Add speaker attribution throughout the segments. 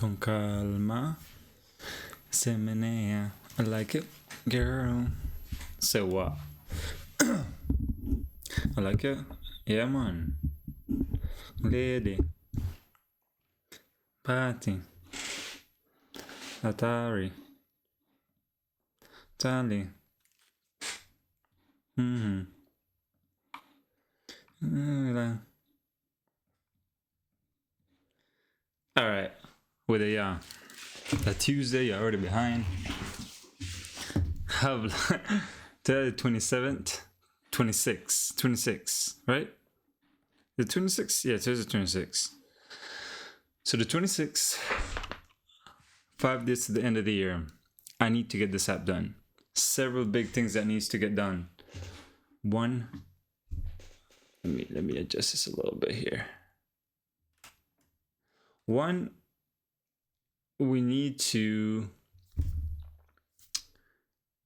Speaker 1: con calma, se menea. I like it, girl. Say what? I like it. Yeah, man. Lady. Party. Atari. Tally. All right. With a Tuesday, you're already behind. Have today the 27th, 26, right? The 26th? Yeah, today's the 26th. So the 26th, 5 days to the end of the year, I need to get this app done. Several big things that needs to get done. One, let me adjust this a little bit here. One, we need to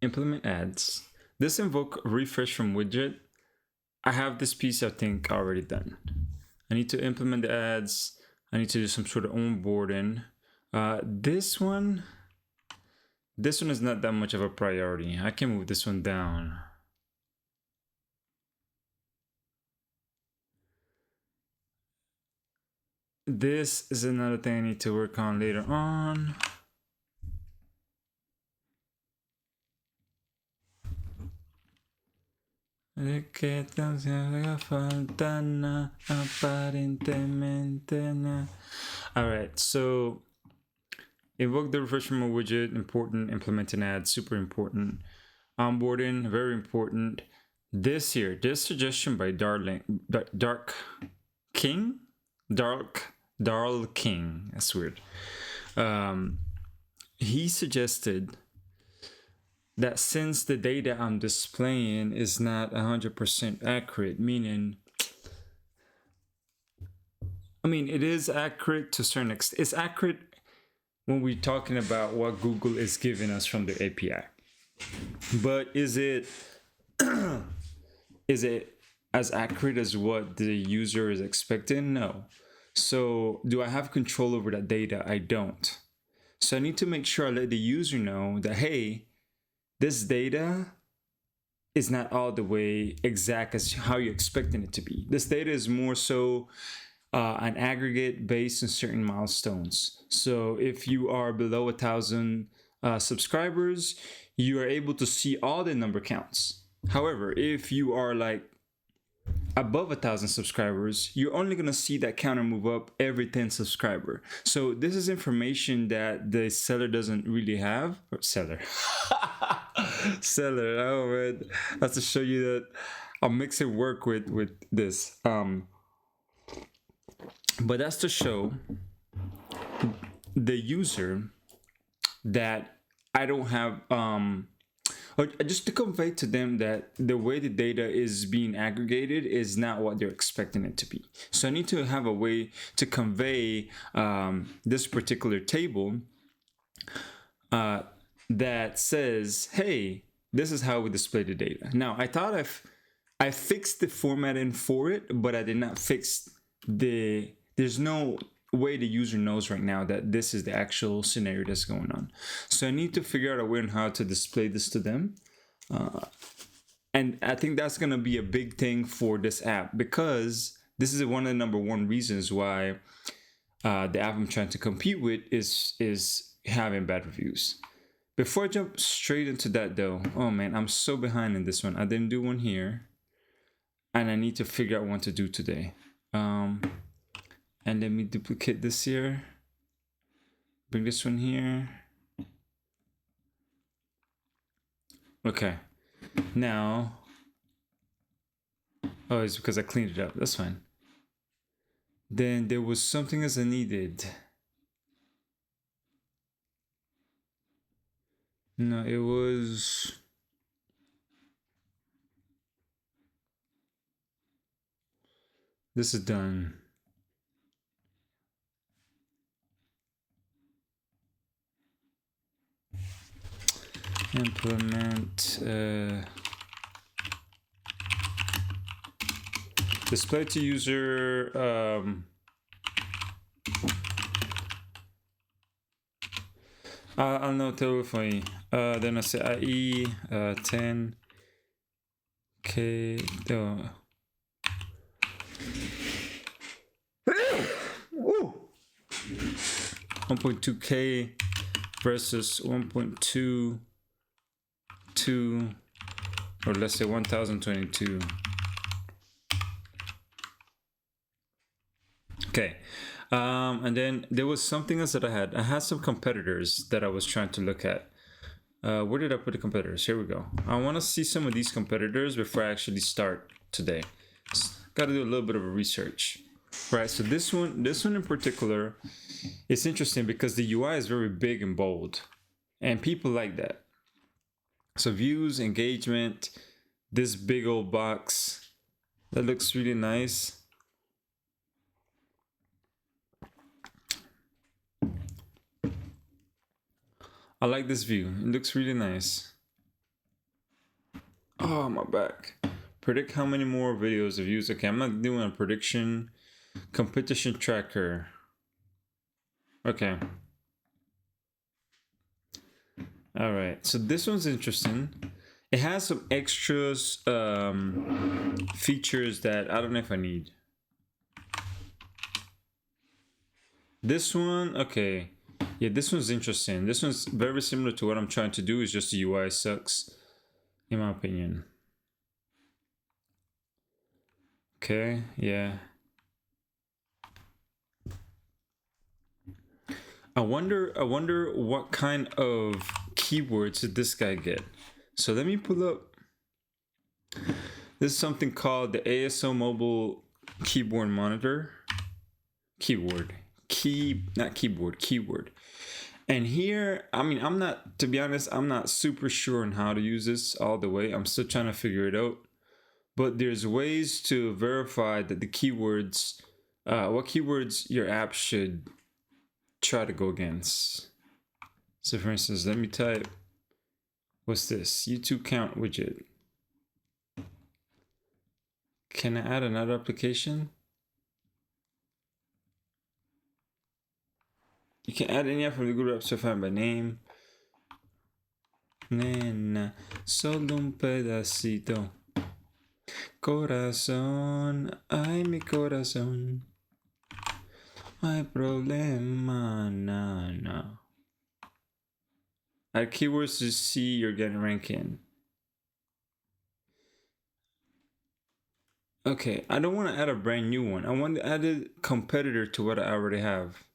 Speaker 1: implement ads. This invoke refresh from widget. I have this piece, I think, already done. I need to implement the ads. I need to do some sort of onboarding. This one is not that much of a priority. I can move this one down. This is another thing I need to work on later on. Alright, so invoke the refresh from a widget, important. Implementing ads, super important. Onboarding, very important. This suggestion by Dark King, that's weird. He suggested that since the data I'm displaying is not 100% accurate, meaning, it is accurate to a certain extent. It's accurate when we're talking about what Google is giving us from the API. But is it as accurate as what the user is expecting? No. So do I have control over that data? I don't. So I need to make sure I let the user know that, hey, this data is not all the way exact as how you're expecting it to be. This data is more so an aggregate based on certain milestones. So if you are below 1,000 subscribers, you are able to see all the number counts. However, if you are like above 1,000 subscribers, you're only going to see that counter move up every 10 subscriber. So this is information that the seller doesn't really have. Or seller. Oh man, that's to show you that I'm mixing work with this. But that's to show the user that I don't have or just to convey to them that the way the data is being aggregated is not what they're expecting it to be. So I need to have a way to convey this particular table that says, hey, this is how we display the data. Now, I thought I fixed the formatting for it, but I did not fix there's no way the user knows right now that this is the actual scenario that's going on. So I need to figure out a way on how to display this to them. And I think that's going to be a big thing for this app, because this is one of the number one reasons why the app I'm trying to compete with is having bad reviews. Before I jump straight into that though, oh man, I'm so behind in this one. I didn't do one here, and I need to figure out what to do today. And let me duplicate this here. Bring this one here. Okay. Now, oh, it's because I cleaned it up. That's fine. Then there was something else I needed. No, it was... This is done. Implement display to user I'll note it for you. Then I say IE 10K. 1.2K versus 1.22, or let's say 1022. Okay. And then there was something else that I had some competitors that I was trying to look at. Where did I put the competitors? Here we go. I want to see some of these competitors before I actually start today. Got to do a little bit of a research. Right, so this one in particular, it's interesting because the UI is very big and bold, and people like that. So views, engagement, this big old box, that looks really nice. I like this view. It looks really nice. Oh, my back. Predict how many more videos of views. Okay, I'm not doing a prediction. Competition tracker. Okay. All right. So this one's interesting. It has some extras, features that I don't know if I need. This one, okay. Yeah, this one's interesting. This one's very similar to what I'm trying to do. It's just the UI sucks, in my opinion. Okay, yeah. I wonder what kind of keywords did this guy get. So let me pull up. This is something called the ASO mobile keyboard monitor. Keyword. And here, I mean, to be honest, I'm not super sure on how to use this all the way. I'm still trying to figure it out. But there's ways to verify that the keywords, what keywords your app should try to go against. So for instance, let me type, what's this? YouTube count widget. Can I add another application? You can add any app from the Google App Store by name. Nena, solo un pedacito. Corazón, ay mi corazón. Hay problema, no. Add keywords to see you're getting ranking. Okay, I don't want to add a brand new one. I want to add a competitor to what I already have.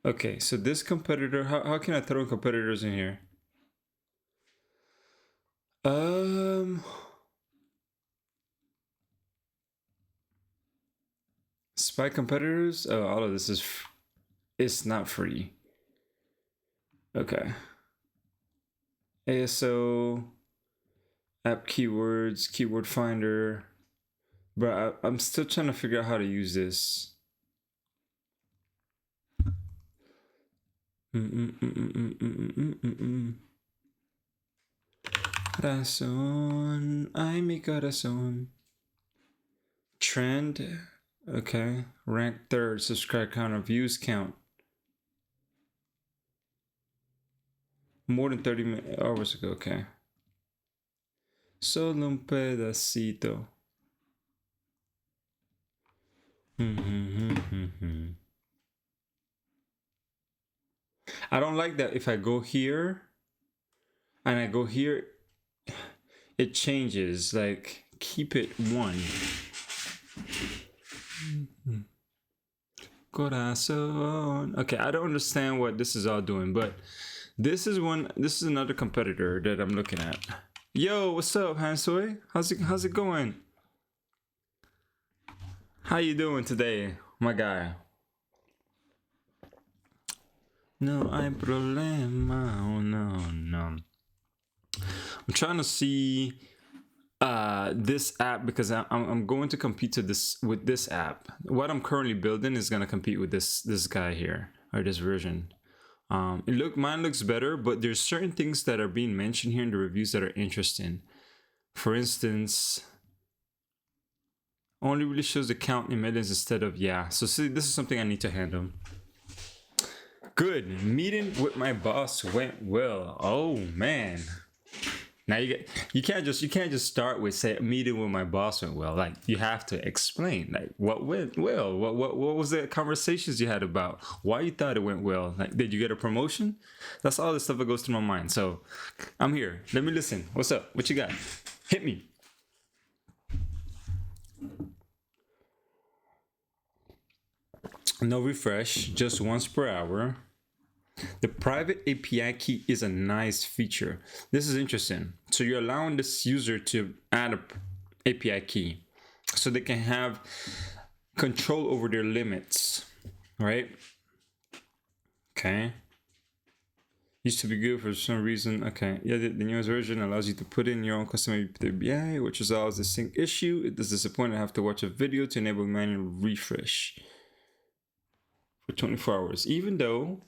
Speaker 1: Okay, so this competitor, how can I throw competitors in here? Spy competitors? Oh, all of this is, it's not free. Okay. ASO, app keywords, keyword finder. But I'm still trying to figure out how to use this. Corazón, ay mi corazón. Trend, okay. Rank third, subscribe count of views count. More than 30 hours ago, okay. Solo un pedacito. I don't like that if I go here and I go here, it changes. Like, keep it 1. Corazón. Okay, I don't understand what this is all doing, but this is another competitor that I'm looking at. Yo, what's up, Hansoy? How's it going? How you doing today, my guy? No hay problema. Oh, no. I'm trying to see this app because I'm going to compete with this app. What I'm currently building is gonna compete with this guy here, or this version. Mine looks better, but there's certain things that are being mentioned here in the reviews that are interesting. For instance, Only really shows the count in millions instead of, yeah. So see, this is something I need to handle. Good. Meeting with my boss went well. Oh man. Now you can't just start with say meeting with my boss went well. Like you have to explain like what went well. What was the conversations you had about? Why you thought it went well? Like did you get a promotion? That's all the stuff that goes through my mind. So I'm here. Let me listen. What's up? What you got? Hit me. No refresh, just once per hour. The private API key is a nice feature. This is interesting. So you're allowing this user to add an API key so they can have control over their limits, right? Okay. Used to be good for some reason. Okay. Yeah, the newest version allows you to put in your own custom API, which resolves the sync issue. It is disappointing to have to watch a video to enable manual refresh for 24 hours, even though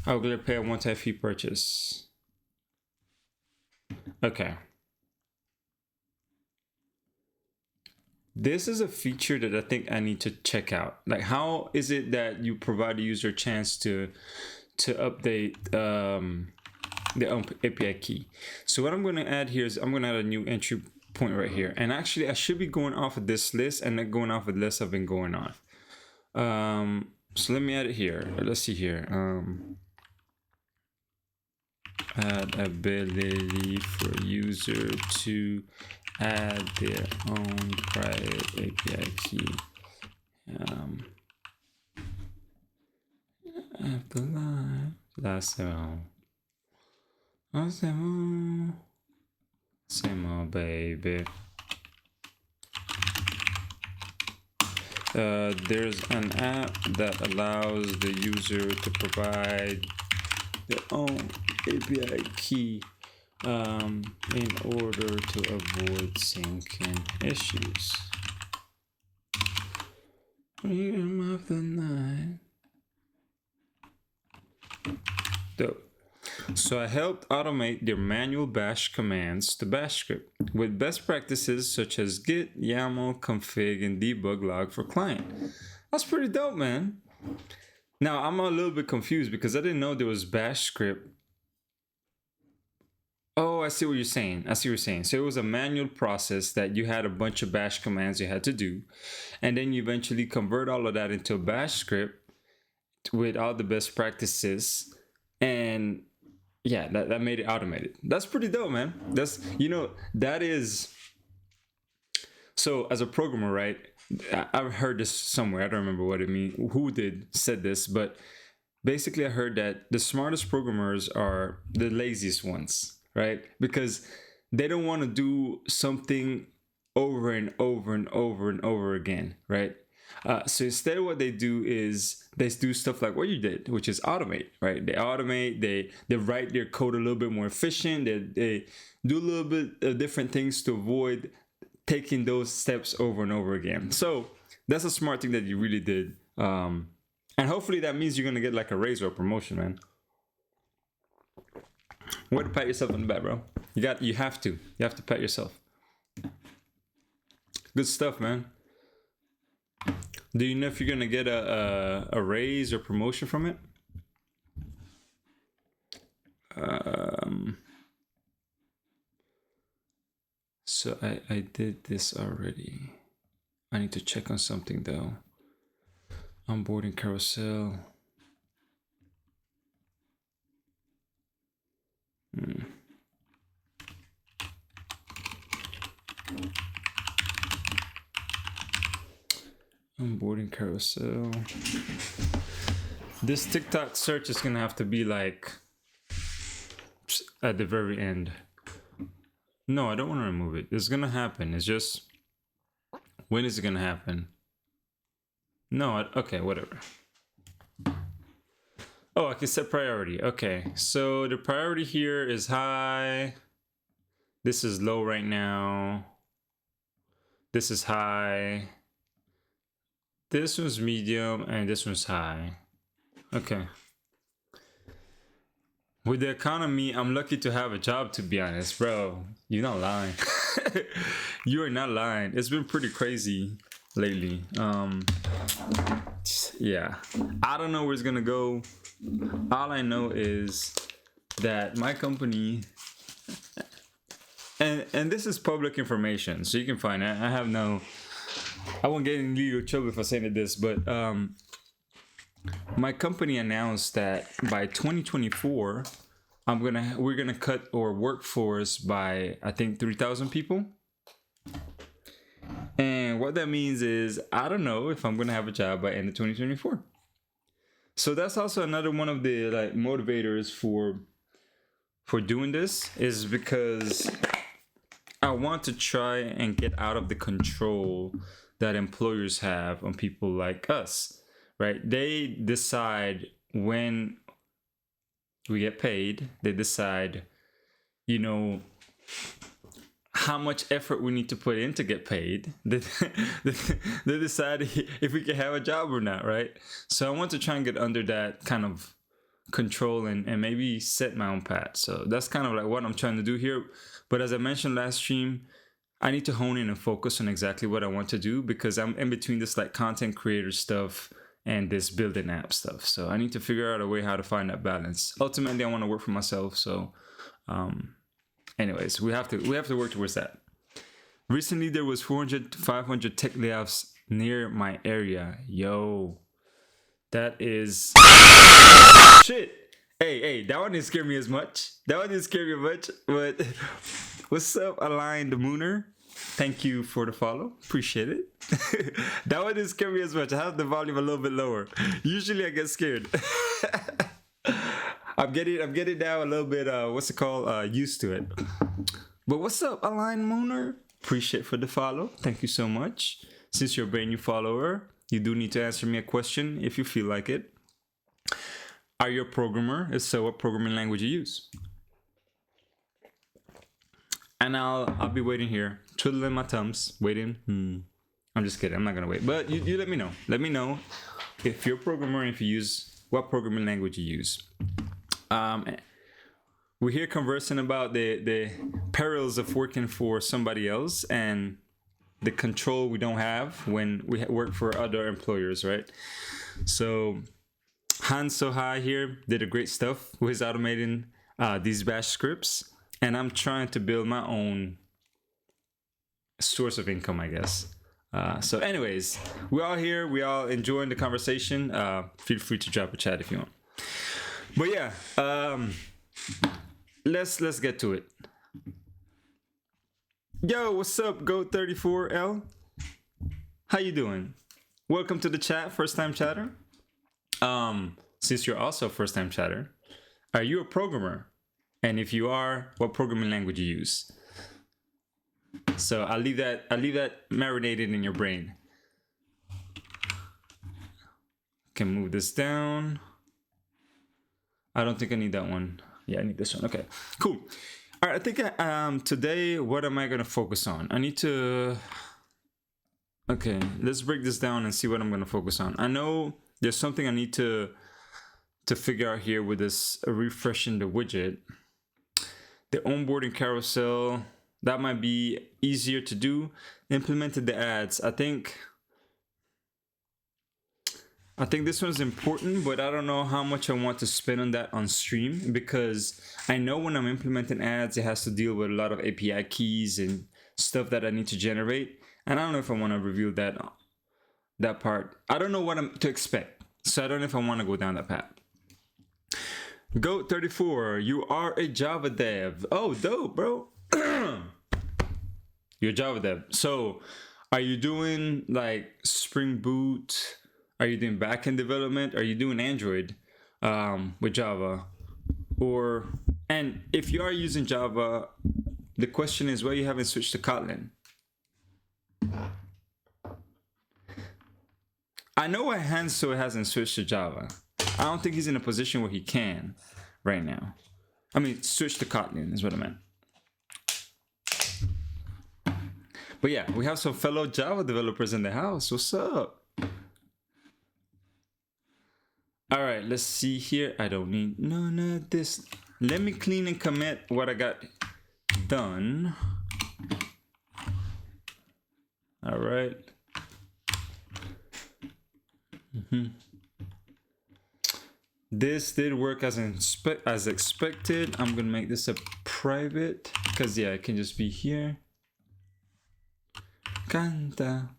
Speaker 1: I'll gonna pay a one-time fee purchase. Okay. This is a feature that I think I need to check out. Like, how is it that you provide the user a chance to update the API key? So what I'm going to add here is I'm going to add a new entry point right here. And actually, I should be going off of this list and not going off of the list I've been going off. So let me add it here. Let's see here. Add ability for user to add their own private API key. After last same old baby. There's an app that allows the user to provide their own API key in order to avoid syncing issues. Freedom of the night. Dope. So I helped automate their manual bash commands to bash script with best practices such as git, YAML, config, and debug log for client. That's pretty dope, man. Now I'm a little bit confused because I didn't know there was bash script. Oh, I see what you're saying. So it was a manual process that you had a bunch of bash commands you had to do. And then you eventually convert all of that into a bash script with all the best practices. And yeah, that made it automated. That's pretty dope, man. That is. So as a programmer, right? I've heard this somewhere. I don't remember what it means. Who said this, but basically I heard that the smartest programmers are the laziest ones, right? Because they don't want to do something over and over and over and over again, right? So instead what they do is they do stuff like what you did, which is automate, right? They automate, they write their code a little bit more efficient. They do a little bit of different things to avoid taking those steps over and over again. So that's a smart thing that you really did. And hopefully that means you're going to get like a raise or a promotion, man. Way to pat yourself on the back, bro. You have to pat yourself. Good stuff, man. Do you know if you're gonna get a raise or promotion from it? So I did this already. I need to check on something though. Onboarding carousel. Onboarding carousel. This TikTok search is gonna have to be like at the very end. No, I don't want to remove it. It's gonna happen. It's just, when is it gonna happen? No, okay, whatever. Oh, I can set priority. Okay, so the priority here is high. This is low right now. This is high. This one's medium and this one's high. Okay. With the economy, I'm lucky to have a job, to be honest, bro. You're not lying. You are not lying. It's been pretty crazy lately. Yeah, I don't know where it's gonna go. All I know is that my company, and this is public information, so you can find it. I won't get in legal trouble for saying this, but my company announced that by 2024, we're gonna cut our workforce by, I think, 3,000 people. And what that means is I don't know if I'm gonna have a job by end of 2024. So that's also another one of the like motivators for doing this, is because I want to try and get out of the control that employers have on people like us, right? They decide when we get paid. They decide, how much effort we need to put in to get paid. They decide if we can have a job or not, right? So I want to try and get under that kind of control and maybe set my own path. So that's kind of like what I'm trying to do here. But as I mentioned last stream, I need to hone in and focus on exactly what I want to do, because I'm in between this like content creator stuff and this building app stuff. So I need to figure out a way how to find that balance. Ultimately, I want to work for myself. So anyways, we have to work towards that. Recently, there was 400 to 500 tech layoffs near my area. Yo, that is shit. Hey, that one didn't scare me as much. But what's up, Aligned Mooner? Thank you for the follow. Appreciate it. That one didn't scare me as much. I have the volume a little bit lower. Usually I get scared. I'm getting now a little bit used to it. But what's up, Aligned Mooner? Appreciate for the follow. Thank you so much. Since you're a brand new follower, you do need to answer me a question if you feel like it. Are you a programmer? If so, what programming language you use? And I'll be waiting here, twiddling my thumbs, waiting. I'm just kidding. I'm not gonna wait. But you let me know. Let me know if you're a programmer and if you use what programming language you use. We're here conversing about the perils of working for somebody else and the control we don't have when we work for other employers, right? So Hans So High here did a great stuff with automating these bash scripts, and I'm trying to build my own source of income, I guess. So anyways, we're all here. We all enjoying the conversation. Feel free to drop a chat if you want. But yeah, let's get to it. Yo, what's up, Goat34L? How you doing? Welcome to the chat, first time chatter. Since you're also a first time chatter, are you a programmer? And if you are, what programming language you use? So I'll leave that marinated in your brain. Can move this down. I don't think I need that one. Yeah, I need this one. Okay, cool. All right, I think today, what am I gonna focus on? I need to. Okay, let's break this down and see what I'm gonna focus on. I know there's something I need to figure out here with this refreshing the widget. The onboarding carousel, that might be easier to do. Implemented the ads. I think this one's important, but I don't know how much I want to spend on that on stream, because I know when I'm implementing ads, it has to deal with a lot of API keys and stuff that I need to generate. And I don't know if I want to reveal that part. I don't know what I'm to expect. So I don't know if I want to go down that path. Goat34, you are a Java dev. Oh, dope, bro. You're a Java dev. So are you doing like Spring Boot? Are you doing backend development? Are you doing Android with Java? And if you are using Java, the question is why you haven't switched to Kotlin. I know why Hanso hasn't switched to Java. I don't think he's in a position where he can right now. I mean, switch to Kotlin is what I meant. But yeah, we have some fellow Java developers in the house. What's up? All right, let's see here. I don't need none of this. Let me clean and commit what I got done. All right. This did work as expected. I'm gonna make this a private because yeah, it can just be here. Canta.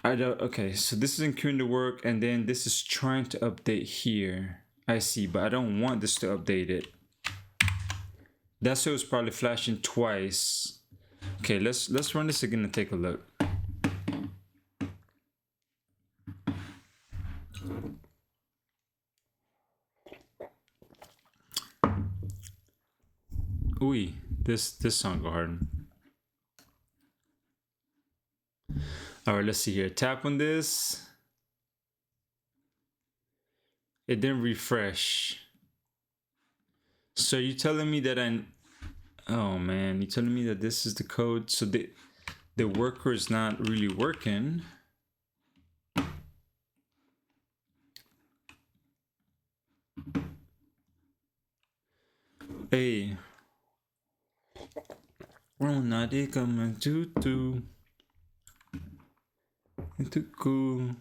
Speaker 1: I don't. Okay, so this is including the work, and then this is trying to update here. I see, but I don't want this to update it. That's why it's probably flashing twice. Okay, let's run this again and take a look. Ooh, this song go hard. All right, let's see here. Tap on this. It didn't refresh. So you're telling me that oh man, you're telling me that this is the code. So the worker is not really working. Hey. Oh, not they coming to. Cool.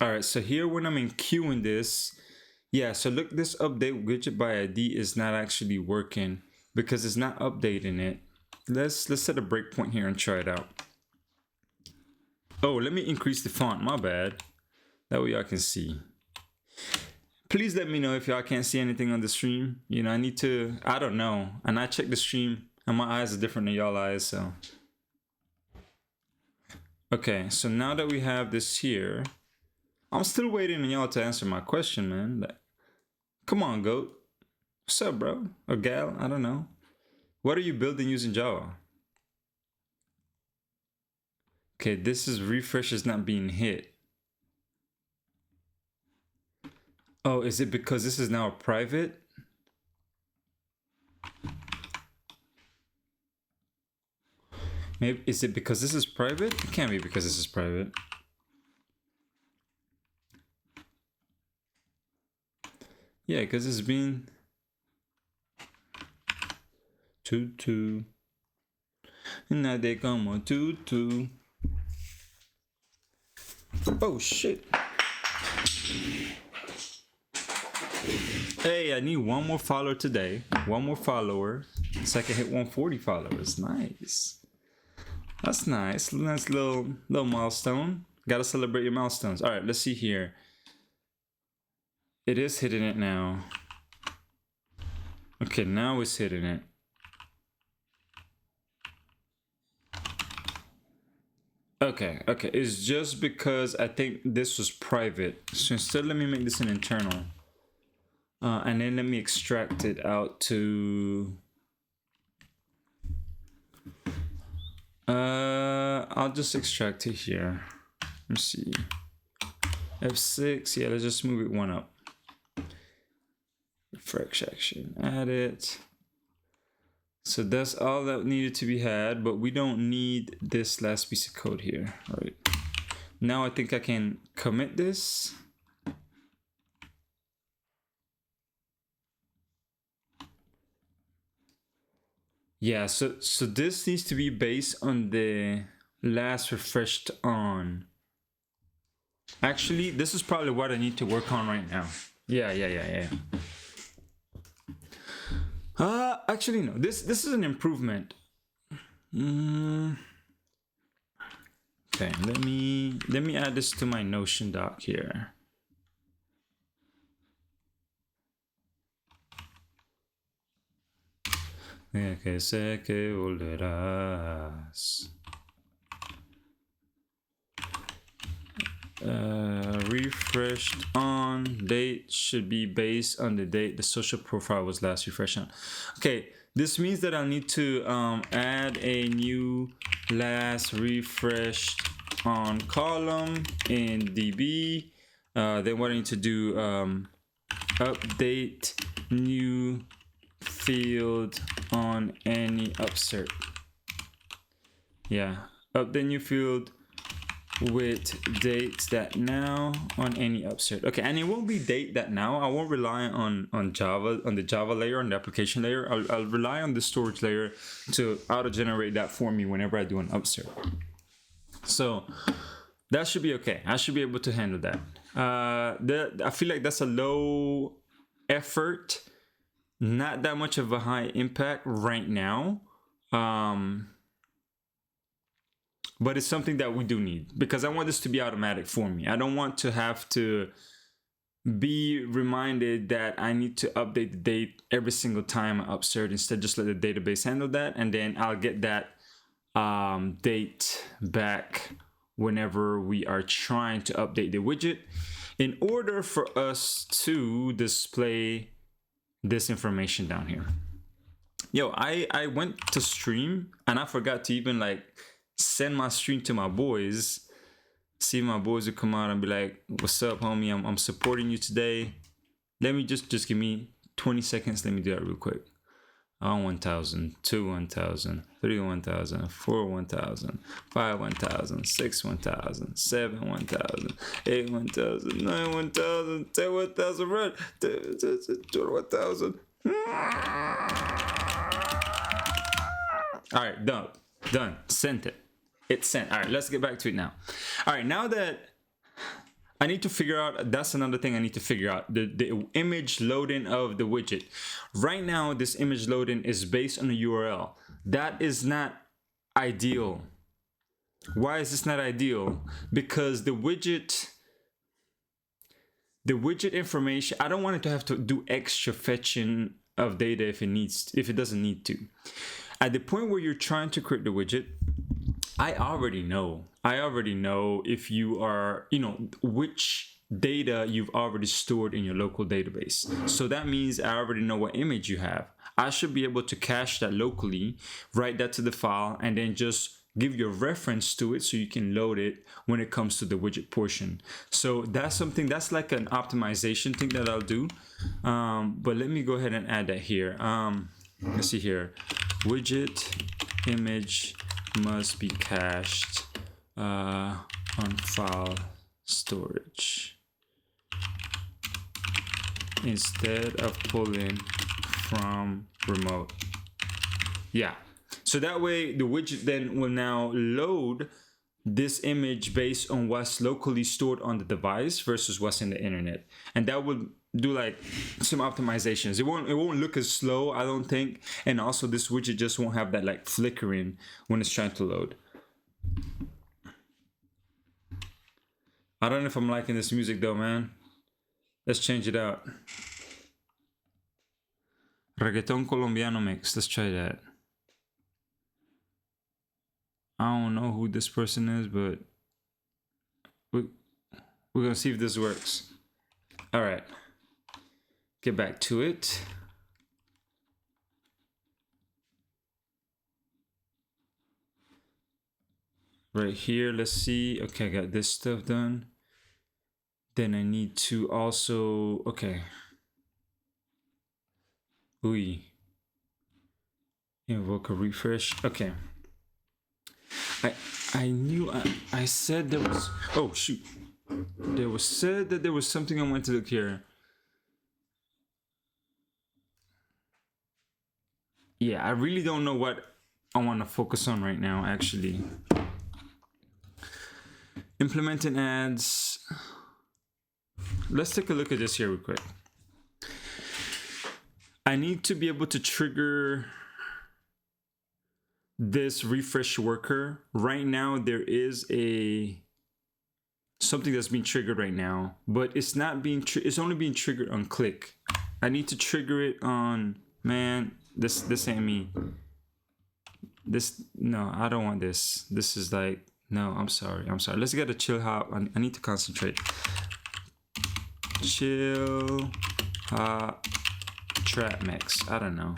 Speaker 1: All right, so here when I'm in queuing this, yeah, so look, this update widget by ID is not actually working because it's not updating it. Let's set a breakpoint here and try it out. Oh, let me increase the font, my bad. That way y'all can see. Please let me know if y'all can't see anything on the stream. You know, I don't know. And I check the stream and my eyes are different than y'all eyes, so. Okay, so now that we have this here, I'm still waiting on y'all to answer my question, man. Come on, goat. What's up, bro? Or gal, I don't know. What are you building using Java? Okay, this is refresh is not being hit. Oh, is it because this is now a private? Maybe, is it because this is private? It can't be because this is private. Yeah, because it's been two. And now they come on two. Oh shit. Hey, I need one more follower today. One more follower. So I can hit 140 followers. Nice. That's nice. Nice little milestone. Gotta celebrate your milestones. All right, let's see here. It is hitting it now. Okay, now it's hitting it. Okay. It's just because I think this was private. So instead, let me make this an internal. And then let me extract it out to... I'll just extract it here. Let's see. F6, yeah, let's just move it one up. Refresh action, add it. So that's all that needed to be had, but we don't need this last piece of code here. All right. Now I think I can commit this. Yeah, so this needs to be based on the last refreshed on. Actually, this is probably what I need to work on right now. Yeah. Actually no, this is an improvement. Okay, let me add this to my Notion doc here. Que sé que volverás. Refreshed on date should be based on the date the social profile was last refreshed on. Okay, this means that I need to add a new last refreshed on column in DB. Then what I need to do, update new field on any upsert. Yeah, update new field with date that now on any upsert. Okay, and it won't be date that now. I won't rely on Java, on the Java layer, on the application layer. I'll rely on the storage layer to auto-generate that for me whenever I do an upsert. So that should be okay. I should be able to handle that. I feel like that's a low effort, not that much of a high impact right now. But it's something that we do need because I want this to be automatic for me. I don't want to have to be reminded that I need to update the date every single time I upsert. Instead, just let the database handle that, and then I'll get that date back whenever we are trying to update the widget in order for us to display this information down here. Yo, I went to stream and I forgot to even like send my stream to my boys. See if my boys would come out and be like, what's up, homie? I'm supporting you today. Let me just give me 20 seconds. Let me do that real quick. 1,000, 2 1,000, 3 1,000, 4 1,000, 5 1,000, 6 1,000, 7 1,000, 8 1,000, 9 1,000, 10 1,000, run, 12 1,000. All right, done. Sent it. It's sent. All right, let's get back to it now. All right, now that I need to figure out, that's another thing I need to figure out, the image loading of the widget. Right now, this image loading is based on a URL. That is not ideal. Why is this not ideal? Because the widget information, I don't want it to have to do extra fetching of data if it doesn't need to. At the point where you're trying to create the widget, I already know if you are, which data you've already stored in your local database. So that means I already know what image you have. I should be able to cache that locally, write that to the file, and then just give you a reference to it so you can load it when it comes to the widget portion. So that's like an optimization thing that I'll do. But let me go ahead and add that here. Let's see here. Widget image must be cached on file storage instead of pulling from remote. Yeah, so that way the widget then will now load this image based on what's locally stored on the device versus what's in the internet, and that will do like some optimizations. It won't look as slow, I don't think, and also this widget just won't have that like flickering when it's trying to load. I don't know if I'm liking this music though, man. Let's change it out. Reggaeton colombiano mix. Let's try that. I don't know who this person is, but we're gonna see if this works. All right. Get back to it. Right here, let's see. Okay, I got this stuff done. Then I need to also, okay. Invoke a refresh. Okay. I knew I said there was, oh shoot. There was said that there was something I wanted to look here. Yeah, I really don't know what I want to focus on right now, actually. Implementing ads. Let's take a look at this here real quick. I need to be able to trigger this refresh worker. Right now, there is something that's being triggered right now, but it's not being it's only being triggered on click. I need to trigger it on, man, this ain't me. No, I don't want this. This is like, no, I'm sorry. Let's get a chill hop. I need to concentrate. Chill hop trap mix. I don't know.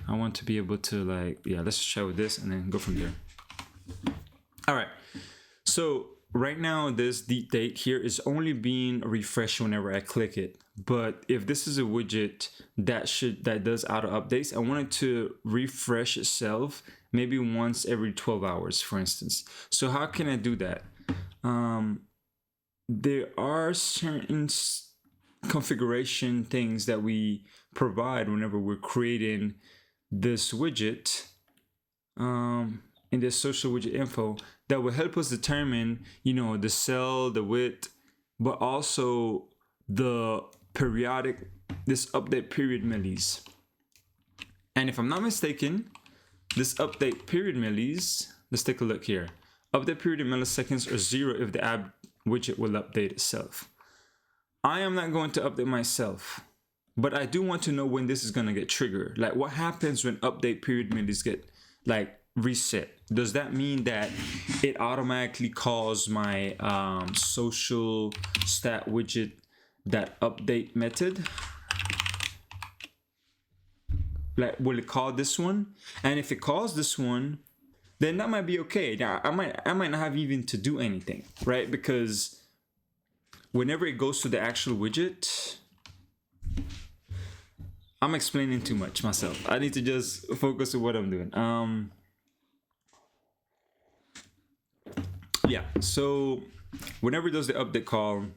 Speaker 1: I want to be able to like, yeah, let's try with this and then go from there. All right. So right now, this date here is only being refreshed whenever I click it. But if this is a widget that does auto updates, I want it to refresh itself maybe once every 12 hours, for instance. So how can I do that? There are certain configuration things that we provide whenever we're creating this widget in this social widget info that will help us determine, you know, the cell, the width, but also the periodic, this update period millis. And if I'm not mistaken, this update period millis, let's take a look here. Update period in milliseconds are 0 if the app widget will update itself. I am not going to update myself, but I do want to know when this is going to get triggered. Like, what happens when update period millis get like reset? Does that mean that it automatically calls my social stat widget that update method? Like, will it call this one? And if it calls this one, then that might be okay. Now, I might not have even to do anything, right? Because whenever it goes to the actual widget, I'm explaining too much myself. I need to just focus on what I'm doing. Yeah, so whenever it does the update call,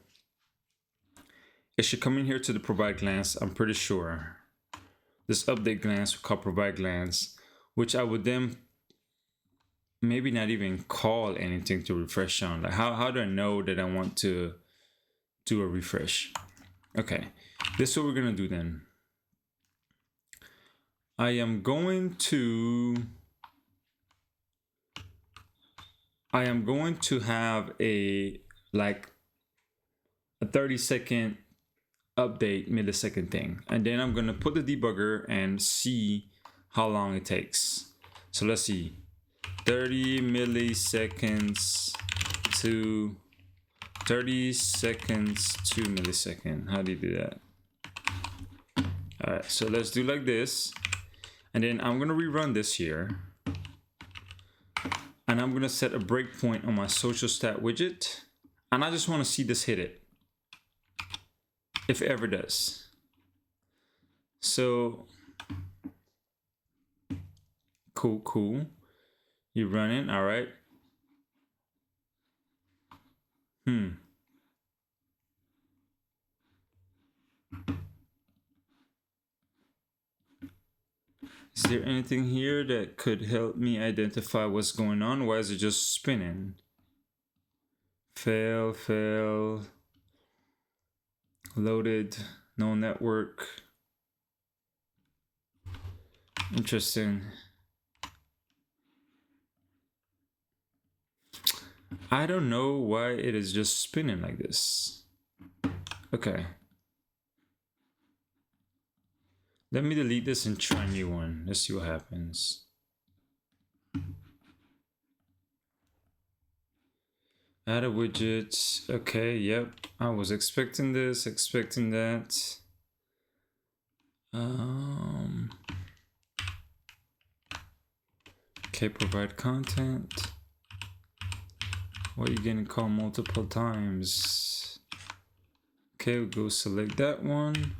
Speaker 1: it should come in here to the provide glance, I'm pretty sure. This update glance will call provide glance, which I would then maybe not even call anything to refresh on. Like, how do I know that I want to do a refresh? Okay, this is what we're gonna do then. I am going to have a 30-second update millisecond thing, and then I'm gonna put the debugger and see how long it takes. So let's see, 30 milliseconds to 30 seconds to millisecond. How do you do that? All right, so let's do like this, and then I'm gonna rerun this here, and I'm gonna set a breakpoint on my social stat widget, and I just want to see this hit it, if it ever does. So cool. You running, all right. Is there anything here that could help me identify what's going on? Why is it just spinning? Fail. Loaded, no network. Interesting. I don't know why it is just spinning like this. Okay. Let me delete this and try a new one. Let's see what happens. Add a widget. Okay, yep. I was expecting this, expecting that. Okay, provide content. What are you gonna call multiple times? Okay, we'll go select that one.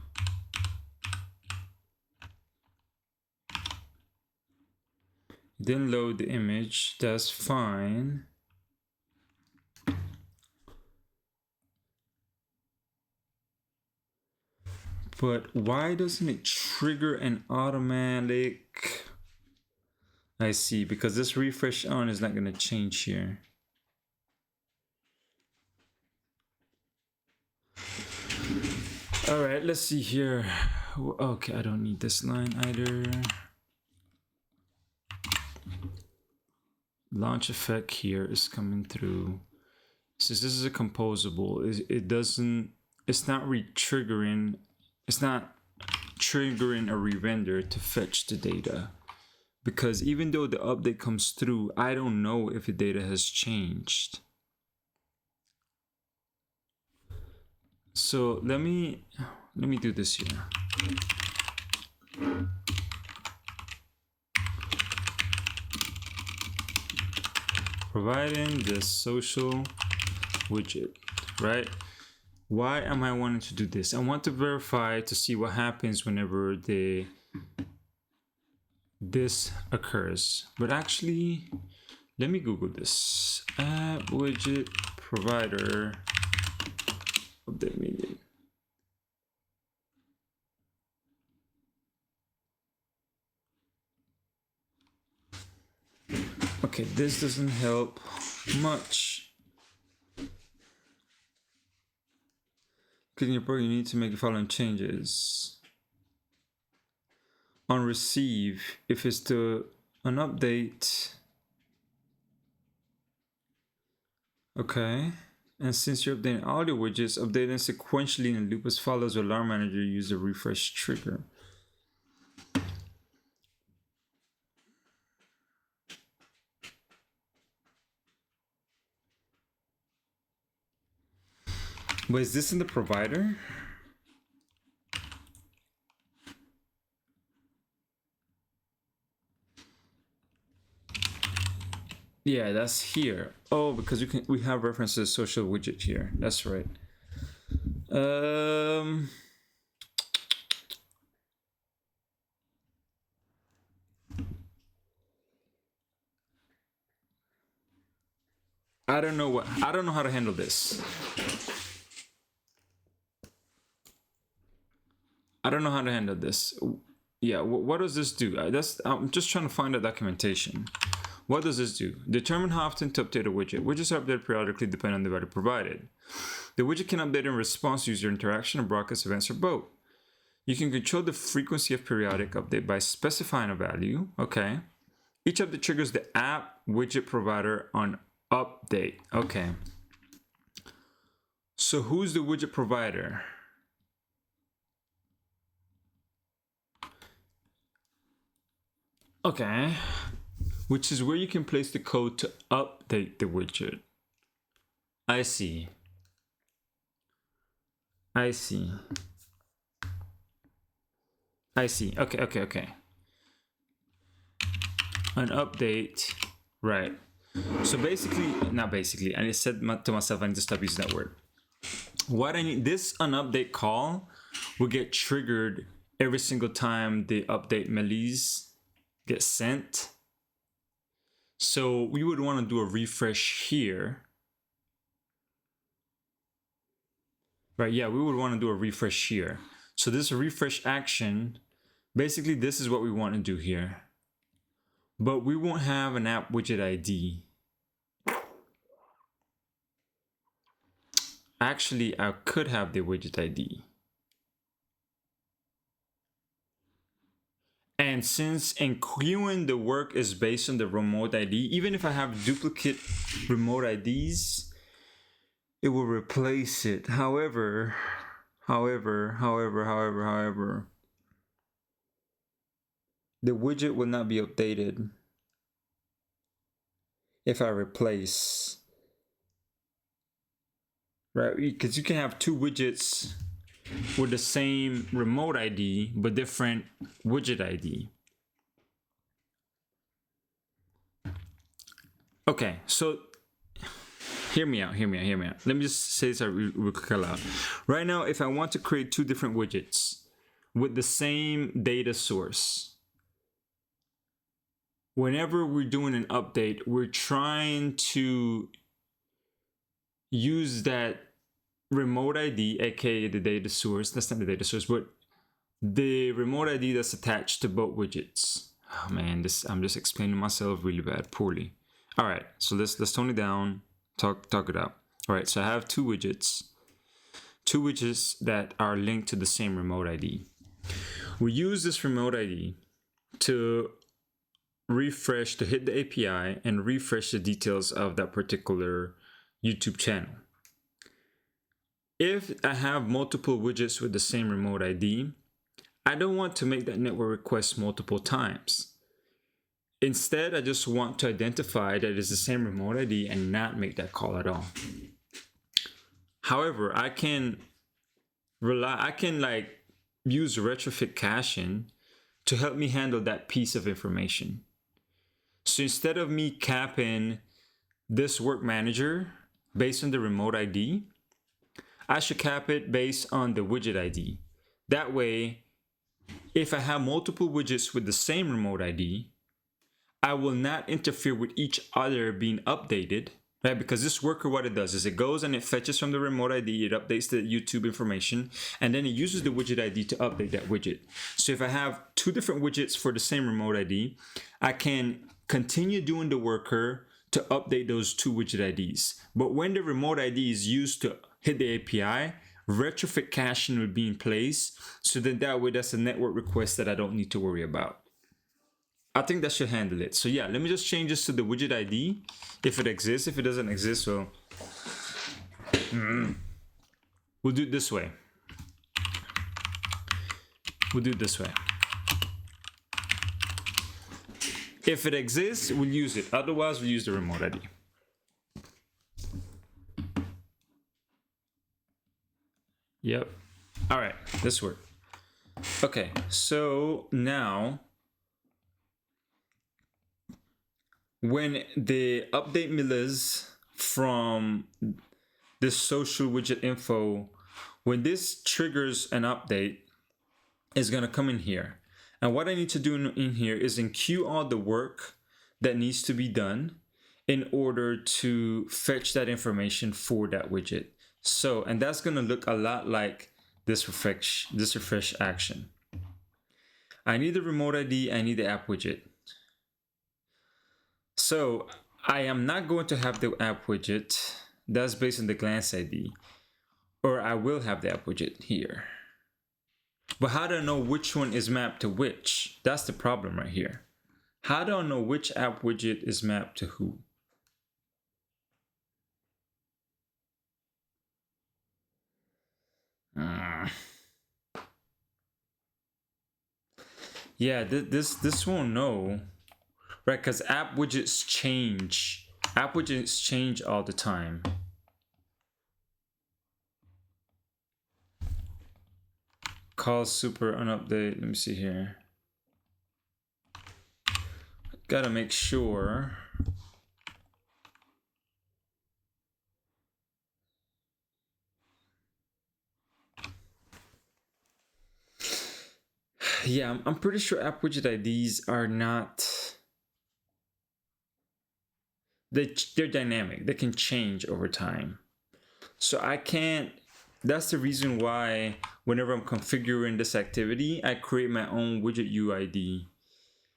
Speaker 1: Then load the image, that's fine. But why doesn't it trigger an automatic? I see, because this refresh on is not gonna change here. All right, let's see here. Okay, I don't need this line either. Launch effect here is coming through. Since this is a composable, it's not re-triggering, it's not triggering a re-render to fetch the data. Because even though the update comes through, I don't know if the data has changed. So let me do this here. Providing the social widget, right? Why am I wanting to do this? I want to verify to see what happens whenever the this occurs. But actually, let me Google this. App widget provider update median. Okay, this doesn't help much. Clicking your program, you need to make the following changes. On receive, if it's to an update. Okay. And since you're updating all the widgets, update them sequentially in a loop as follows. Alarm manager use a refresh trigger. But is this in the provider? Yeah, that's here. Oh, because we have references to social widget here. That's right. I don't know how to handle this. I don't know how to handle this. Yeah, what does this do? I'm just trying to find the documentation. What does this do? Determine how often to update a widget. Widgets are updated periodically depending on the value provided. The widget can update in response to user interaction or broadcast events or both. You can control the frequency of periodic update by specifying a value. Okay. Each update triggers the app widget provider on update. Okay. So who's the widget provider? Okay. Which is where you can place the code to update the widget. I see. Okay. An update, right. So basically, not basically, I said to myself, I need to stop using that word. What I need, this an update call will get triggered every single time the update melees get sent. So we would want to do a refresh here. Right, yeah, we would want to do a refresh here. So this refresh action, basically this is what we want to do here. But we won't have an app widget ID. Actually, I could have the widget ID. And since enqueuing the work is based on the remote ID, even if I have duplicate remote IDs, it will replace it. However, the widget will not be updated if I replace, right? Because you can have two widgets with the same remote ID, but different widget ID. Okay, so hear me out. Let me just say this real quick aloud. Right now, if I want to create two different widgets with the same data source, whenever we're doing an update, we're trying to use that remote ID, aka the data source. That's not the data source, but the remote ID that's attached to both widgets. Oh man, I'm just explaining myself really poorly. All right, so let's tone it down, talk it out. All right, so I have two widgets that are linked to the same remote ID. We use this remote ID to refresh, to hit the API and refresh the details of that particular YouTube channel. If I have multiple widgets with the same remote ID, I don't want to make that network request multiple times. Instead, I just want to identify that it's the same remote ID and not make that call at all. However, I can use retrofit caching to help me handle that piece of information. So instead of me capping this work manager based on the remote ID, I should cap it based on the widget ID. That way, If I have multiple widgets with the same remote ID, I will not interfere with each other being updated, right? Because this worker, what it does is it goes and it fetches from the remote ID, it updates the YouTube information, and then it uses the widget ID to update that widget. So if I have two different widgets for the same remote ID, I can continue doing the worker to update those two widget IDs. But when the remote ID is used to hit the API, retrofit caching will be in place. So then that way, that's a network request that I don't need to worry about. I think that should handle it. So yeah, let me just change this to the widget ID if it exists. If it doesn't exist, well, we'll do it this way. We'll do it this way. If it exists, we'll use it. Otherwise, we'll use the remote ID. Yep. All right, this worked. Okay, so now when the update millis from this social widget info, when this triggers an update, is going to come in here. And what I need to do in here is enqueue all the work that needs to be done in order to fetch that information for that widget. So, and that's going to look a lot like this refresh action. I need the remote ID, I need the app widget. So I am not going to have the app widget. That's based on the glance ID. Or I will have the app widget here. But how do I know which one is mapped to which? That's the problem right here. How do I know which app widget is mapped to who? Yeah, this won't know. Right, because app widgets change. App widgets change all the time. Call super on update. Let me see here. Gotta make sure. Yeah, I'm pretty sure app widget IDs are not. They're dynamic. They can change over time. So I can't. That's the reason why whenever I'm configuring this activity, I create my own widget UID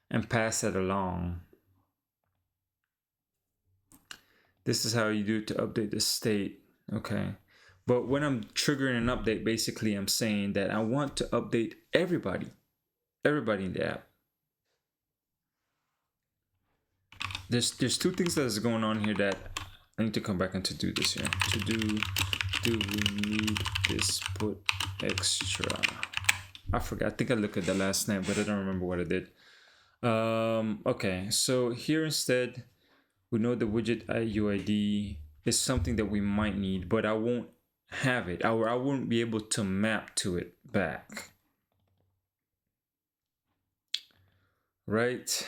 Speaker 1: and pass that along. This is how you do it to update the state. Okay. But when I'm triggering an update, basically I'm saying that I want to update everybody in the app. There's two things that is going on here that I need to come back and to do this here. To do we need this put extra? I forgot. I think I looked at the last night, but I don't remember what I did. Okay, so here instead, we know the widget UID is something that we might need, but I won't have it. I won't be able to map to it back. Right?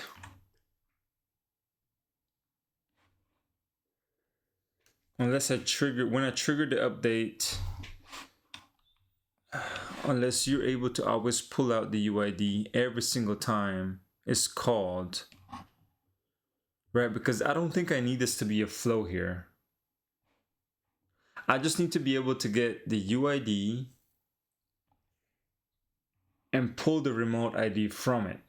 Speaker 1: Unless when I trigger the update, unless you're able to always pull out the UID every single time it's called, right? Because I don't think I need this to be a flow here. I just need to be able to get the UID and pull the remote ID from it.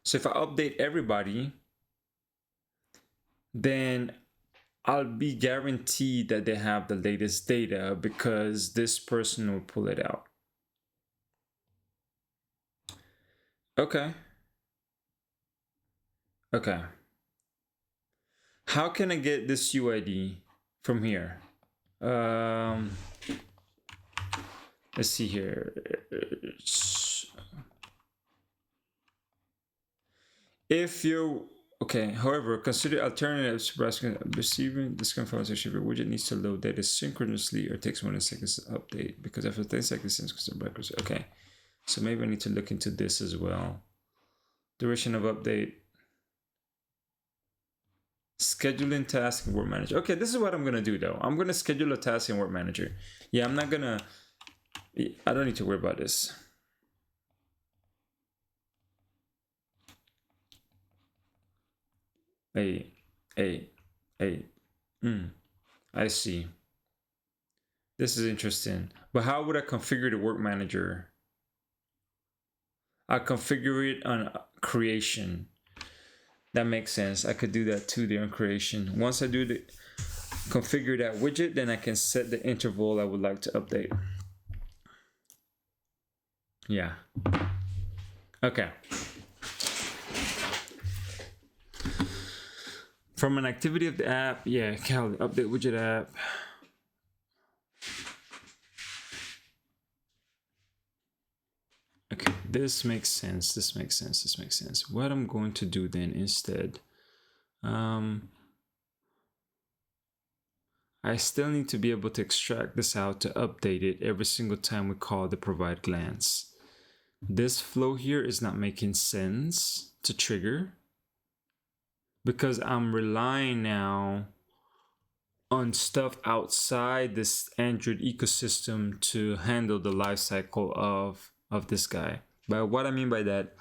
Speaker 1: So if I update everybody, then I'll be guaranteed that they have the latest data because this person will pull it out. Okay. Okay. How can I get this UID from here? Let's see here. If you're okay, however, consider alternatives for receiving this conversation. Your widget needs to load data synchronously or takes 1 second to update because after 10 seconds, it's backwards. Okay, so maybe I need to look into this as well. Duration of update. Scheduling task in Work Manager. Okay, this is what I'm gonna do though. I'm gonna schedule a task in Work Manager. Yeah, I'm not gonna I don't need to worry about this. I see. This is interesting. But how would I configure the work manager? I configure it on creation. That makes sense. I could do that too there on creation. Once I do the configure that widget, then I can set the interval I would like to update. Yeah. Okay. From an activity of the app, yeah, update widget app. Okay, this makes sense. This makes sense. What I'm going to do then instead, I still need to be able to extract this out to update it every single time we call the provide glance. This flow here is not making sense to trigger because I'm relying now on stuff outside this Android ecosystem to handle the lifecycle of this guy. But what I mean by that,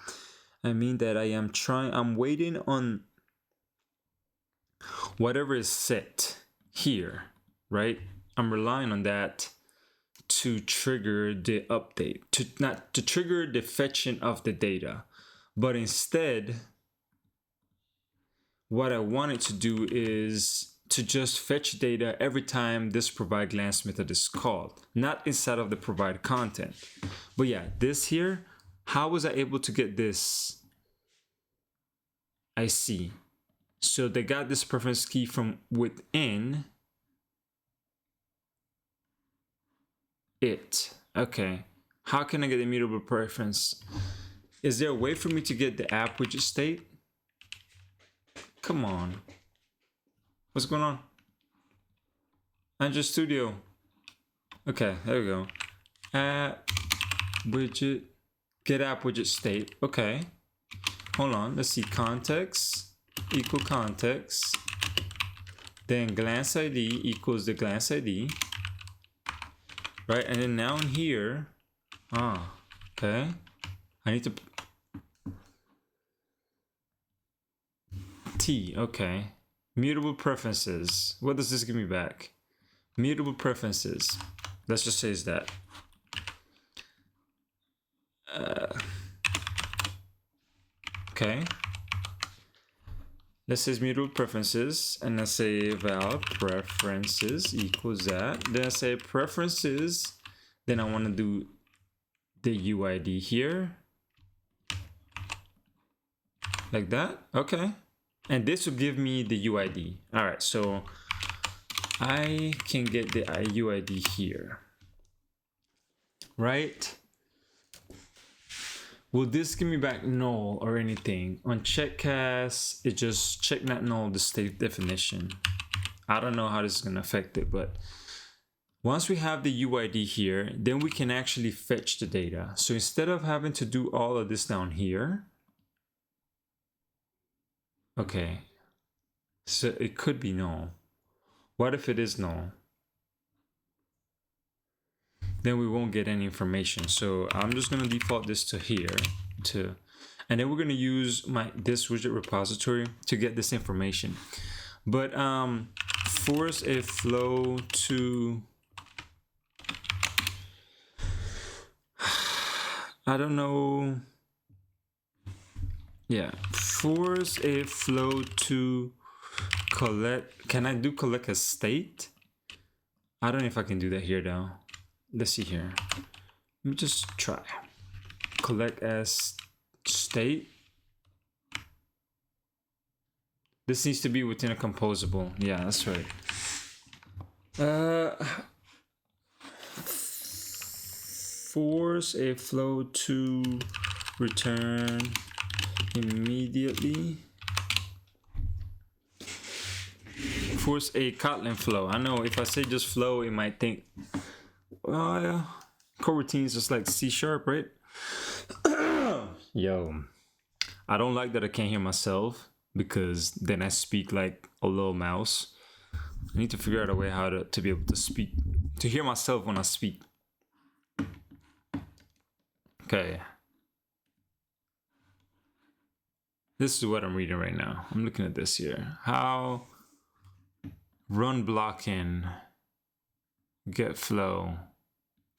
Speaker 1: I mean that I'm waiting on whatever is set here, right? I'm relying on that to trigger the update, not to trigger the fetching of the data, but instead what I wanted to do is to just fetch data every time this provide glance method is called, not inside of the provide content. But yeah, this here, how was I able to get this? I see. So they got this preference key from within it. Okay. How can I get immutable preference? Is there a way for me to get the app widget state? Come on. What's going on? Android Studio. Okay, there we go. App widget, get app widget state. Okay. Hold on. Let's see. Context equal context. Then glance ID equals the glance ID. Right, and then now in here, okay. I need to T, okay. Mutable preferences. What does this give me back? Mutable preferences. Let's just say is that. Okay. Let's say mutable preferences, and let's say val preferences equals that. Then I say preferences. Then I want to do the UID here, like that. Okay. And this will give me the UID. All right, so I can get the UID here, right? Will this give me back null or anything? On check cast, it just check not null the state definition. I don't know how this is gonna affect it, but once we have the UID here, then we can actually fetch the data. So instead of having to do all of this down here, okay, so it could be null. What if it is null? Then we won't get any information. So I'm just gonna default this to here, and then we're gonna use this widget repository to get this information. But force a flow to, I don't know. Yeah, force a flow to collect. Can I do collect a state? I don't know if I can do that here though. Let's see here. Let me just try. Collect as state. This needs to be within a composable. Yeah, that's right. Force a flow to return immediately. Force a Kotlin flow. I know if I say just flow, it might think, oh yeah, coroutine is just like C#, right? Yo, I don't like that I can't hear myself because then I speak like a little mouse. I need to figure out a way how to be able to speak, to hear myself when I speak. Okay. This is what I'm reading right now. I'm looking at this here. How run blocking, get flow,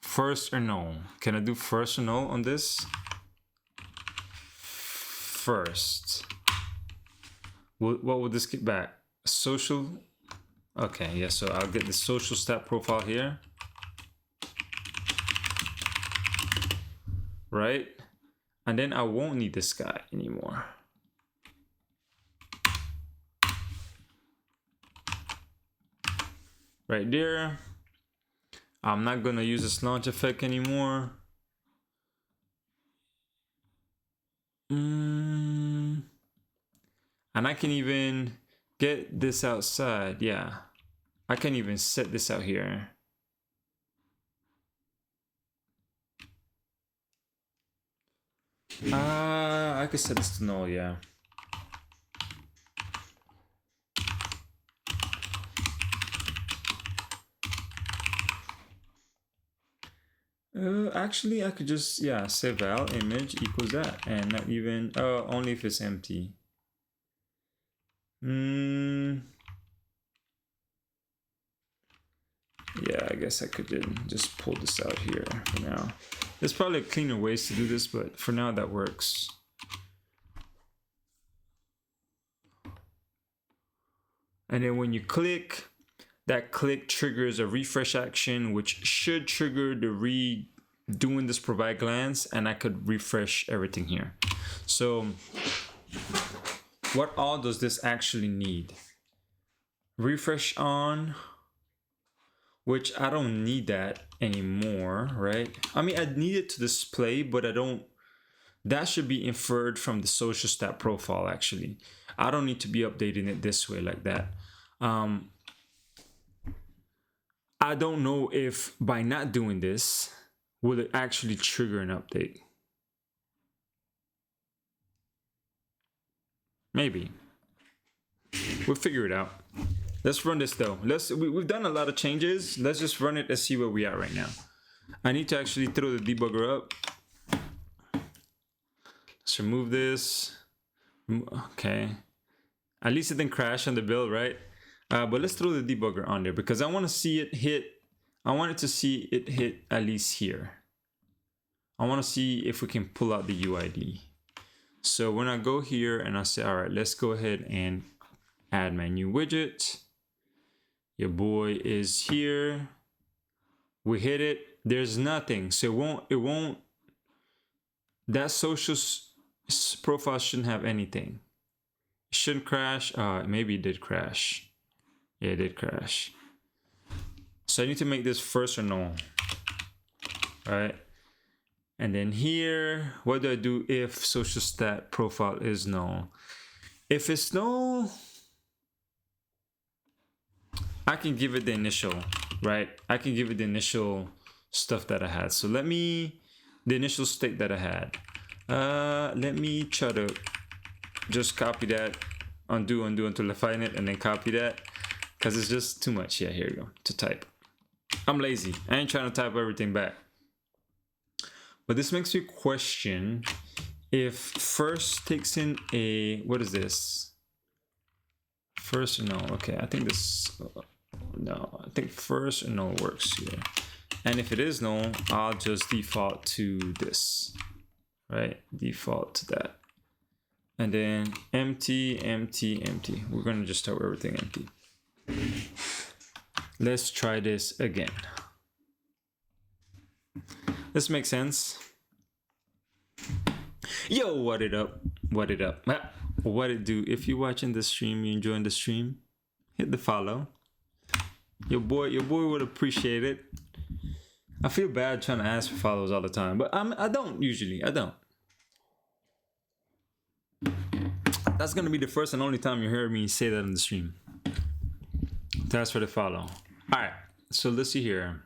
Speaker 1: first or no. Can I do first or no on this? First. What would this get back? Social. Okay, yeah, so I'll get the social stat profile here. Right? And then I won't need this guy anymore. Right there. I'm not gonna use this launch effect anymore. And I can even get this outside. Yeah, I can even set this out here. I could set this to null, yeah. Actually, I could just, yeah, say val image equals that, and not even, only if it's empty. Yeah, I guess I could just pull this out here for now. There's probably cleaner ways to do this, but for now that works. And then when you click, that click triggers a refresh action, which should trigger the doing this provide glance, and I could refresh everything here. So what all does this actually need? Refresh on, which I don't need that anymore, right? I mean, I need it to display, but I don't, that should be inferred from the social stat profile, actually. I don't need to be updating it this way like that. I don't know if by not doing this, will it actually trigger an update? Maybe. We'll figure it out. Let's run this though. We've done a lot of changes. Let's just run it and see where we are right now. I need to actually throw the debugger up. Let's remove this. Okay. At least it didn't crash on the build, right? But let's throw the debugger on there because I want to see it hit. I want it to see it hit at least here. I want to see if we can pull out the UID. So when I go here and I say, all right, let's go ahead and add my new widget. Your boy is here. We hit it. There's nothing. So it won't, that social profile shouldn't have anything. It shouldn't crash. Maybe it did crash. Yeah, it did crash. So I need to make this first or null. All right. And then here, what do I do if social stat profile is null? If it's null, I can give it the initial, right? I can give it the initial stuff that I had. So the initial state that I had. Let me try to just copy that, undo until I find it, and then copy that. Because it's just too much. Yeah, here we go, to type. I'm lazy. I ain't trying to type everything back. But this makes me question if first takes in a, what is this? First or no? Okay, I think this, no, I think first or no works here. And if it is no, I'll just default to this, right? Default to that. And then empty, empty, empty. We're gonna just start with everything empty. Let's try this again. This makes sense. Yo, what it up? What it up? What it do? If you're watching the stream, you enjoying the stream, hit the follow. Your boy would appreciate it. I feel bad trying to ask for follows all the time, but I don't usually. I don't. That's gonna be the first and only time you hear me say that on the stream. That's for the follow. All right, so let's see here.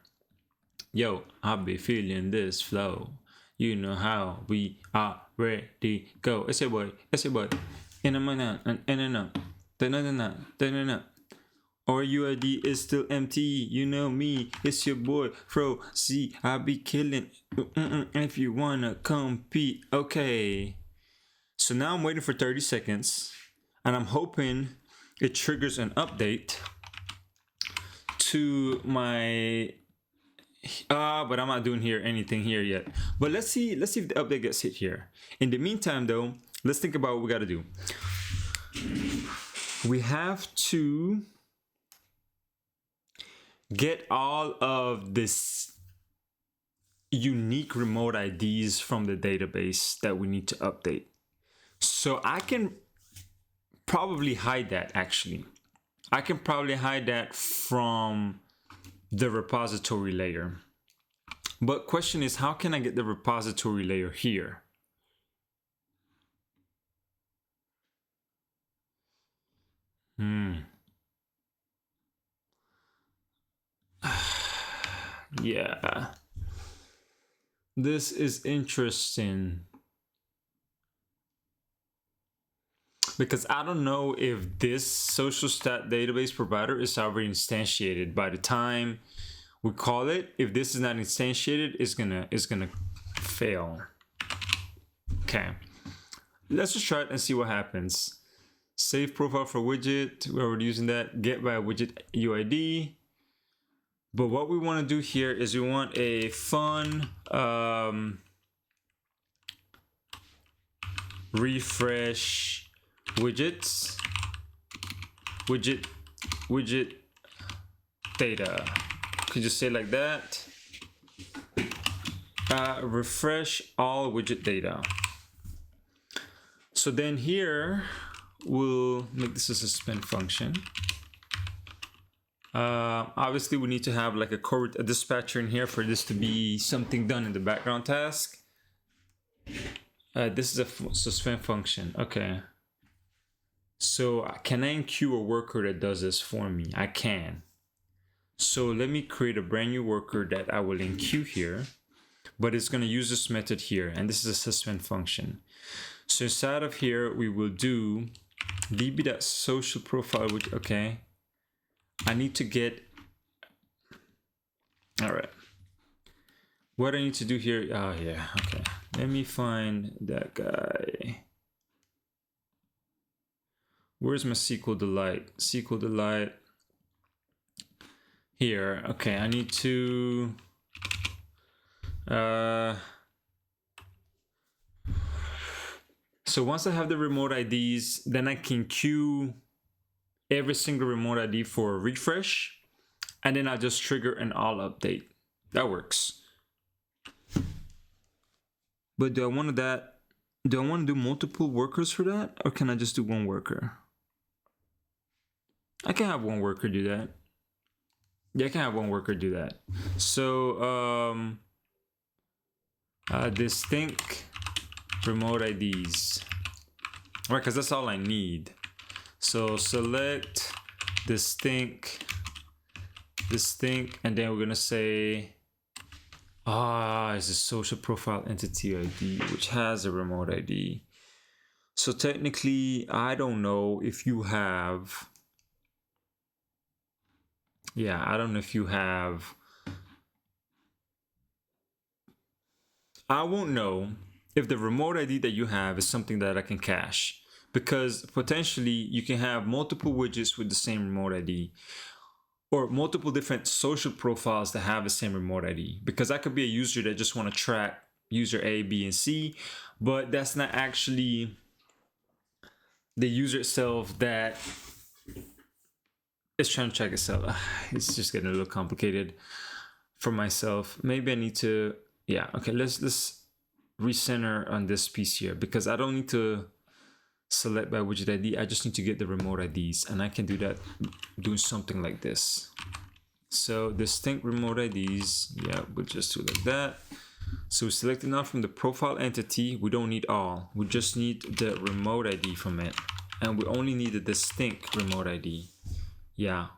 Speaker 1: Yo, I be feeling this flow. You know how we are ready. Go. It's your boy. It's your boy. In a minute and in and out. Or UID is still empty. You know me, it's your boy Fro. See, I be killing. If you wanna compete, okay. So now I'm waiting for 30 seconds, and I'm hoping it triggers an update to my. But I'm not doing anything here yet. But let's see if the update gets hit here. In the meantime, though, let's think about what we gotta do. We have to get all of this unique remote IDs from the database that we need to update. So I can probably hide that, actually. I can probably hide that from the repository layer. But question is, how can I get the repository layer here? Yeah, this is interesting because I don't know if this social stat database provider is already instantiated. By the time we call it, if this is not instantiated, it's gonna fail. Okay, let's just try it and see what happens. Save profile for widget, we're already using that. Get by widget UID. But what we want to do here is we want a fun refresh widget data. Could just say like that. Refresh all widget data. So then here we'll make this a suspend function. Obviously we need to have like a dispatcher in here for this to be something done in the background task. This is a suspend function. Okay. So can I enqueue a worker that does this for me? I can. So let me create a brand new worker that I will enqueue here, but it's going to use this method here, and this is a suspend function. So inside of here we will do db.social profile, which, okay, I need to get, all right, what I need to do here, oh yeah, okay, let me find that guy. Where's my SQL Delight? SQL Delight here. Okay, I need to so once I have the remote IDs, then I can queue every single remote ID for a refresh, and then I'll just trigger an all update. That works. But do I want to do multiple workers for that, or can I just do one worker? I can have one worker do that. Yeah, I can have one worker do that. So distinct remote IDs, right? Because that's all I need. So select distinct, and then we're gonna say it's a social profile entity ID, which has a remote ID. So technically, I don't know if you have, I don't know if you have, I won't know if the remote ID that you have is something that I can cache, because potentially you can have multiple widgets with the same remote ID, or multiple different social profiles that have the same remote ID, because I could be a user that just want to track user A, B, and C, but that's not actually the user itself that is trying to track itself. It's just getting a little complicated for myself. Maybe I need to, okay, let's recenter on this piece here, because I don't need to select by widget ID. I just need to get the remote IDs, and I can do that doing something like this. So distinct remote IDs, we'll just do like that. So we select it now from the profile entity. We don't need all, we just need the remote ID from it, and we only need the distinct remote ID. And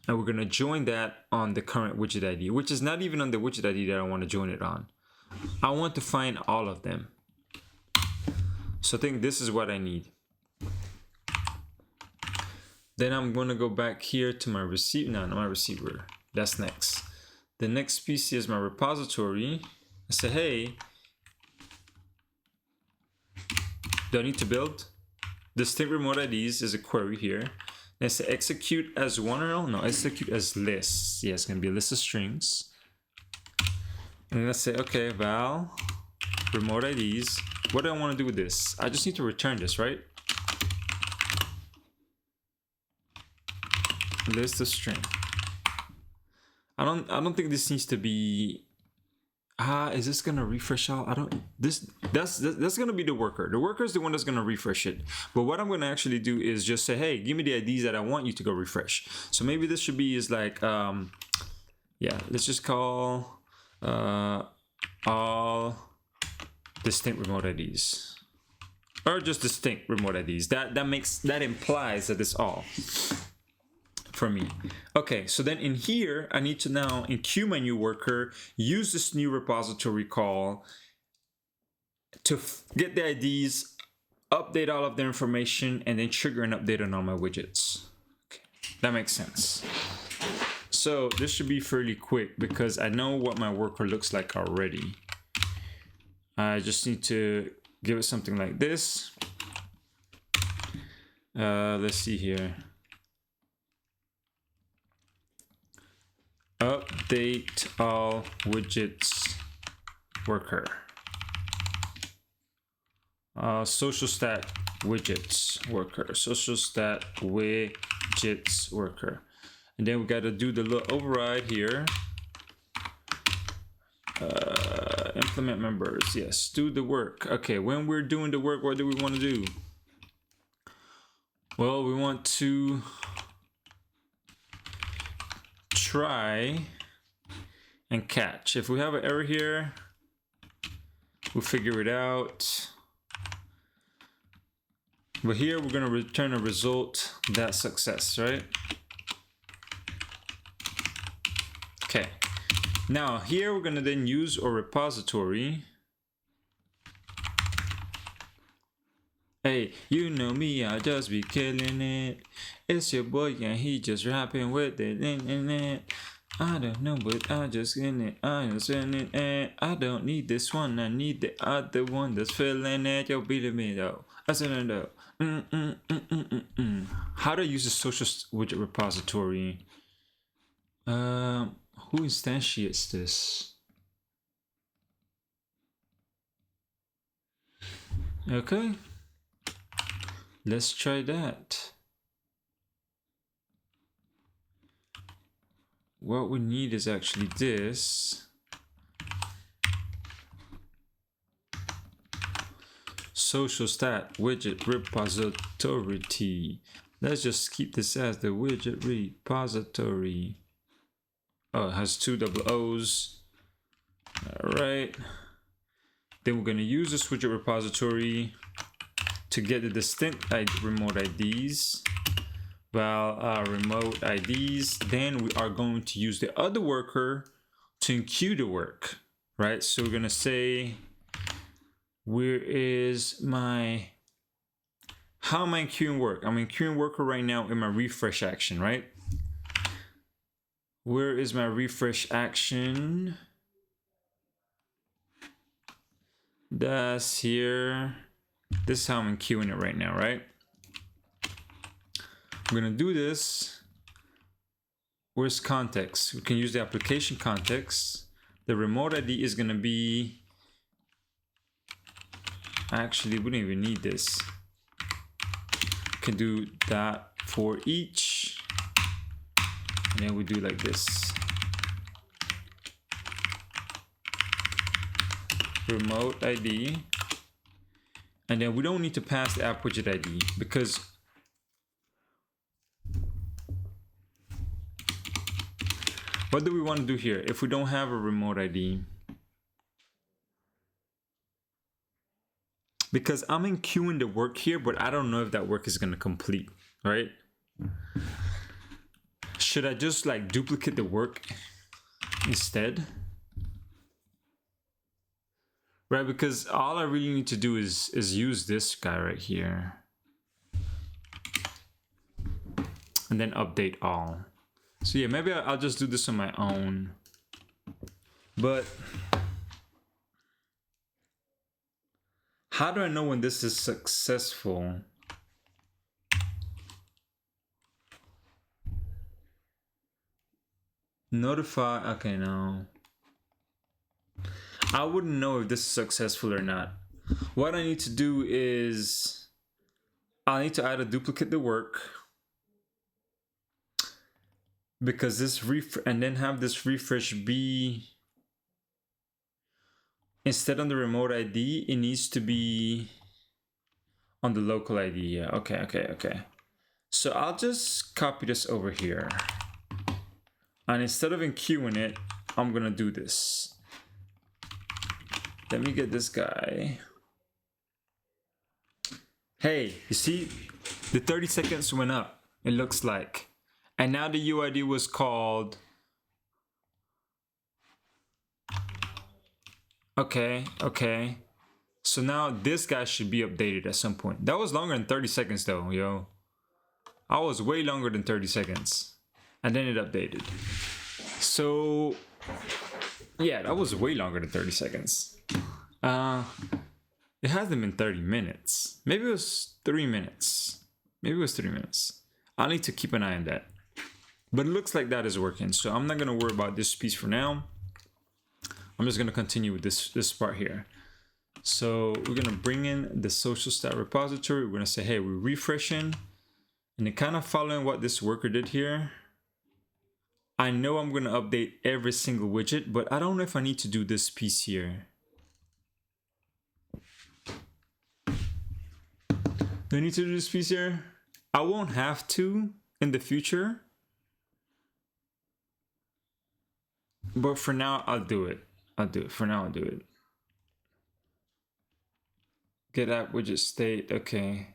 Speaker 1: we're gonna join that on the current widget ID, which is not even on the widget ID that I want to join it on. I want to find all of them. So I think this is what I need. Then I'm going to go back here to my receiver. No, not my receiver. That's next. The next piece is my repository. I say, hey, do I need to build? Distinct remote IDs is a query here. And I say execute as one or all? No, execute as lists. Yeah, it's going to be a list of strings. And then let's say, okay, val remote IDs. What do I want to do with this? I just need to return this, right? List of string. I don't think this needs to be. Is this gonna refresh all? That's gonna be the worker. The worker is the one that's gonna refresh it. But what I'm gonna actually do is just say, hey, give me the IDs that I want you to go refresh. So maybe this should be is like, yeah, let's just call all distinct remote IDs, or just distinct remote IDs. That implies that it's all for me. Okay, so then in here, I need to now in queue my new worker, use this new repository call to get the IDs, update all of their information, and then trigger an update on all my widgets. Okay, that makes sense. So this should be fairly quick because I know what my worker looks like already. I just need to give it something like this. Let's see here. Update all widgets worker. Social stat widgets worker. Social stat widgets worker. And then we got to do the little override here. Implement members. Yes, do the work. Okay, when we're doing the work, what do we want to do? Well, we want to try and catch. If we have an error here, we'll figure it out. But here we're going to return a result that's success, right? Okay. Now here we're going to then use our repository. Hey, you know me, I just be killing it. It's your boy and he just rapping with it. I don't know, but I just in it. I just in it, and I don't need this one. I need the other one that's feeling it. Yo, beat me though. I said it though. How to use the social widget repository? Who instantiates this? Okay. Let's try that. What we need is actually this. Social stat widget repository. Let's just keep this as the widget repository. Oh, it has two double O's. All right. Then we're going to use this widget repository to get the distinct remote IDs. Val remote IDs. Then we are going to use the other worker to enqueue the work, right? So we're going to say, where is my, how am I enqueuing work? I'm enqueuing worker right now in my refresh action, right? Where is my refresh action? That's here. This is how I'm enqueuing it right now, right? I'm gonna do this. Where's context? We can use the application context. The remote ID is gonna be, actually, we don't even need this. We can do that for each. And then we do like this. Remote ID. And then we don't need to pass the app widget ID because what do we want to do here if we don't have a remote ID? Because I'm enqueuing the work here, but I don't know if that work is going to complete, right? Should I just like duplicate the work instead? Right, because all I really need to do is use this guy right here. and then update all. So yeah, maybe I'll just do this on my own. But how do I know when this is successful? Notify, okay, no. I wouldn't know if this is successful or not. What I need to do is I need to add a duplicate to work, because this and then have this refresh be, instead on the remote ID, it needs to be on the local ID. Yeah, okay. So I'll just copy this over here. And instead of enqueuing it, I'm gonna do this. Let me get this guy. Hey, you see, the 30 seconds went up, it looks like. And now the UID was called. Okay. So now this guy should be updated at some point. That was longer than 30 seconds though, yo. I was way longer than 30 seconds. And then it updated. So yeah, that was way longer than 30 seconds. It hasn't been 30 minutes. Maybe it was 3 minutes. I'll need to keep an eye on that. But it looks like that is working. So I'm not gonna worry about this piece for now. I'm just gonna continue with this part here. So we're gonna bring in the social stat repository. We're gonna say, hey, we're refreshing. And then kind of following what this worker did here. I know I'm gonna update every single widget, but I don't know if I need to do this piece here. Do I need to do this piece here? I won't have to in the future. But for now, I'll do it. For now, I'll do it. Get app widget state, okay.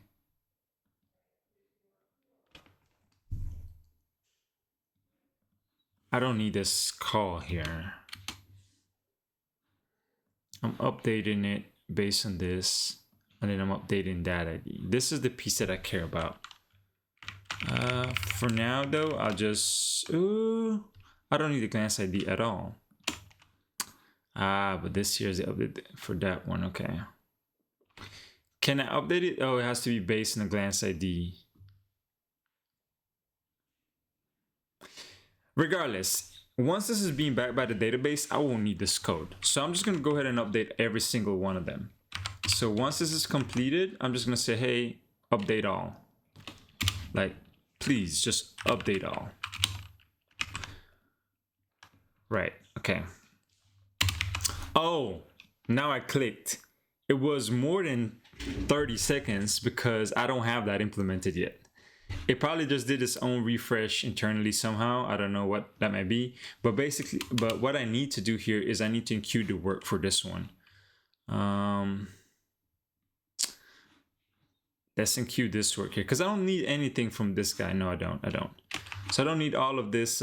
Speaker 1: I don't need this call here. I'm updating it based on this, and then I'm updating that ID. This is the piece that I care about. For now though, I'll just, I don't need the glance ID at all. But this here is the update for that one, okay. Can I update it? Oh, it has to be based on the glance ID. Regardless, once this is being backed by the database, I won't need this code. So I'm just gonna go ahead and update every single one of them. So once this is completed, I'm just gonna say, hey, update all. Like, please just update all. Right, okay. Oh, now I clicked. It was more than 30 seconds because I don't have that implemented yet. It probably just did its own refresh internally somehow. I don't know what that might be, but basically, what I need to do here is I need to enqueue the work for this one. Let's enqueue this work here because I don't need anything from this guy. No, I don't. So I don't need all of this.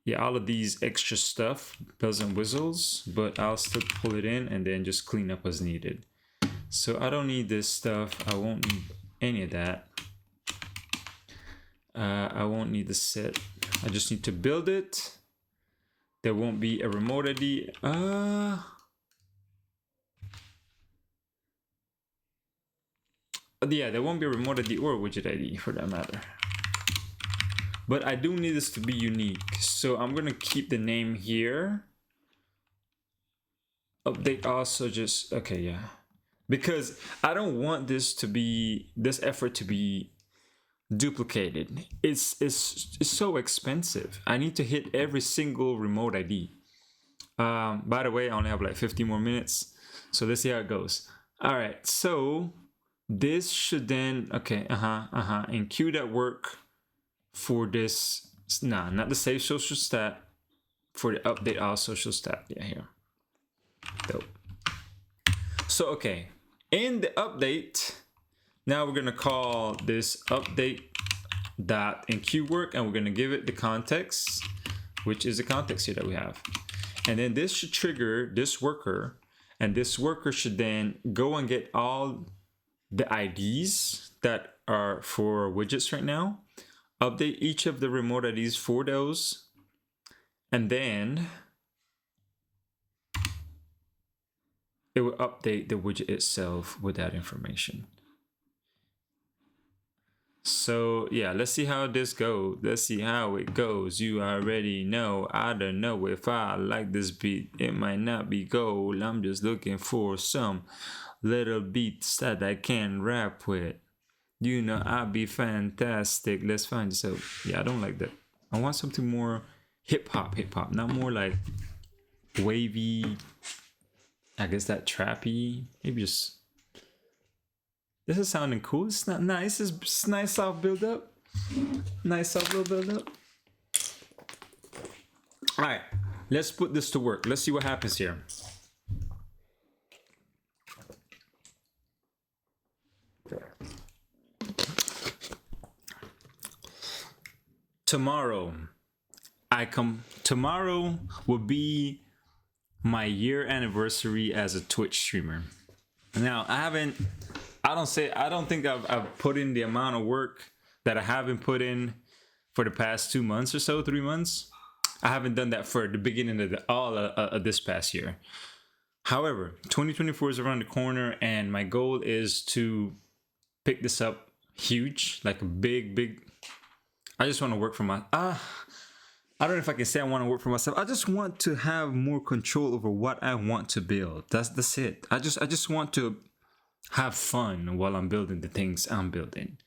Speaker 1: Yeah, all of these extra stuff, bells and whistles, but I'll still pull it in and then just clean up as needed. So I don't need this stuff. I won't need any of that. I won't need the set. I just need to build it. There won't be a remote ID. Yeah, there won't be a remote ID or a widget ID for that matter. But I do need this to be unique. So I'm gonna keep the name here. Update also just, okay, yeah. Because I don't want this effort to be duplicated. It's so expensive. I need to hit every single remote ID. By the way, I only have like 50 more minutes. So let's see how it goes. All right, so this should then, okay, enqueue that work for this, nah, not the save social stat, for the update all social stat. Yeah, here. Dope. So, okay, in the update, now we're gonna call this update.enqueue work, and we're gonna give it the context, which is the context here that we have. And then this should trigger this worker, and this worker should then go and get all the IDs that are for widgets right now. Update each of the remote IDs for those, and then it will update the widget itself with that information. So yeah, let's see how this goes. Let's see how it goes. You already know. I don't know if I like this beat. It might not be gold. I'm just looking for some little beats that I can rap with. You know, I'll be fantastic. Let's find this out. Yeah, I don't like that. I want something more hip hop, not more like wavy. I guess that trappy. Maybe just. This is sounding cool. It's not nice. It's nice soft build up. Nice soft little build up. All right, let's put this to work. Let's see what happens here. Tomorrow will be my year anniversary as a Twitch streamer. Now I don't think I've put in the amount of work that I haven't put in for the past 2 months or so, 3 months. I haven't done that for the beginning of all of this past year. However, 2024 is around the corner, and my goal is to pick this up huge, like a big. I just want to work for my. I don't know if I can say I want to work for myself. I just want to have more control over what I want to build. That's it. I just want to have fun while I'm building the things I'm building.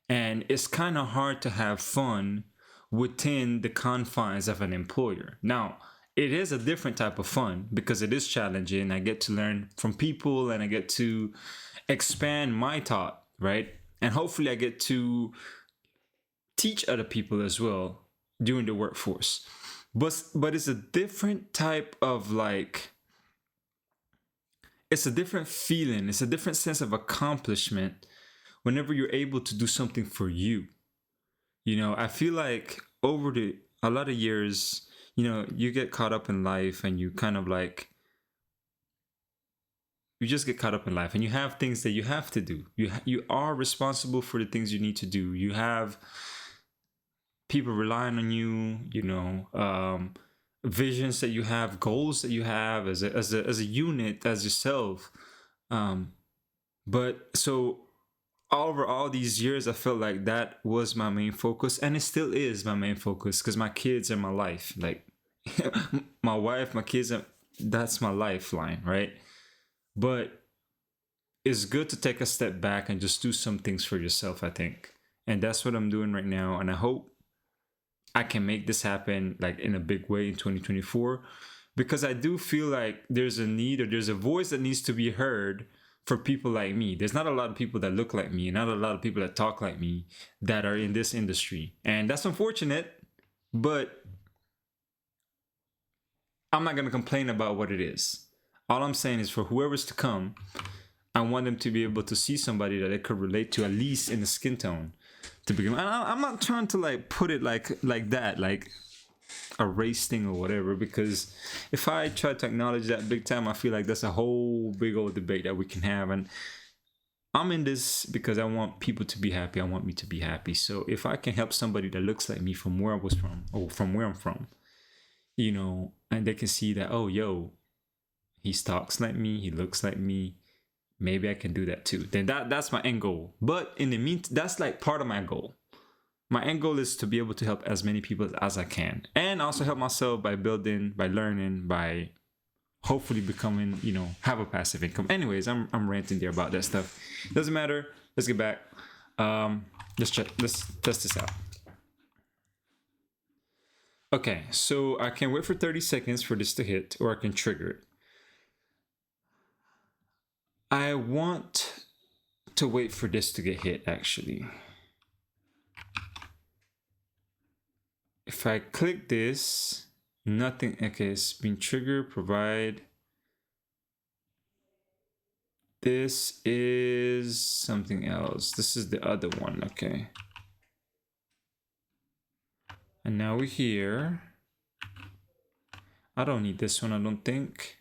Speaker 1: And it's kind of hard to have fun within the confines of an employer. Now, it is a different type of fun because it is challenging. I get to learn from people and I get to expand my thought, right? And hopefully I get to teach other people as well during the workforce. But it's a different type of it's a different feeling. It's a different sense of accomplishment whenever you're able to do something for you. You know, I feel like over a lot of years, you know, you get caught up in life and you kind of you just get caught up in life and you have things that you have to do. You are responsible for the things you need to do. You have people relying on you, you know, visions that you have, goals that you have as a unit, as yourself. But so over all these years, I felt like that was my main focus, and it still is my main focus because my kids are my life. Like my wife, my kids, that's my lifeline, right? But it's good to take a step back and just do some things for yourself, I think. And that's what I'm doing right now. And I hope I can make this happen like in a big way in 2024, because I do feel like there's a need, or there's a voice that needs to be heard for people like me. There's not a lot of people that look like me, and not a lot of people that talk like me that are in this industry. And that's unfortunate, but I'm not going to complain about what it is. All I'm saying is for whoever's to come, I want them to be able to see somebody that they could relate to, at least in the skin tone, to begin. I'm not trying to like put it like that, like a race thing or whatever, because if I try to acknowledge that big time, I feel like that's a whole big old debate that we can have. And I'm in this because I want people to be happy. I want me to be happy. So if I can help somebody that looks like me from where I was from, or from where I'm from, you know, and they can see that, oh, yo, he talks like me, he looks like me, maybe I can do that too. Then that's my end goal. But in the meantime, that's like part of my goal. My end goal is to be able to help as many people as I can, and also help myself by building, by learning, by hopefully becoming, you know, have a passive income. Anyways, I'm ranting there about that stuff. Doesn't matter. Let's get back. Let's test this out. Okay, so I can wait for 30 seconds for this to hit, or I can trigger it. I want to wait for this to get hit, actually. If I click this, nothing. Okay, it's been triggered. Provide. This is something else. This is the other one. Okay. And now we're here. I don't need this one, I don't think.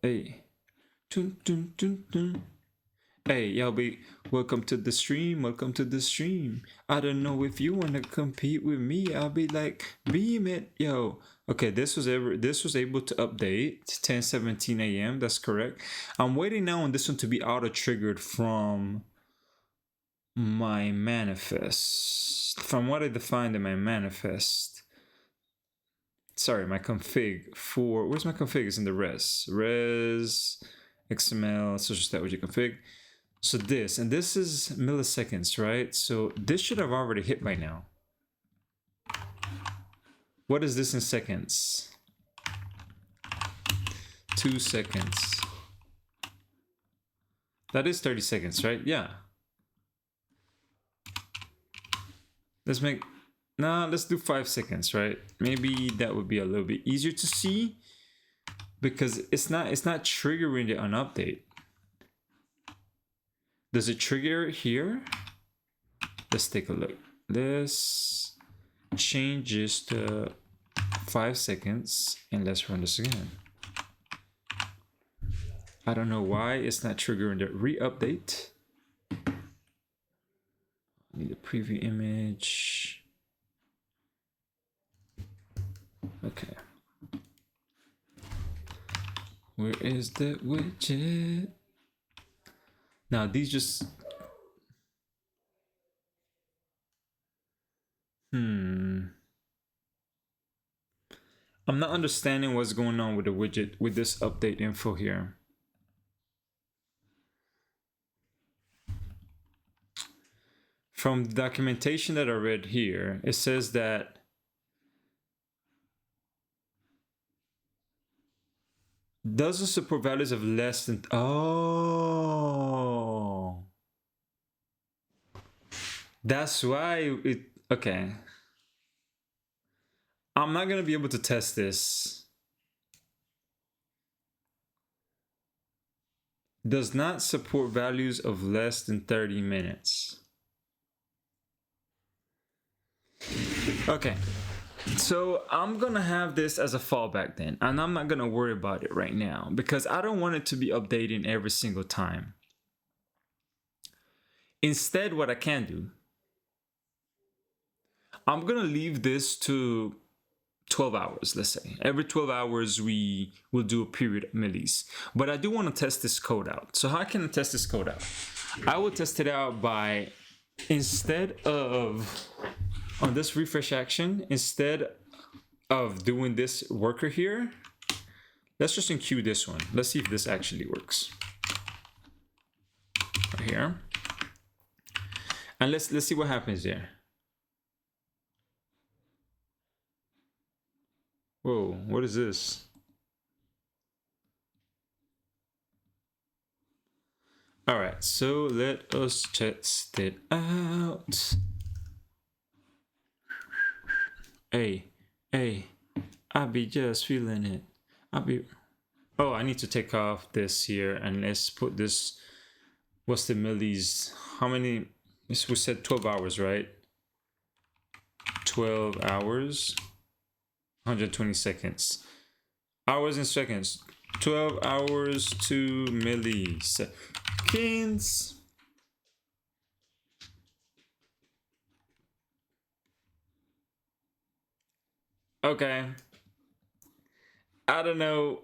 Speaker 1: Hey. Dun, dun, dun, dun. Hey, y'all be welcome to the stream. Welcome to the stream. I don't know if you want to compete with me. I'll be like, beam it, yo. Okay, this was able to update 10:17 a.m. That's correct. I'm waiting now on this one to be auto triggered from my manifest. From what I defined in my manifest. Sorry, my config for where's my config? It's in the res XML social stat widget config. So this is milliseconds, right? So this should have already hit by now. What is this in seconds? 2 seconds. That is 30 seconds, right? Yeah. Let's do 5 seconds, right? Maybe that would be a little bit easier to see because it's not triggering it on update. Does it trigger here? Let's take a look. This changes to 5 seconds and let's run this again. I don't know why it's not triggering the re-update. Need a preview image. Okay. Where is the widget? Now these just I'm not understanding what's going on with the widget with this update info here. From the documentation that I read here, it says that doesn't support values of less than that's why it okay. I'm not gonna be able to test this. Does not support values of less than 30 minutes. Okay, so I'm gonna have this as a fallback then, and I'm not gonna worry about it right now because I don't want it to be updating every single time. Instead, what I can do, I'm gonna leave this to 12 hours, let's say. Every 12 hours, we will do a period of millis. But I do want to test this code out. So how can I test this code out? I will test it out by, instead of, on this refresh action, instead of doing this worker here, let's just enqueue this one. Let's see if this actually works. Right here. And let's see what happens there. Whoa, what is this? All right, so let us test it out. Hey, I be just feeling it. Oh, I need to take off this here and let's put this, what's the millis? How many, we said 12 hours, right? 12 hours. 120 seconds. Hours and seconds. 12 hours to milliseconds. Okay. I don't know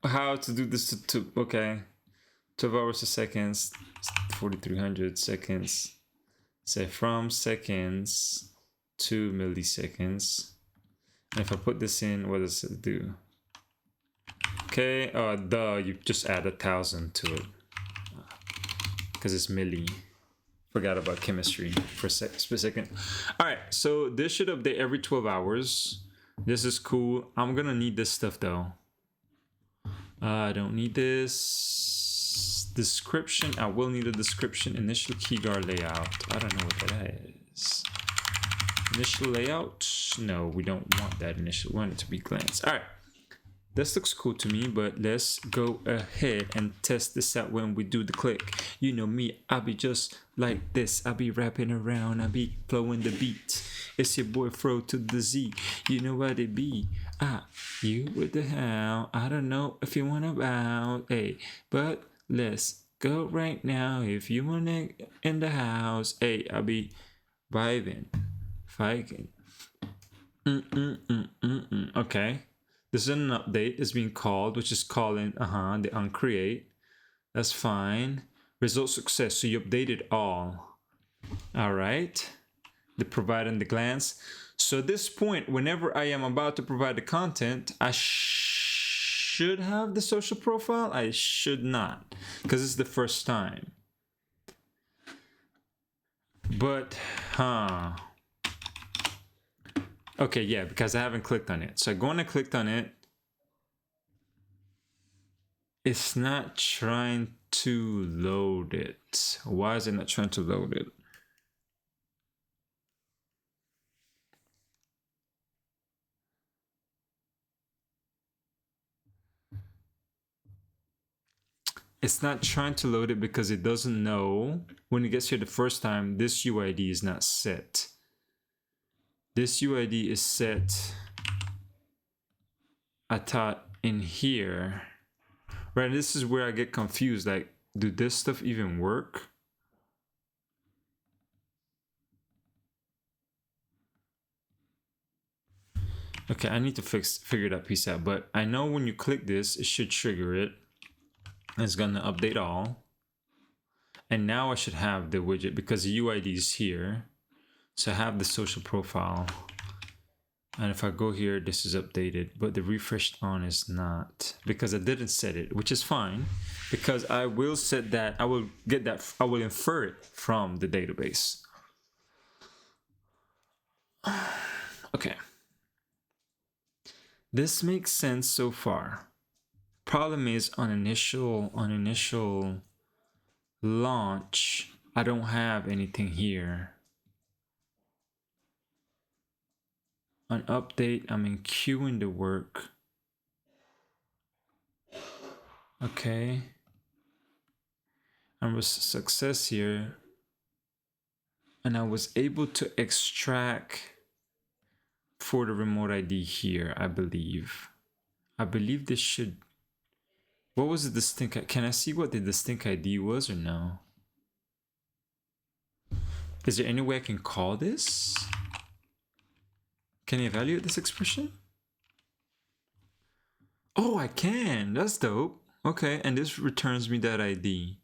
Speaker 1: how to do this to okay. 12 hours to seconds. 4,300 seconds. Say from seconds to milliseconds. And if I put this in, what does it do? Okay, you just add 1,000 to it because it's milli. Forgot about chemistry for a second. All right, so this should update every 12 hours. This is cool. I'm gonna need this stuff though. I don't need this description. I will need a description. Initial key guard layout. I don't know what that is. Initial layout. No, we don't want that initial. We want it to be glance. All right, this looks cool to me, but let's go ahead and test this out when we do the click. You know me, I'll be just like this. I'll be rapping around, I'll be flowing the beat. It's your boy Fro to the Z. You know what it be. You with the how. I don't know if you want about, hey, but let's go right now if you wanna in the house. Hey, I'll be vibing. Fiking. Okay. This is an update. It's being called, which is calling the uncreate. That's fine. Result success. So you updated all. All right. The provide and the glance. So at this point, whenever I am about to provide the content, I should have the social profile. I should not, because it's the first time. But, okay, yeah, because I haven't clicked on it. So I'm going to click on it. It's not trying to load it. Why is it not trying to load it? It's not trying to load it because it doesn't know when it gets here the first time, this UID is not set. This UID is set, I thought, in here. Right, this is where I get confused. Like, do this stuff even work? Okay, I need to figure that piece out. But I know when you click this, it should trigger it. It's gonna update all. And now I should have the widget because the UID is here. So I have the social profile. And if I go here, this is updated, but the refreshed on is not because I didn't set it, which is fine because I will set that. I will get that. I will infer it from the database. Okay. This makes sense so far. Problem is on initial launch, I don't have anything here. On update, I'm in queuing the work. Okay. And with success here. And I was able to extract for the remote ID here, I believe. I believe this should... What was the distinct... Can I see what the distinct ID was or no? Is there any way I can call this? Can I evaluate this expression? Oh, I can. That's dope. Okay, and this returns me that ID.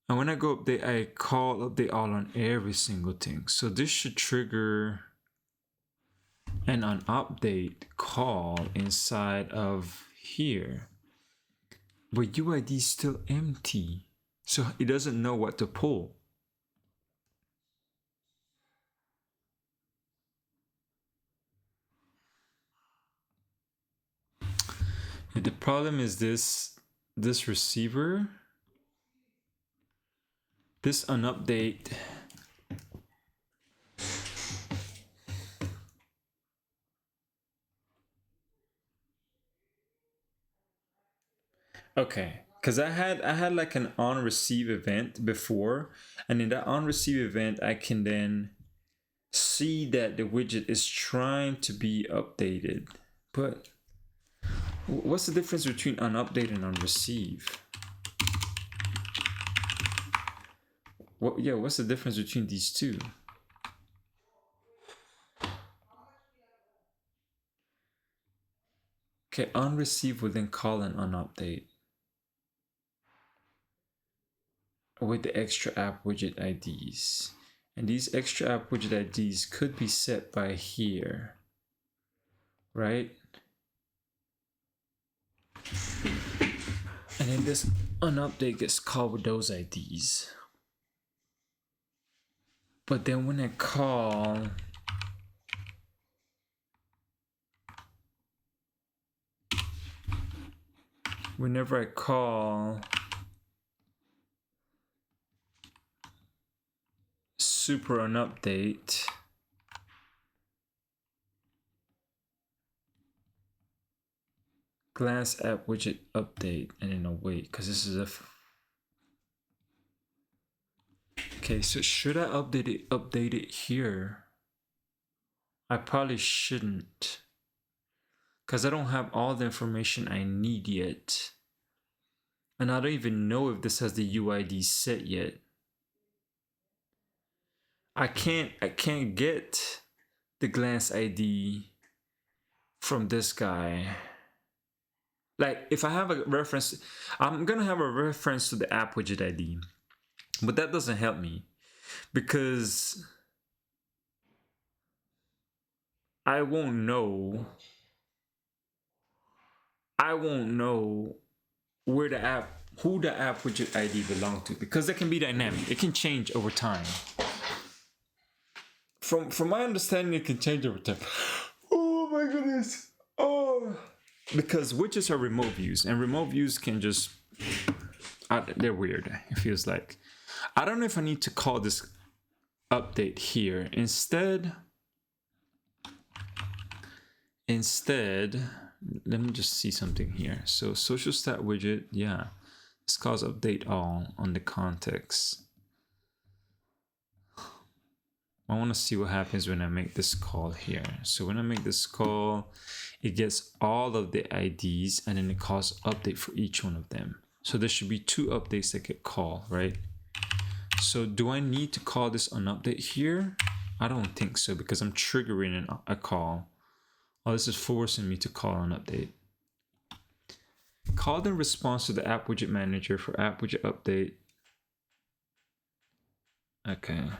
Speaker 1: And when I go update, I call update all on every single thing. So this should trigger an on update call inside of here. But UID is still empty. So it doesn't know what to pull. And the problem is this receiver, this on update. Okay, because I had like an on receive event before, and in that on receive event, I can then see that the widget is trying to be updated. But what's the difference between on update and on receive? What's the difference between these two? Okay, on receive will then call an on update with the extra app widget IDs. And these extra app widget IDs could be set by here, right? And then this unupdate gets called with those IDs. But then when I call, whenever I call super unupdate, glance app widget update, and then I'll wait because this is a okay. So should I update it here? I probably shouldn't because I don't have all the information I need yet. And I don't even know if this has the UID set yet. I can't get the glance ID from this guy. Like if I have a reference, I'm gonna have a reference to the app widget ID, but that doesn't help me because I won't know where the app, who the app widget ID belong to, because that can be dynamic. It can change over time. From my understanding, it can change over time. Oh my goodness. Oh, because widgets are remote views, and remote views can just they're weird. It feels like I don't know if I need to call this update here instead. Let me just see something here. So social stat widget, yeah, this calls update all on the context. I want to see what happens when I make this call here. So when I make this call, it gets all of the IDs and then it calls update for each one of them. So there should be 2 updates that get called, right? So do I need to call this an update here? I don't think so, because I'm triggering a call. Oh, this is forcing me to call an update. Called in response to the app widget manager for app widget update. Okay.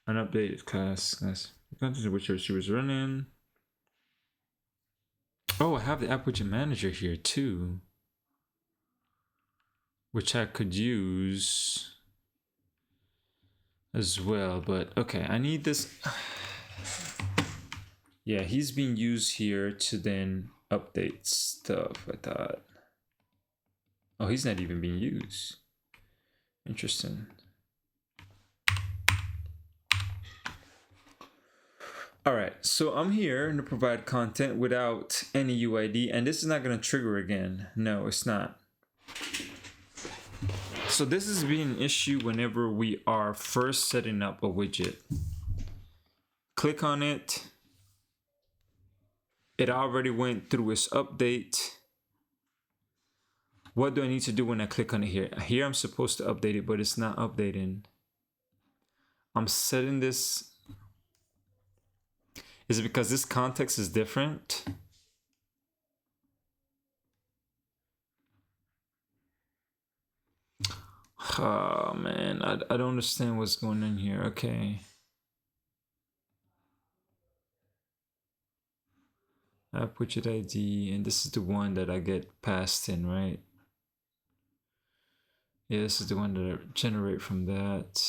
Speaker 1: An update class. Which she was running. Oh, I have the app widget manager here too, which I could use as well. But okay, I need this. Yeah, he's being used here to then update stuff. I thought. Oh, he's not even being used. Interesting. All right, so I'm here to provide content without any UID, and this is not going to trigger again. No, it's not. So this is being an issue whenever we are first setting up a widget. Click on it. It already went through its update. What do I need to do when I click on it here? Here I'm supposed to update it, but it's not updating. I'm setting this. Is it because this context is different? Oh man, I don't understand what's going on here. Okay. App widget ID, and this is the one that I get passed in, right? Yeah, this is the one that I generate from that.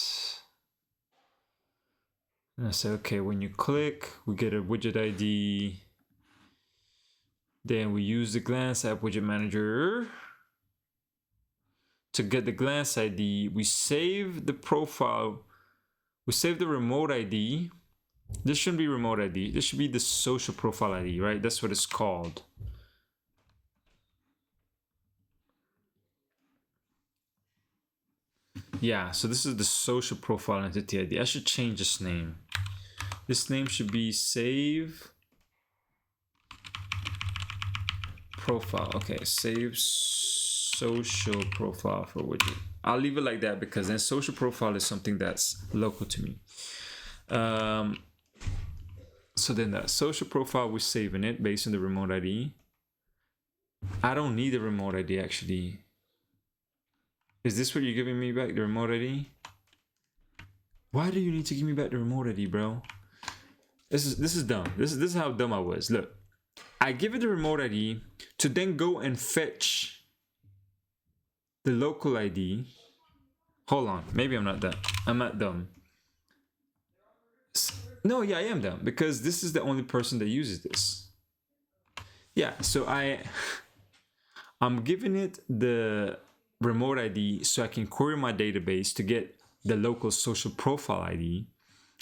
Speaker 1: And I say, okay, when you click, we get a widget ID. Then we use the glance app widget manager to get the glance ID. We save the profile. We save the remote ID. This shouldn't be remote ID. This should be the social profile ID, right? That's what it's called. Yeah, so this is the social profile entity ID. I should change this name. This name should be save profile. Okay, save social profile for widget. I'll leave it like that because then social profile is something that's local to me. So then that social profile, we're saving it based on the remote ID. I don't need the remote ID actually. Is this what you're giving me back, the remote ID? Why do you need to give me back the remote ID, bro? This is dumb. This is how dumb I was. Look, I give it the remote ID to then go and fetch the local ID. Hold on, maybe I'm not dumb. I'm not dumb. No, yeah, I am dumb because this is the only person that uses this. Yeah, so I'm giving it the remote ID so I can query my database to get the local social profile ID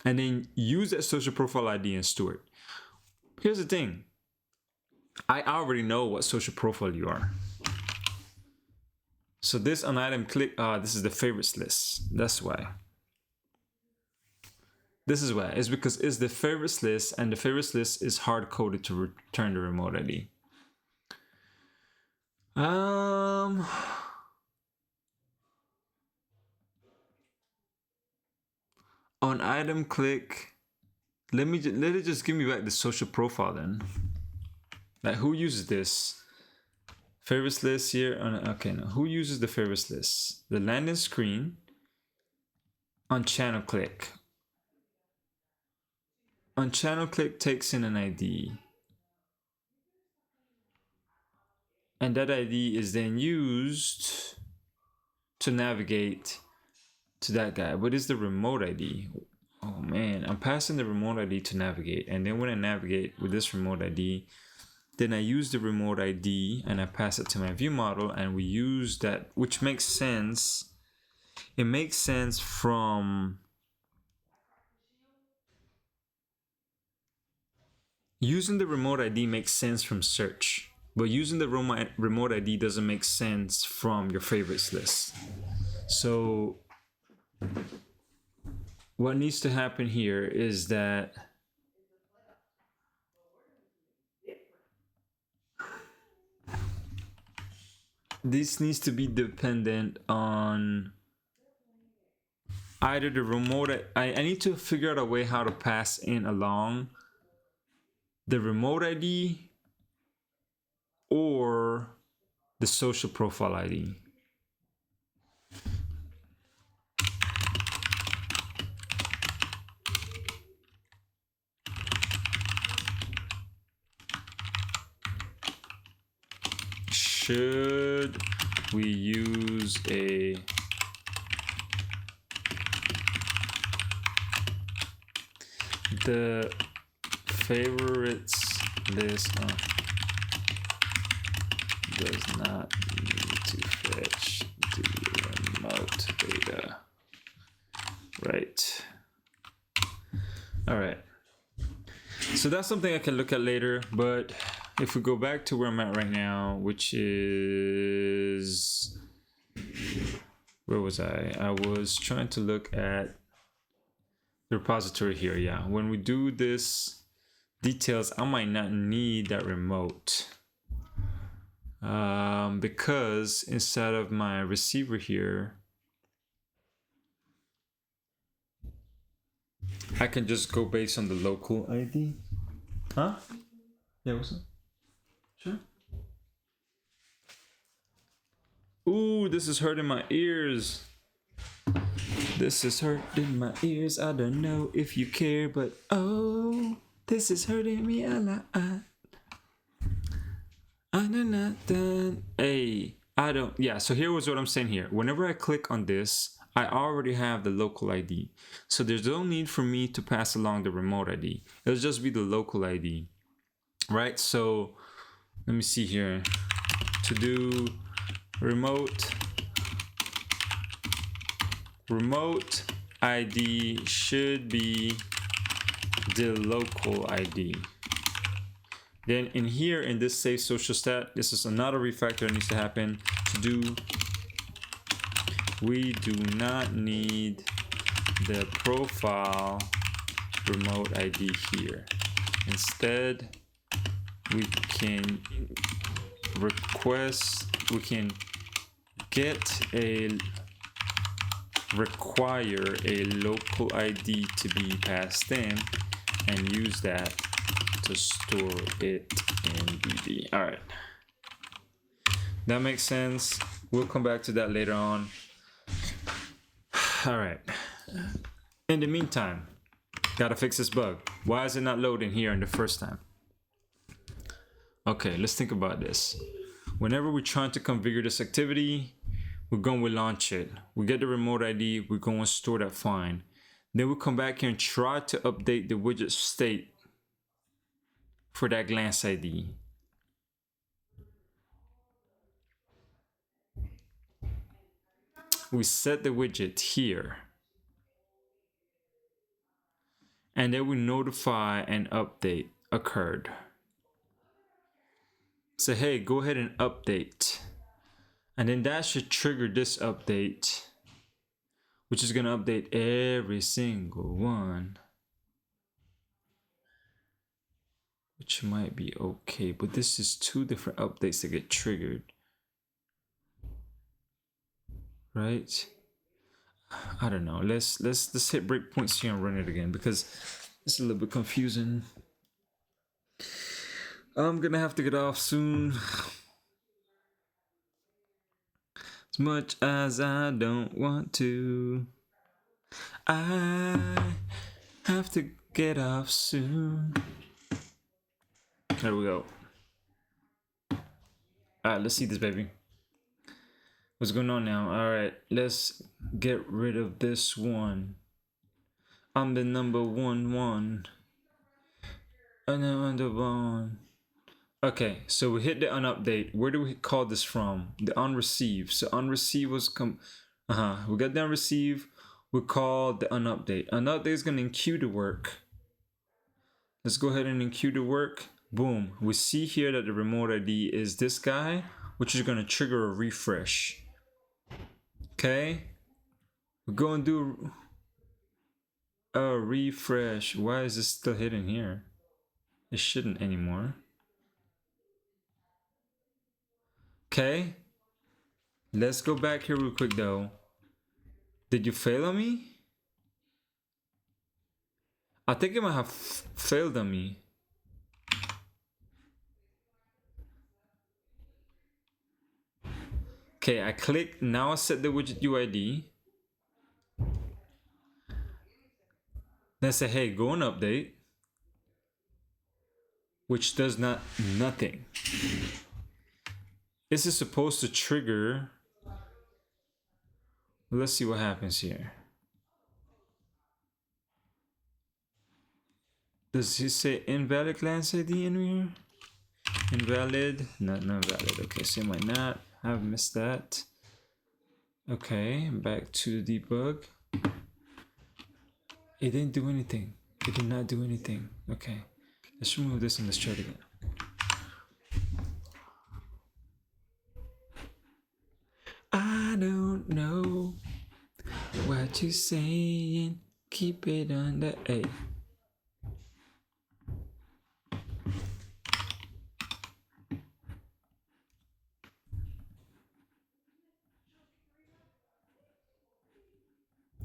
Speaker 1: and then use that social profile ID and store it. Here's the thing. I already know what social profile you are. So this on item click, this is the favorites list. That's why. This is why. It's because it's the favorites list and the favorites list is hard coded to return the remote ID. On item click, let it just give me back the social profile then. Like, who uses this? Favorites list here. Okay, no. Who uses the favorites list? The landing screen. On channel click. On channel click takes in an ID. And that ID is then used to navigate to that guy. What is the remote ID? Oh man, I'm passing the remote ID to navigate. And then when I navigate with this remote ID, then I use the remote ID and I pass it to my view model, and we use that, which makes sense. It makes sense from using the remote ID makes sense from search, but using the remote ID doesn't make sense from your favorites list. So what needs to happen here is that this needs to be dependent on either the remote. I need to figure out a way how to pass in along the remote ID or the social profile ID. Should we use the favorites list does not need to fetch the remote data, right? All right, so that's something I can look at later, but if we go back to where I'm at right now, which is, where was I? I was trying to look at the repository here. Yeah, when we do this details, I might not need that remote because inside of my receiver here, I can just go based on the local ID. Huh? Yeah, what's up? Sure. Ooh, this is hurting my ears. This is hurting my ears. I don't know if you care, but oh, this is hurting me a lot. Hey, I don't. Yeah, so here was what I'm saying here. Whenever I click on this, I already have the local ID. So there's no need for me to pass along the remote ID. It'll just be the local ID, right? So let me see here. To do remote ID should be the local ID. Then in here, in this save social stat, this is another refactor that needs to happen. To do, we do not need the profile remote ID here. Instead, we can require a local ID to be passed in and use that to store it in DB. All right, that makes sense. We'll come back to that later on. All right, in the meantime, gotta fix this bug. Why is it not loading here in the first time? Okay, let's think about this. Whenever we're trying to configure this activity, we're going to launch it. We get the remote ID, we're going to store that fine. Then we'll come back here and try to update the widget state for that glance ID. We set the widget here. And then we notify an update occurred. So hey, go ahead and update. And then that should trigger this update, which is going to update every single one. Which might be okay, but this is two different updates that get triggered. right? I don't know. Let's hit breakpoints here and run it again because it's a little bit confusing. I'm gonna have to get off soon. As much as I don't want to, I have to get off soon. There we go. Alright, let's see this baby. What's going on now? Alright, let's get rid of this one. I'm the number one. And then on the one. Okay, so we hit the unupdate. Where do we call this from? The unreceive. So unreceive was we got the unreceive. We called the unupdate. Unupdate is gonna enqueue the work. Let's go ahead and enqueue the work. Boom. We see here that the remote ID is this guy, which is gonna trigger a refresh. Okay. We're going to do a refresh. Why is this still hidden here? It shouldn't anymore. Okay. Let's go back here real quick though. Did you fail on me? I think it might have failed on me. Okay, I click. Now I set the widget UID. Then I say, hey, go and update. Which does nothing. This is supposed to trigger. Let's see what happens here. Does he say invalid class ID in here? Invalid? Not valid. Okay, so it might not have missed that. Okay, back to debug. It didn't do anything. It did not do anything. Okay, let's remove this and let's try it again. I don't know what you're saying. Keep it under A.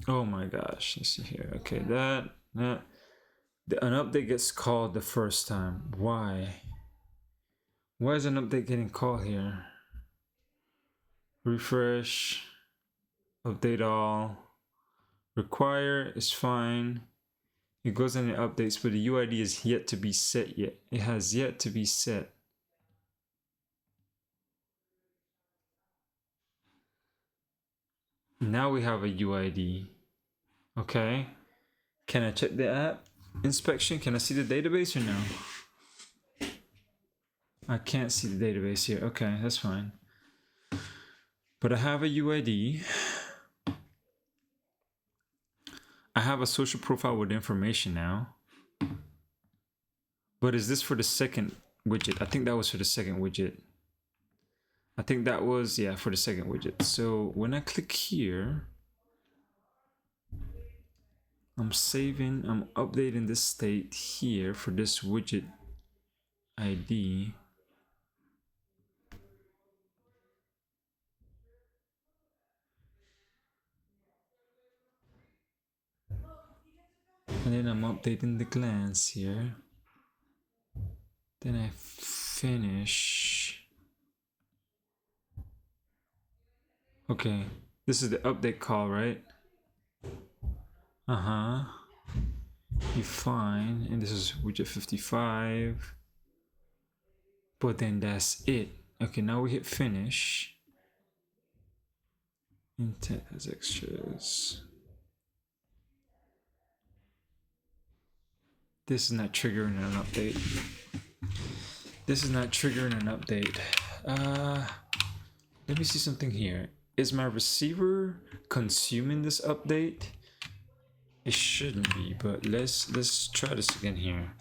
Speaker 1: Oh my gosh, let's see here. Okay, that an update gets called the first time. Why? Why is an update getting called here? Refresh, update all, require is fine. It goes in the updates, but the UID is yet to be set yet. It has yet to be set. Now we have a UID. Okay. Can I check the app inspection? Can I see the database or no? I can't see the database here. Okay, that's fine. But I have a UID. I have a social profile with information now. But is this for the second widget? I think that was for the second widget. I think that was, yeah, for the second widget. So when I click here, I'm saving, I'm updating this state here for this widget ID. And then I'm updating the glance here. Then I finish. Okay, this is the update call, right? You're fine. And this is widget 55. But then that's it. Okay, now we hit finish. Intent has extras. This is not triggering an update. This is not triggering an update. Let me see something here. Is my receiver consuming this update? It shouldn't be, but let's try this again here.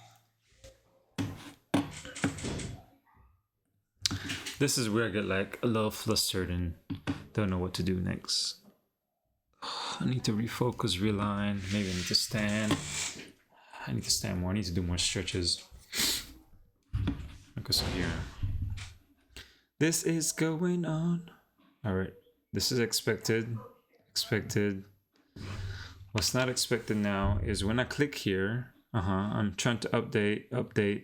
Speaker 1: This is where I get like a little flustered and don't know what to do next. I need to refocus, realign. Maybe I need to stand. I need to stand more. I need to do more stretches. Focus here. This is going on. All right. This is expected. Expected. What's not expected now is when I click here, I'm trying to update.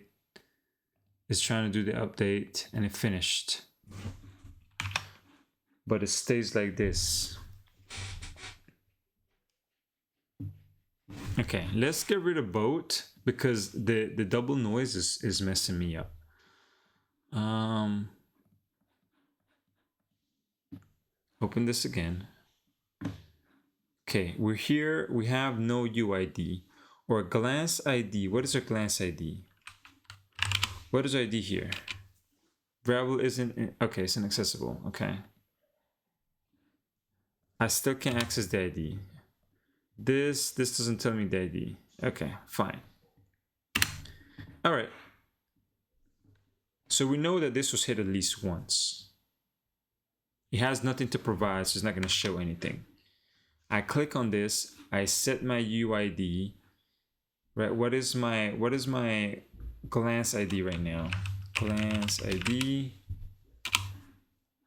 Speaker 1: It's trying to do the update and it finished. But it stays like this. Okay, let's get rid of both because the double noise is messing me up. Open this again. Okay, we're here. We have no UID or glance ID. What is our glance ID? What is ID here? Variable isn't, okay, it's inaccessible. Okay. I still can't access the ID. This doesn't tell me the ID. Okay, fine. All right. So we know that this was hit at least once. It has nothing to provide, so it's not going to show anything. I click on this. I set my UID. Right. What is my glance ID right now? Glance ID.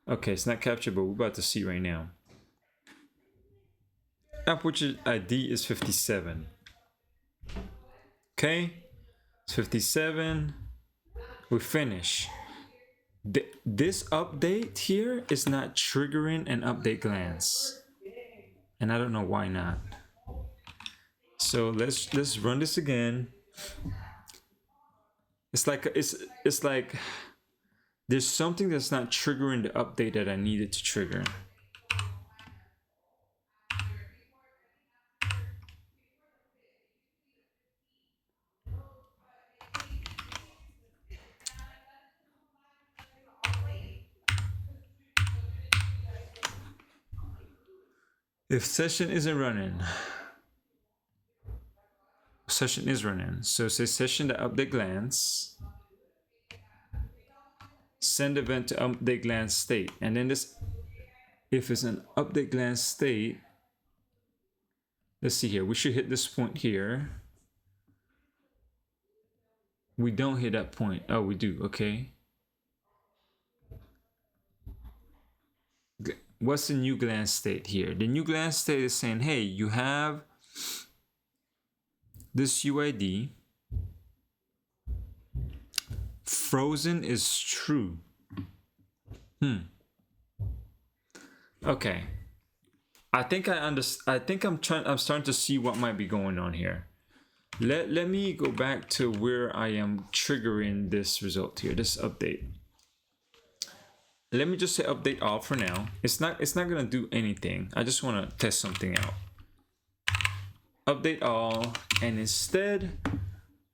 Speaker 1: Okay, it's not captured, but we're about to see right now. App widget ID is 57. Okay, it's 57. We finish. This update here is not triggering an update glance, and I don't know why not. So let's run this again. It's like there's something that's not triggering the update that I needed to trigger. If session isn't running, session is running. So say session to update glance, send event to update glance state, and then this, if it's an update glance state, let's see here. We should hit this point here. We don't hit that point. Oh, we do. Okay. What's the new glance state here? The new glance state is saying, hey, you have this UID. Frozen is true. Okay. I think I'm starting to see what might be going on here. Let me go back to where I am triggering this result here, this update. Let me just say update all for now. It's not gonna do anything. I just want to test something out. Update all, and instead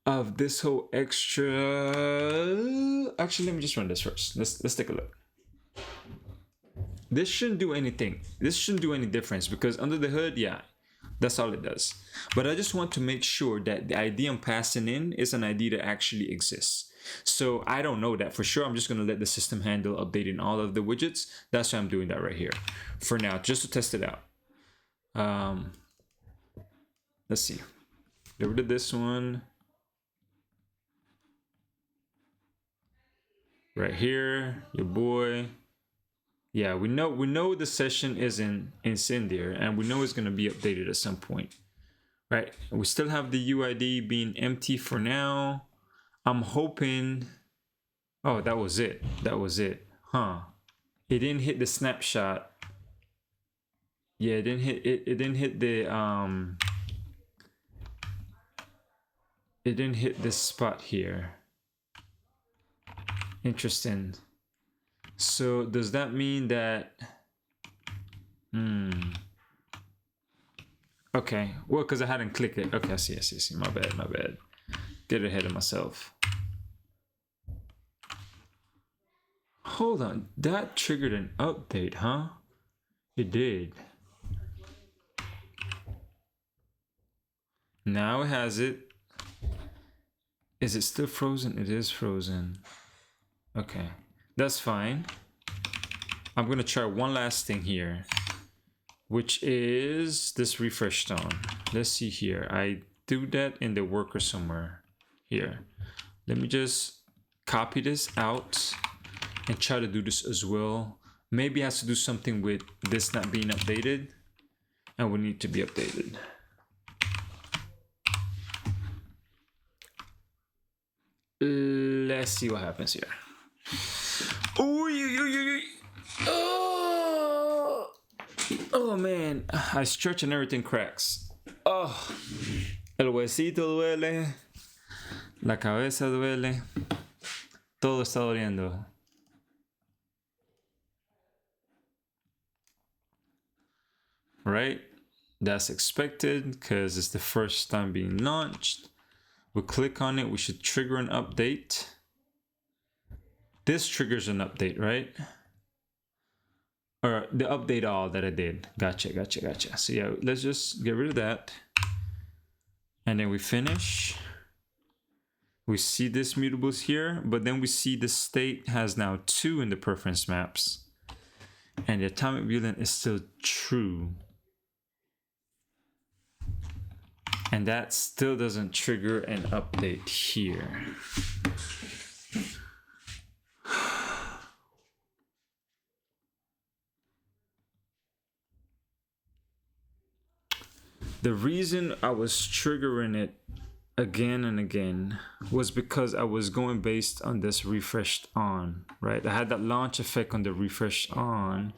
Speaker 1: of this whole extra, actually let me just run this first. Let's take a look. This shouldn't do anything. This shouldn't do any difference because under the hood, yeah, that's all it does. But I just want to make sure that the ID I'm passing in is an ID that actually exists. So I don't know that for sure. I'm just going to let the system handle updating all of the widgets. That's why I'm doing that right here for now, just to test it out. Let's see. Get rid of this one. Right here, your boy. Yeah, we know the session isn't in there, and we know it's going to be updated at some point. Right? We still have the UID being empty for now. I'm hoping, oh, that was it. That was it. Huh. It didn't hit the snapshot. Yeah, it didn't hit it didn't hit the it didn't hit this spot here. Interesting. So does that mean that okay, well, because I hadn't clicked it. Okay, I see. My bad. Get ahead of myself. Hold on, that triggered an update, huh? It did. Now it has it. Is it still frozen? It is frozen. Okay, that's fine. I'm gonna try one last thing here, which is this refresh tone. Let's see here. I do that in the worker somewhere here. Let me just copy this out and try to do this as well Maybe it has to do something with this not being updated and will need to be updated. Let's see what happens here. Oh man, I stretch and everything cracks. Oh, el huesito duele, la cabeza duele, todo está doliendo. Right? That's expected because it's the first time being launched. We click on it, we should trigger an update. This triggers an update, right? Or the update all that I did. Gotcha. So yeah, let's just get rid of that. And then we finish. We see this mutables here, but then we see the state has now 2 in the preference maps. And the atomic boolean is still true. And that still doesn't trigger an update here. The reason I was triggering it again and again was because I was going based on this refreshed on, right? I had that launch effect on the refresh on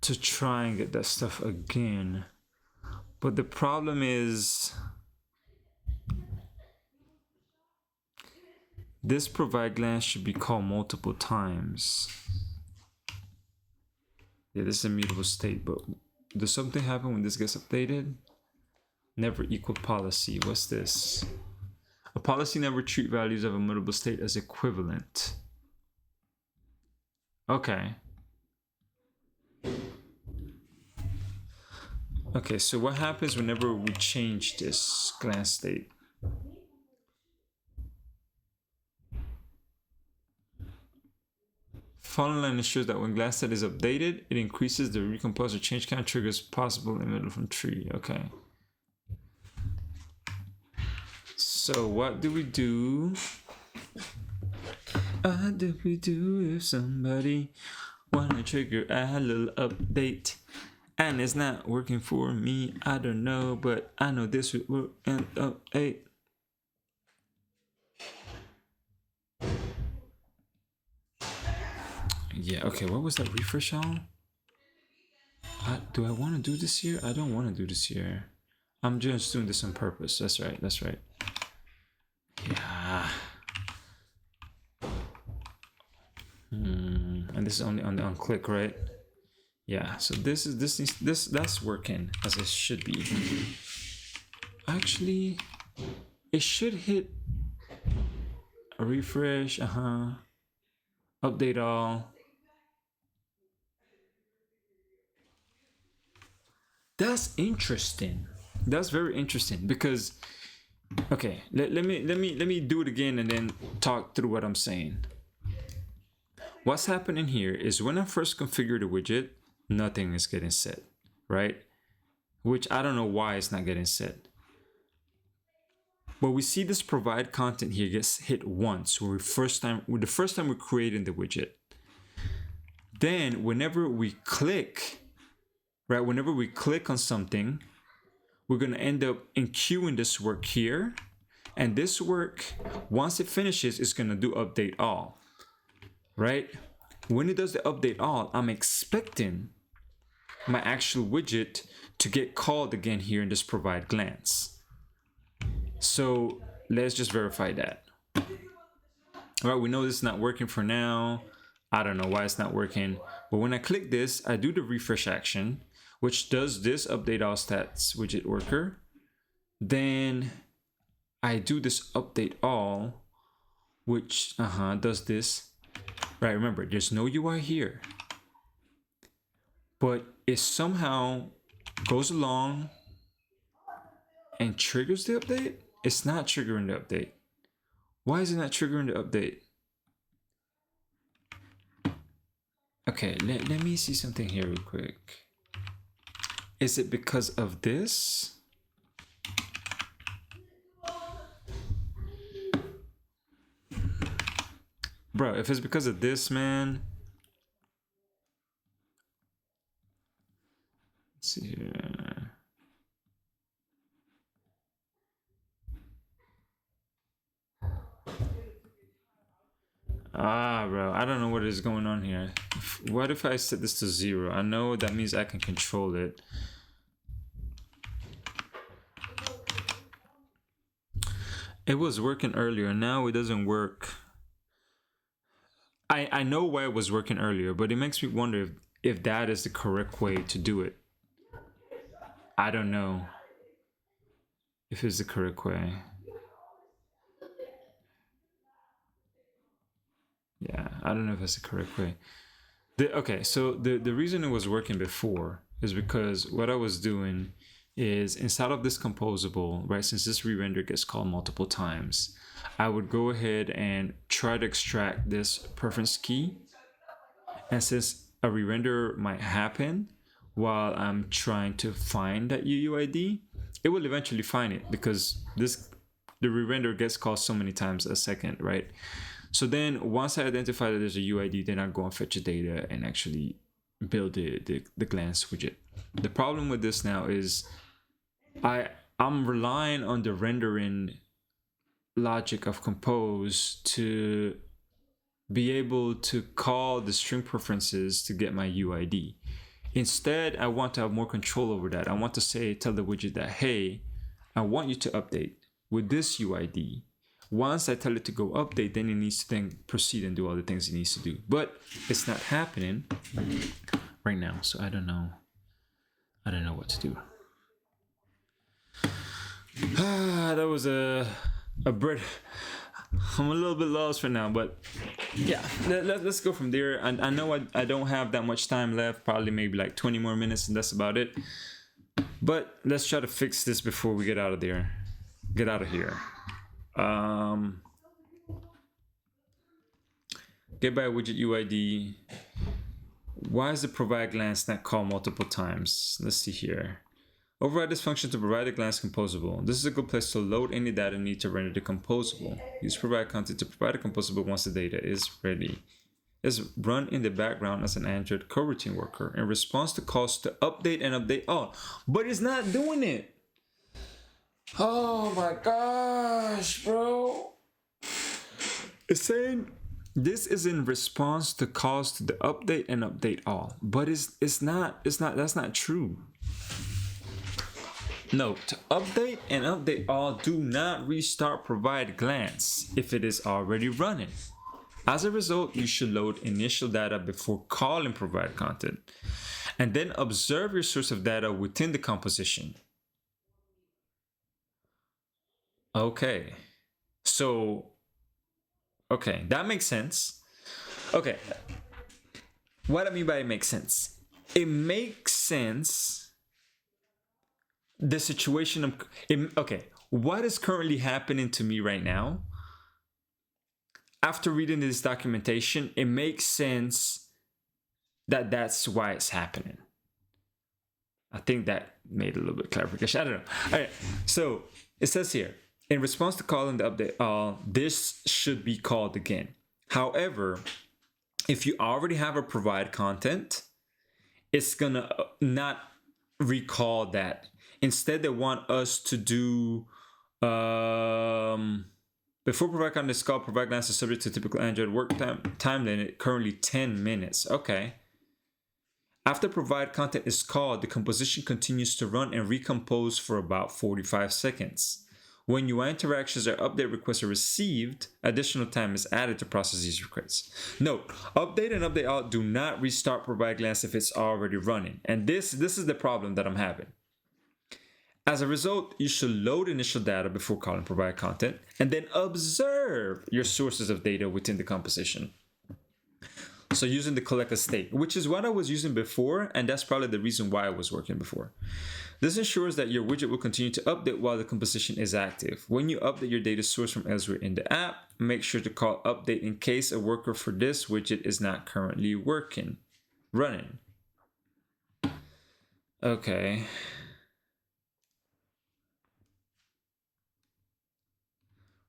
Speaker 1: to try and get that stuff again. But the problem is this provide glance should be called multiple times. Yeah, this is a mutable state, but does something happen when this gets updated? Never equal policy. What's this? A policy never treat values of a mutable state as equivalent. Okay. Okay, so what happens whenever we change this glance state? Following line ensures that when glance state is updated, it increases the recompose or change count triggers possible in middle from tree. Okay. So what do we do? What do we do if somebody wanna trigger a little update? And it's not working for me. I don't know, but I know this would work and update. Yeah, okay, what was that refresh on? Do I want to do this here? I don't want to do this here. I'm just doing this on purpose. That's right. Yeah. And this is only on click, right? Yeah, so this that's working as it should be. Actually, it should hit a refresh, update all. That's interesting. That's very interesting because okay, let me do it again and then talk through what I'm saying. What's happening here is when I first configure the widget, nothing is getting set, right? Which I don't know why it's not getting set. But we see this provide content here gets hit once when the first time we're creating the widget. Then whenever we click, right, whenever we click on something, we're gonna end up enqueuing this work here. And this work, once it finishes, is gonna do update all, right? When it does the update all, I'm expecting my actual widget to get called again here in this provide glance. So let's just verify that. All right, we know this is not working for now. I don't know why it's not working, but when I click this, I do the refresh action, which does this update all stats widget worker. Then I do this update all, which does this. Right, remember, there's no UI here, but it somehow goes along and triggers the update. It's not triggering the update. Why is it not triggering the update? Okay, let me see something here real quick. Is it because of this? Bro, if it's because of this, man. Let's see here. Bro, I don't know what is going on here. What if I set this to 0? I know that means I can control it. It was working earlier, now it doesn't work. I know why it was working earlier, but it makes me wonder if that is the correct way to do it. I don't know if it's the correct way. Yeah, I don't know if that's the correct way. Okay, so the reason it was working before is because what I was doing is inside of this composable, right, since this re-render gets called multiple times, I would go ahead and try to extract this preference key. And since a re-render might happen while I'm trying to find that UUID, it will eventually find it because the re-render gets called so many times a second, right? So then once I identify that there's a UID, then I go and fetch the data and actually build the glance widget. The problem with this now is I'm relying on the rendering logic of compose to be able to call the string preferences to get my UID. Instead, I want to have more control over that. I want to tell the widget that, hey, I want you to update with this UID. Once I tell it to go update, then it needs to then proceed and do all the things it needs to do. But it's not happening right now, so I don't know what to do. That was a bit. I'm a little bit lost for now, but yeah, let's go from there. And I know I don't have that much time left, probably maybe like 20 more minutes, and that's about it. But let's try to fix this before we get out of here. Get by widget UID. Why is the provide glance not called multiple times? Let's see here. Override this function to provide a glance composable. This is a good place to load any data needed to render the composable. Use provide content to provide a composable once the data is ready. Is run in the background as an Android coroutine worker in response to calls to update and update all. But it's not doing it. Oh my gosh, bro. It's saying this is in response to calls to the update and update all. But it's not that's not true. Note, to update and update all do not restart provide glance if it is already running. As a result, you should load initial data before calling provide content, and then observe your source of data within the composition. Okay, so, okay, that makes sense. Okay, what I mean by it makes sense. It makes sense the situation okay, what is currently happening to me right now, after reading this documentation, it makes sense that that's why it's happening. I think that made a little bit clarification. I don't know. All right, so it says here, in response to calling the update, this should be called again. However, if you already have a provide content, it's gonna not recall that. Instead, they want us to do before provide content is called, provide glance is subject to typical Android work time limit, currently 10 minutes. Okay. After provide content is called, the composition continues to run and recompose for about 45 seconds. When UI interactions or update requests are received, additional time is added to process these requests. Note, update and update all do not restart provide glance if it's already running. And this is the problem that I'm having. As a result, you should load initial data before calling provide content and then observe your sources of data within the composition. So using the collect a state, which is what I was using before, and that's probably the reason why it was working before. This ensures that your widget will continue to update while the composition is active. When you update your data source from elsewhere in the app, make sure to call update in case a worker for this widget is not currently running. Okay.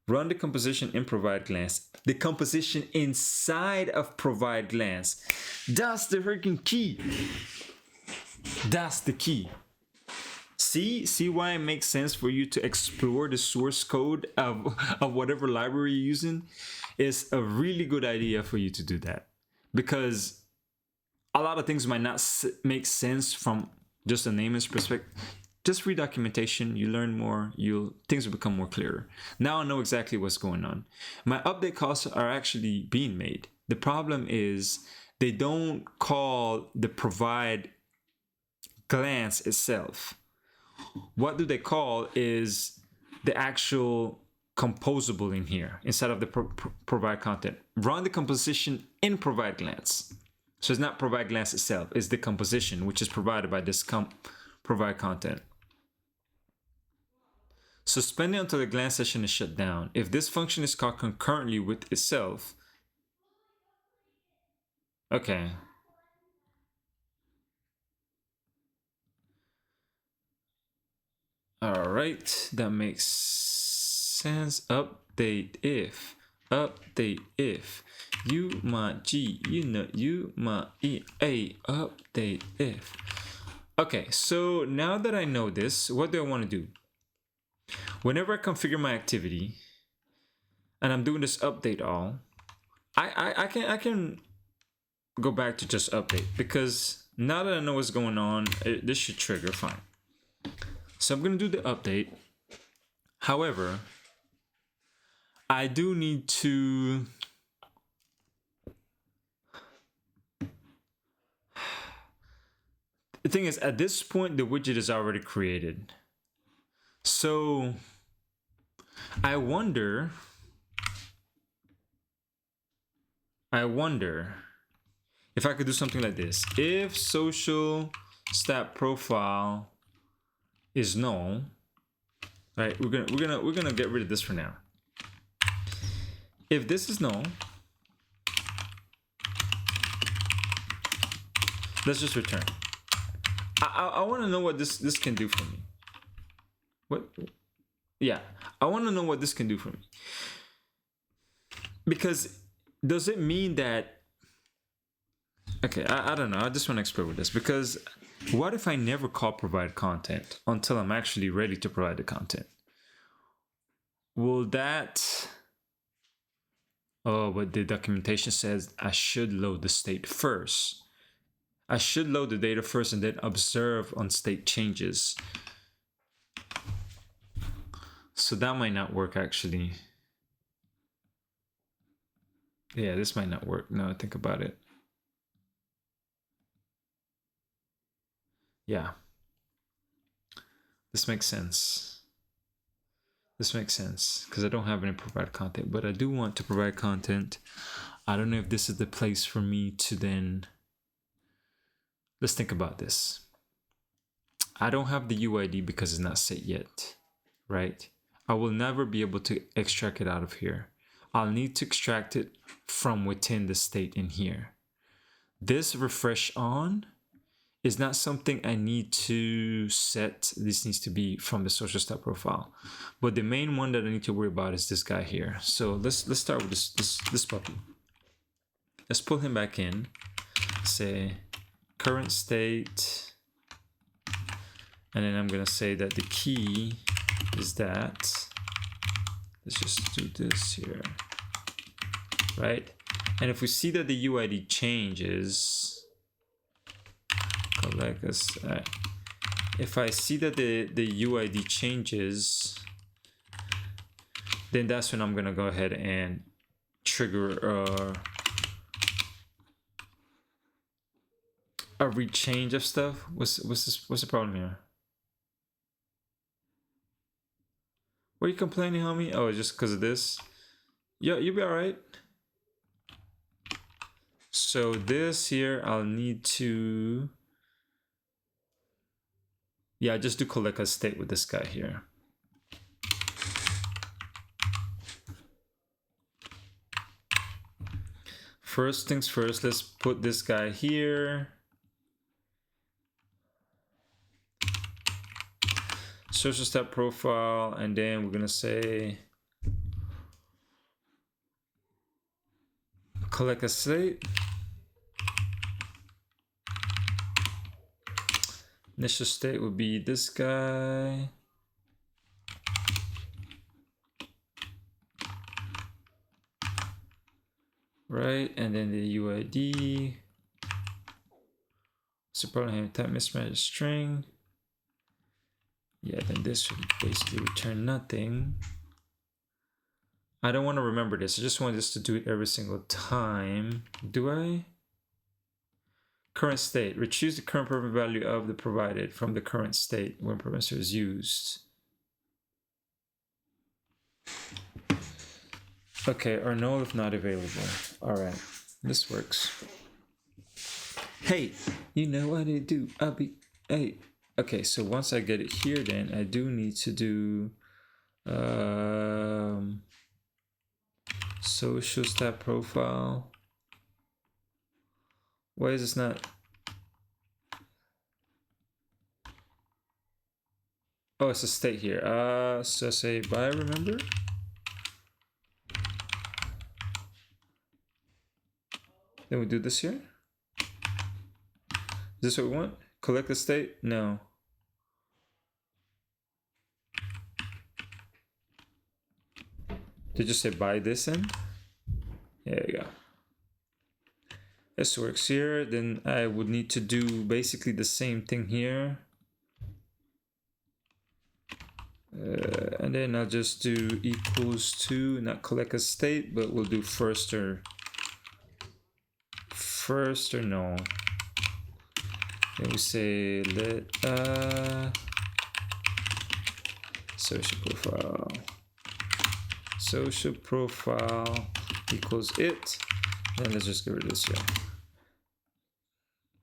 Speaker 1: Run the composition in provide glance. The composition inside of provide glance. That's the freaking key. That's the key. See why it makes sense for you to explore the source code of whatever library you're using? It's a really good idea for you to do that, because a lot of things might not make sense from just a nameless perspective. Just read documentation, you learn more, things will become more clearer. Now I know exactly what's going on. My update calls are actually being made. The problem is they don't call the provide glance itself. What do they call is the actual composable in here instead of the provide content. Run the composition in provide glance. So it's not provide glance itself, it's the composition which is provided by this provide content. Suspending until the glance session is shut down. If this function is called concurrently with itself, okay. All right, that makes sense. Update if you my g, you my e a, update if. Okay, so now that I know this, what do I want to do? Whenever I configure my activity and I'm doing this update all, I can go back to just update, because now that I know what's going on, this should trigger fine. So I'm going to do the update. However, I do need to the thing is, at this point the widget is already created. So I wonder if I could do something like this. If social stat profile is null, right? We're gonna get rid of this for now. If this is null, let's just return. I want to know what this can do for me. What? Yeah, I want to know what this can do for me. Because does it mean that? Okay, I don't know. I just want to explore with this, because what if I never call provide content until I'm actually ready to provide the content? Will that? Oh, but the documentation says I should load the state first. I should load the data first and then observe on state changes. So that might not work actually. Yeah, this might not work. Now I think about it. Yeah. This makes sense. This makes sense because I don't have any provide content, but I do want to provide content. I don't know if this is the place for me to then. Let's think about this. I don't have the UID because it's not set yet, right? I will never be able to extract it out of here. I'll need to extract it from within the state in here. This refresh on is not something I need to set. This needs to be from the social stat profile. But the main one that I need to worry about is this guy here. So let's start with this puppy. Let's pull him back in. Say current state, and then I'm gonna say that the key is that. Let's just do this here, right? And if we see that the UID changes, collect us. If I see that the UID changes, then that's when I'm gonna go ahead and trigger a rechange of stuff. What's the problem here? What are you complaining, homie? Oh, just because of this? Yeah, you'll be all right. So this here, I'll need to. Yeah, just do collect a state with this guy here. First things first, let's put this guy here. Social stat profile, and then we're gonna say collect a state. Initial state would be this guy. Right, and then the UID. So probably have type mismatch string. Yeah, then this would basically return nothing. I don't want to remember this. I just want this to do it every single time. Do I? Current state. Retrieve the current purpose value of the provided from the current state when permissive is used. Okay, or null if not available. All right, this works. Hey, you know what I do? I'll be, hey. Okay, so once I get it here, then I do need to do social stat profile. Why is this not? Oh, it's a state here. So say bye, remember? Then we do this here. Is this what we want? Collect the state? No. Did you say buy this in? There you go. This works here. Then I would need to do basically the same thing here. And then I'll just do equals to, not collect a state, but we'll do first or no. Then we say let social profile equals it. And let's just get rid of this here.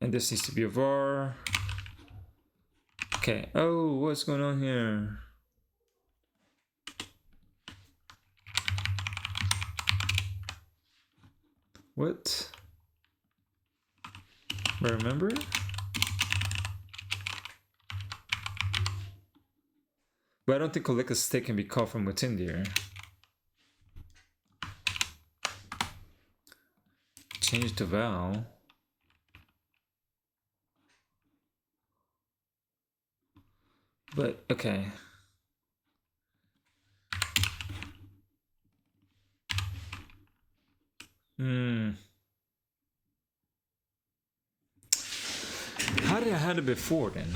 Speaker 1: And this needs to be a var. Okay. Oh, what's going on here? What? Remember? But I don't think collect a state can be called from within there. Change the val. But okay. How did I have it before then?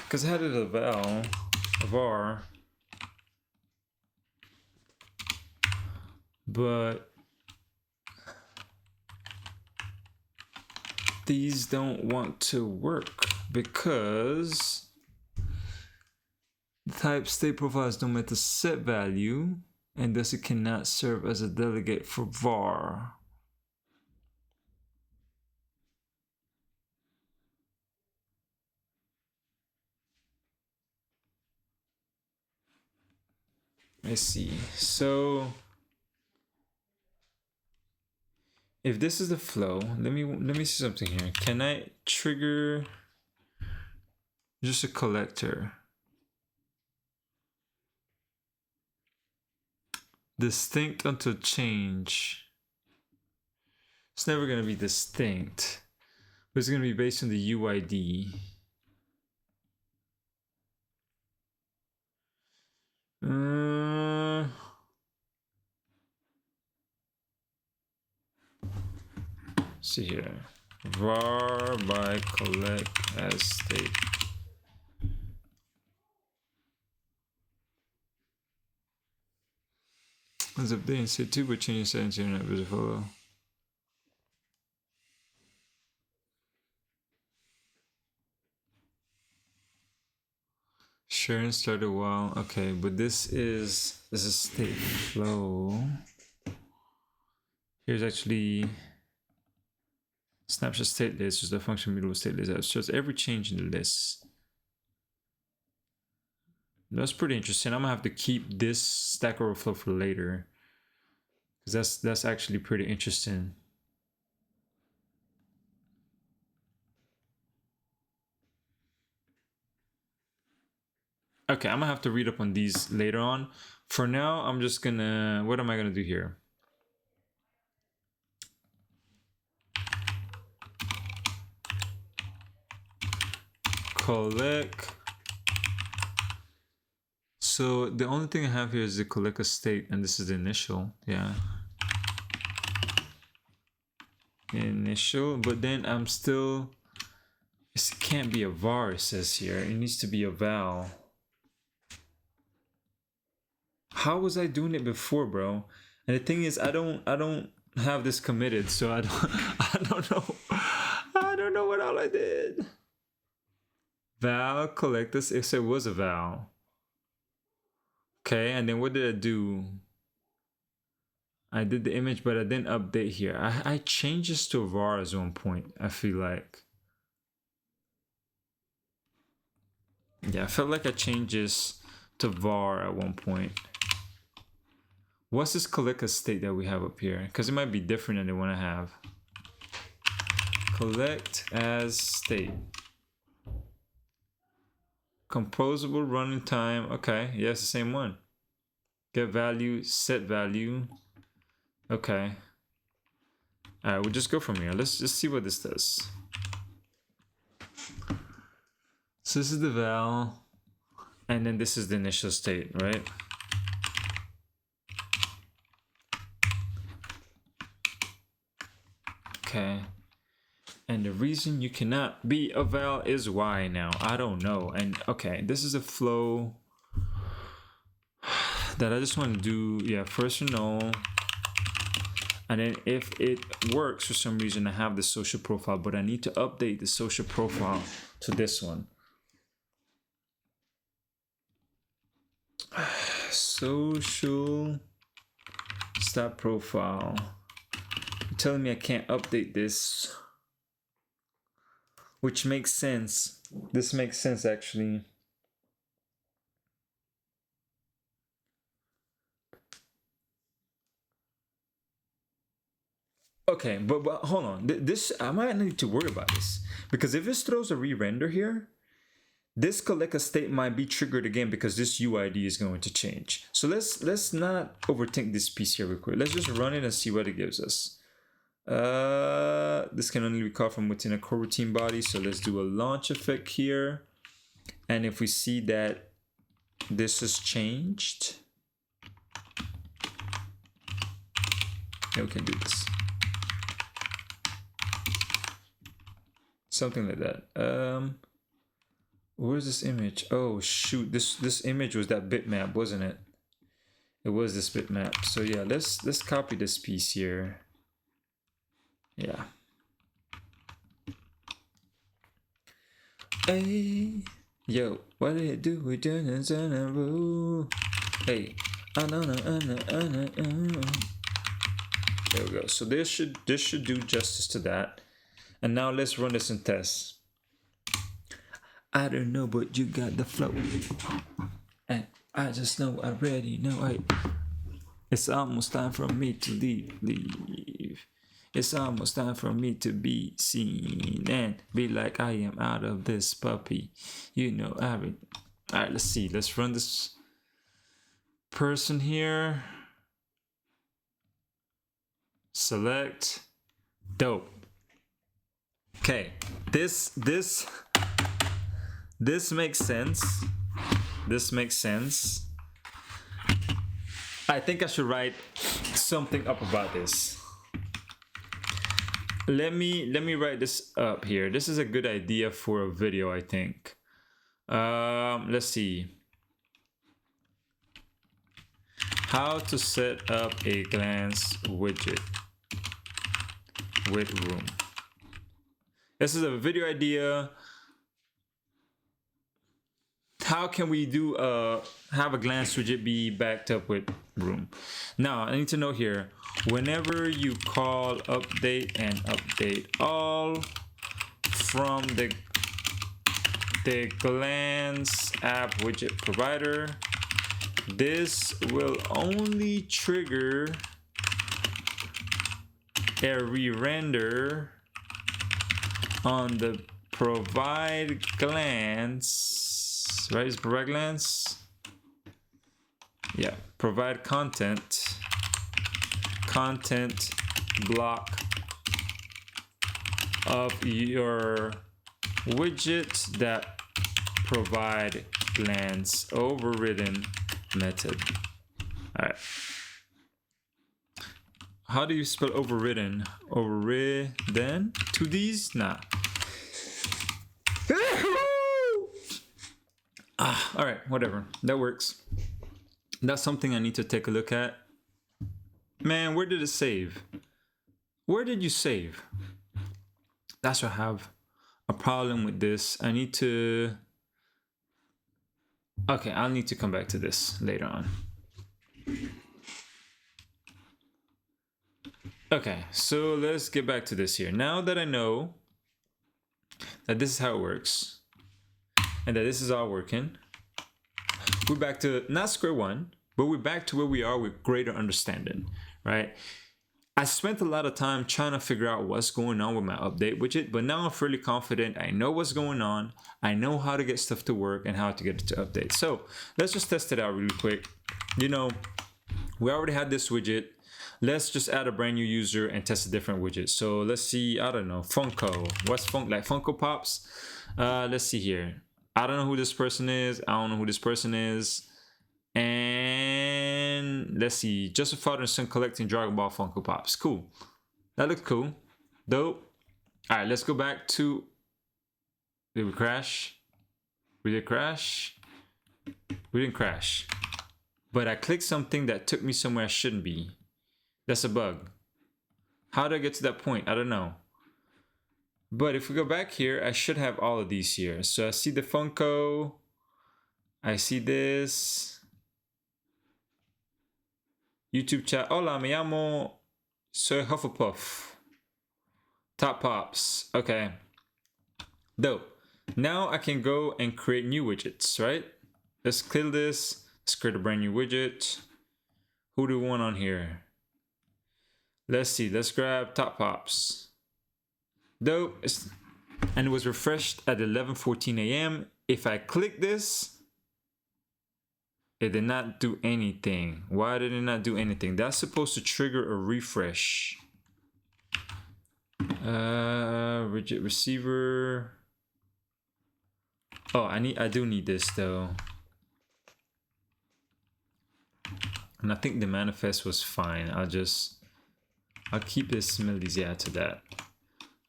Speaker 1: Because I had it a val, a var, but these don't want to work because the type state profiles don't met the set value, and thus it cannot serve as a delegate for var. I see. So if this is the flow, let me see something here. Can I trigger just a collector? Distinct until change. It's never gonna be distinct, but it's gonna be based on the UID. See here, var by collect as state. As updating state 2, but changing settings here not visible. Sharing started while okay, but this is state flow. Here's actually snapshot state list, is the function mutable state list that shows every change in the list. That's pretty interesting. I'm gonna have to keep this Stack Overflow for later, because that's actually pretty interesting. Okay, I'm gonna have to read up on these later on. For now, I'm just gonna, what am I gonna do here? collect. So the only thing I have here is the collect a state, and this is the initial. Yeah. Initial, but then I'm still, it can't be a var, it says here. It needs to be a val. How was I doing it before, bro? And the thing is, I don't have this committed, so I don't know. I don't know what all I did. Val collect this. It said it was a val. Okay, and then what did I do? I did the image, but I didn't update here. I changed this to a var at one point, I feel like. Yeah, I felt like I changed this to var at one point. What's this collect a state that we have up here? Because it might be different than the one I have. Collect as state. Composable running time. Okay, yeah, it's the same one. Get value, set value. Okay. All right, we'll just go from here. Let's just see what this does. So this is the val, and then this is the initial state, right? Okay. And the reason you cannot be a val is why now. I don't know. And okay, this is a flow that I just want to do. Yeah, first null. And then if it works for some reason, I have the social profile, but I need to update the social profile to this one. Social stop profile. You're telling me I can't update this, which makes sense. This makes sense actually. Okay, but hold on. This, I might need to worry about this, because if this throws a re-render here, this collect a state might be triggered again because this UID is going to change. So let's not overthink this piece here real quick. Let's just run it and see what it gives us. This can only be called from within a coroutine body. So let's do a launch effect here. And if we see that this has changed, yeah, we can do this. Something like that. Where's this image? Oh shoot, this image was that bitmap, wasn't it? It was this bitmap. So yeah, let's copy this piece here. Yeah. Hey, yo, what did it do? We done it on a roll. Hey, there we go. So this should do justice to that. And now let's run this and test. I don't know, but you got the flow. And I just know, I already know. It's almost time for me to leave. It's almost time for me to be seen and be like, I am out of this puppy. You know, all right, let's see. Let's run this person here. Select. Dope. Okay, this makes sense. This makes sense. I think I should write something up about this. Let me write this up here. This is a good idea for a video, I think. Let's see. How to set up a glance widget with room. This is a video idea. How can we do have a glance widget be backed up with room? Now I need to know here, whenever you call update and update all from the glance app widget provider, this will only trigger a re-render on the provide glance, right? Is provide glance? Yeah, provide content block of your widget that provide glance overridden method. All right. How do you spell overridden? Overridden? Two D's? Nah. All right, whatever. That works. That's something I need to take a look at. Man, where did it save? Where did you save? That's why I have a problem with this. I need to... Okay, I'll need to come back to this later on. Okay, so let's get back to this here. Now that I know that this is how it works and that this is all working, we're back to not square one, but we're back to where we are with greater understanding, right? I spent a lot of time trying to figure out what's going on with my update widget, but now I'm fairly confident. I know what's going on. I know how to get stuff to work and how to get it to update. So let's just test it out really quick. You know, we already had this widget. Let's just add a brand new user and test a different widget. So let's see, I don't know, Funko. What's like Funko Pops? Let's see here. I don't know who this person is. I don't know who this person is. And let's see, just a father and son collecting Dragon Ball Funko Pops. Cool. That looks cool. Dope. All right, let's go back to... Did we crash? We did crash? We didn't crash. But I clicked something that took me somewhere I shouldn't be. That's a bug. How did I get to that point? I don't know. But if we go back here, I should have all of these here. So I see the Funko. I see this. YouTube chat. Hola, me llamo. Soy Hufflepuff. Top Pops. Okay. Dope. Now I can go and create new widgets, right? Let's clear this. Let's create a brand new widget. Who do we want on here? Let's see. Let's grab Top Pops. Dope. And it was refreshed at 11:14 a.m. If I click this, it did not do anything. Why did it not do anything? That's supposed to trigger a refresh. Widget receiver. Oh, I do need this though. And I think the manifest was fine. I'll keep this similes, yeah, to that.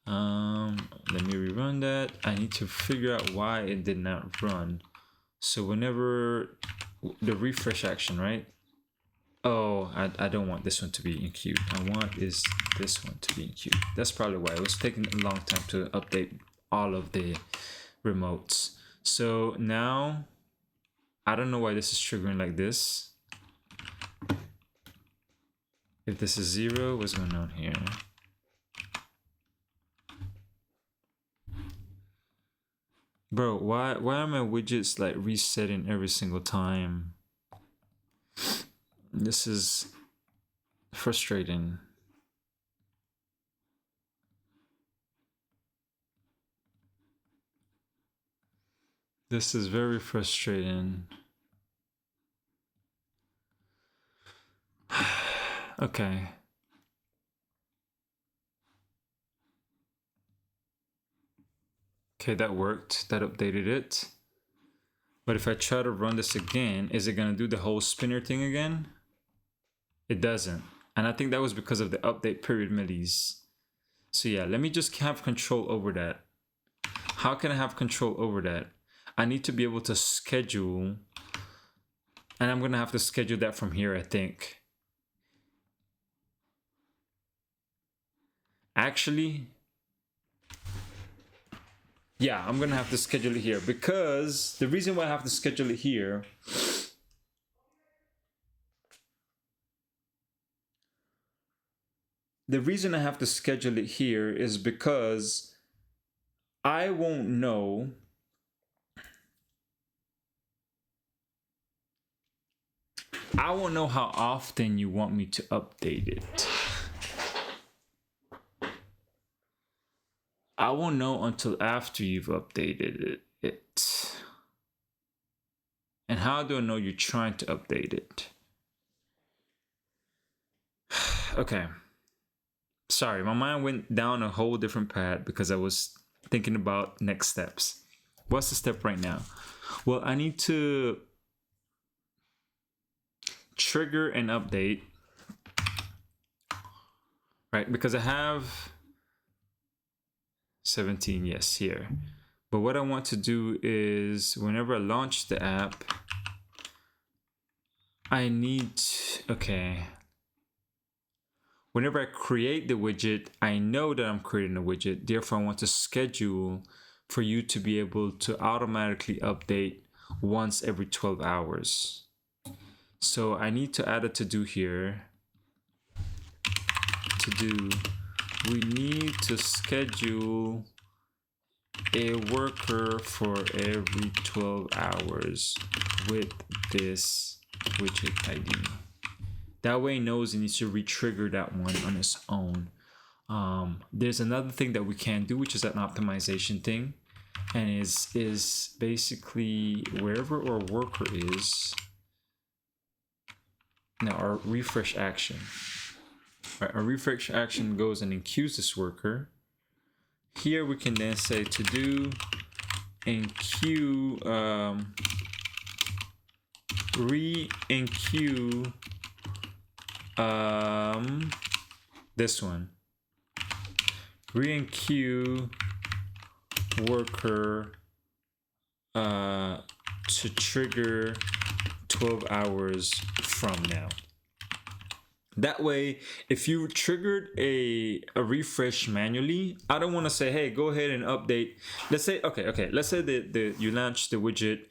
Speaker 1: Let me rerun that. I need to figure out why it did not run. So whenever the refresh action, right? Oh, I don't want this one to be in queue. I want this one to be in queue. That's probably why it was taking a long time to update all of the remotes. So now I don't know why this is triggering like this. If this is 0, what's going on here? Bro, why are my widgets like resetting every single time? This is frustrating. This is very frustrating. Okay. Okay, that worked. That updated it. But if I try to run this again, is it gonna do the whole spinner thing again? It doesn't. And I think that was because of the update period millis. So yeah, let me just have control over that. How can I have control over that? I need to be able to schedule, and I'm gonna have to schedule that from here, I think. Actually, yeah, I'm gonna have to schedule it here, because the reason why I have to schedule it here is because I won't know how often you want me to update it. I won't know until after you've updated it. And how do I know you're trying to update it? Okay. Sorry, my mind went down a whole different path because I was thinking about next steps. What's the step right now? Well, I need to trigger an update, right? Because I have 17, yes, here. But what I want to do is whenever I launch the app, I need, okay. Whenever I create the widget, I know that I'm creating a widget. Therefore, I want to schedule for you to be able to automatically update once every 12 hours. So I need to add a to-do here. To-do, we need to schedule a worker for every 12 hours with this widget ID. That way it knows it needs to re-trigger that one on its own. There's another thing that we can do, which is an optimization thing, and is basically wherever our worker is. Now our refresh action. Right, our refresh action goes and enqueues this worker. Here we can then say to do enqueue, re-enqueue this one. Re-enqueue worker to trigger 12 hours from now. That way, if you triggered a refresh manually, I don't want to say, hey, go ahead and update. Let's say, okay. Let's say that you launched the widget.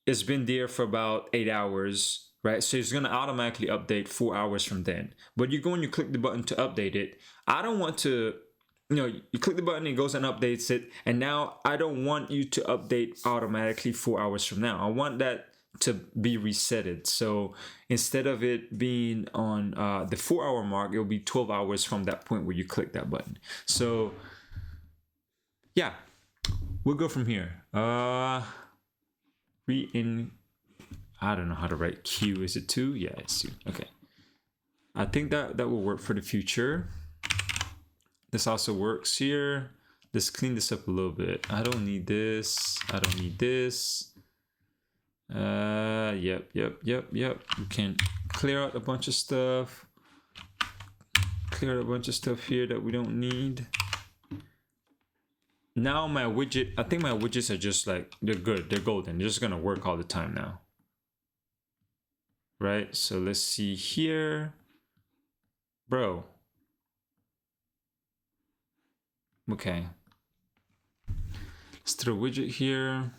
Speaker 1: It's been there for about 8 hours, right? So it's going to automatically update 4 hours from then. But you go and you click the button to update it. I don't want to, you click the button, it goes and updates it. And now I don't want you to update automatically 4 hours from now. I want that to be resetted. So instead of it being on the 4 hour mark, it'll be 12 hours from that point where you click that button. So yeah, we'll go from here. I don't know how to write Q. Is it 2? Yeah, it's 2. Okay. I think that will work for the future. This also works here. Let's clean this up a little bit. I don't need this. I don't need this. Yep. We can clear out a bunch of stuff. Clear out a bunch of stuff here that we don't need. Now my widget, I think my widgets are just like, they're good, they're golden, they're just gonna work all the time now. Right, so let's see here. Bro. Okay. Let's throw a widget here.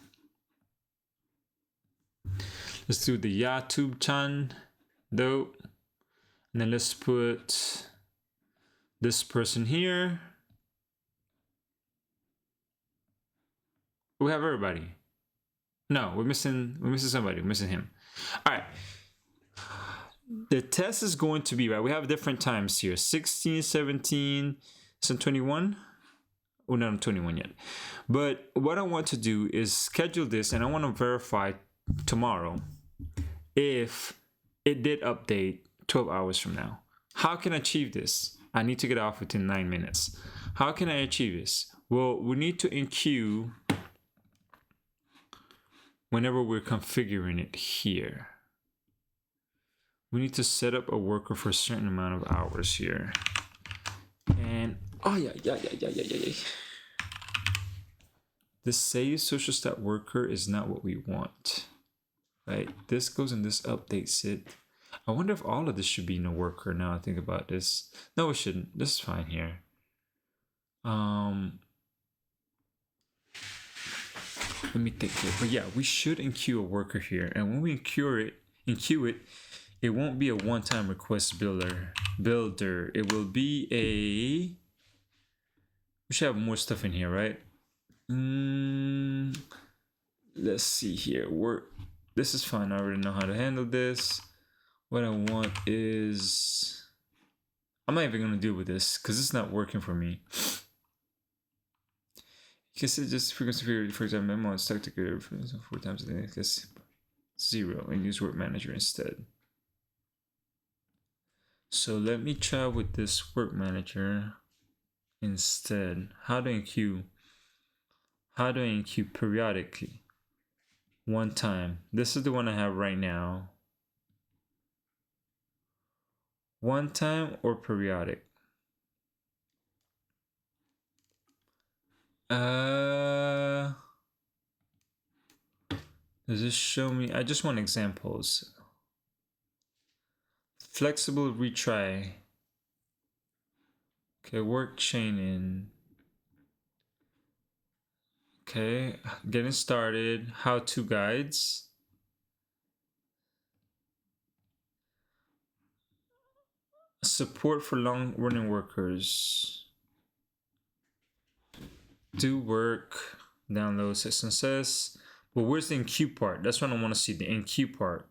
Speaker 1: Let's do the YouTube-chan, though. And then let's put this person here. We have everybody. No, we're missing somebody. We're missing him. All right. The test is going to be, right, we have different times here. 16, 17, so 21. Oh, not 21 yet. But what I want to do is schedule this, and I want to verify tomorrow if it did update 12 hours from now. How can I achieve this? I need to get off within 9 minutes. How can I achieve this? Well, we need to enqueue whenever we're configuring it here. We need to set up a worker for a certain amount of hours here. And oh yeah. The save social stat worker is not what we want. Right? This goes and this updates it. I wonder if all of this should be in a worker now I think about this. No, it shouldn't. This is fine here. Let me think here. But yeah, we should enqueue a worker here. And when we enqueue it, it won't be a one-time request builder. It will be a... We should have more stuff in here, right? Let's see here. This is fine. I already know how to handle this. What I want is... I'm not even going to deal with this because it's not working for me. You can say just frequency period, for example, memo and stack together 4 times a day. I guess 0 and use work manager instead. So let me try with this work manager instead. How do I enqueue periodically? one time. This is the one I have right now. One time or periodic? Does this show me? I just want examples. Flexible retry. Okay, work chaining. Okay, getting started. How-to guides. Support for long-running workers. Do work. Download success. But where's the enqueue part? That's what I want to see, the enqueue part.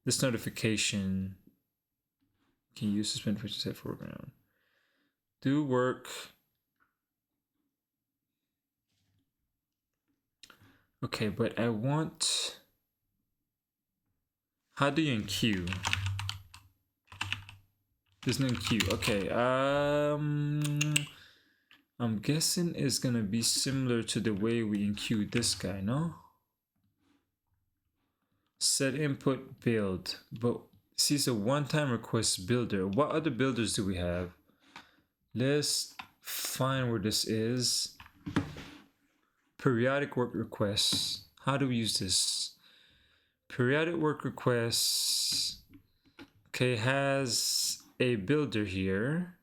Speaker 1: This notification. Can you suspend for set foreground? Do work. Okay, but I want. How do you enqueue? There's no enqueue. Okay. I'm guessing it's gonna be similar to the way we enqueue this guy, no? Set input build, but see, it's a one-time request builder. What other builders do we have? Let's find where this is. Periodic work requests. How do we use this? Periodic work requests. Okay, has a builder here.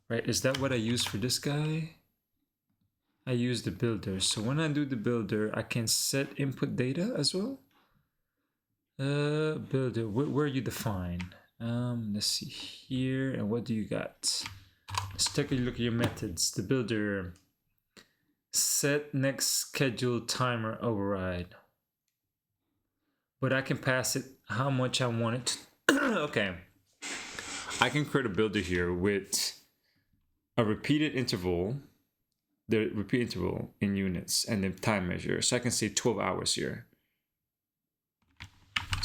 Speaker 1: Right, is that what I use for this guy? I use the builder. So when I do the builder, I can set input data as well. Builder, where you define? Let's see here. And what do you got? Let's take a look at your methods. The builder, set next scheduled timer override. But I can pass it how much I want it to. Okay. I can create a builder here with a repeated interval, the repeat interval in units, and the time measure. So I can say 12 hours here.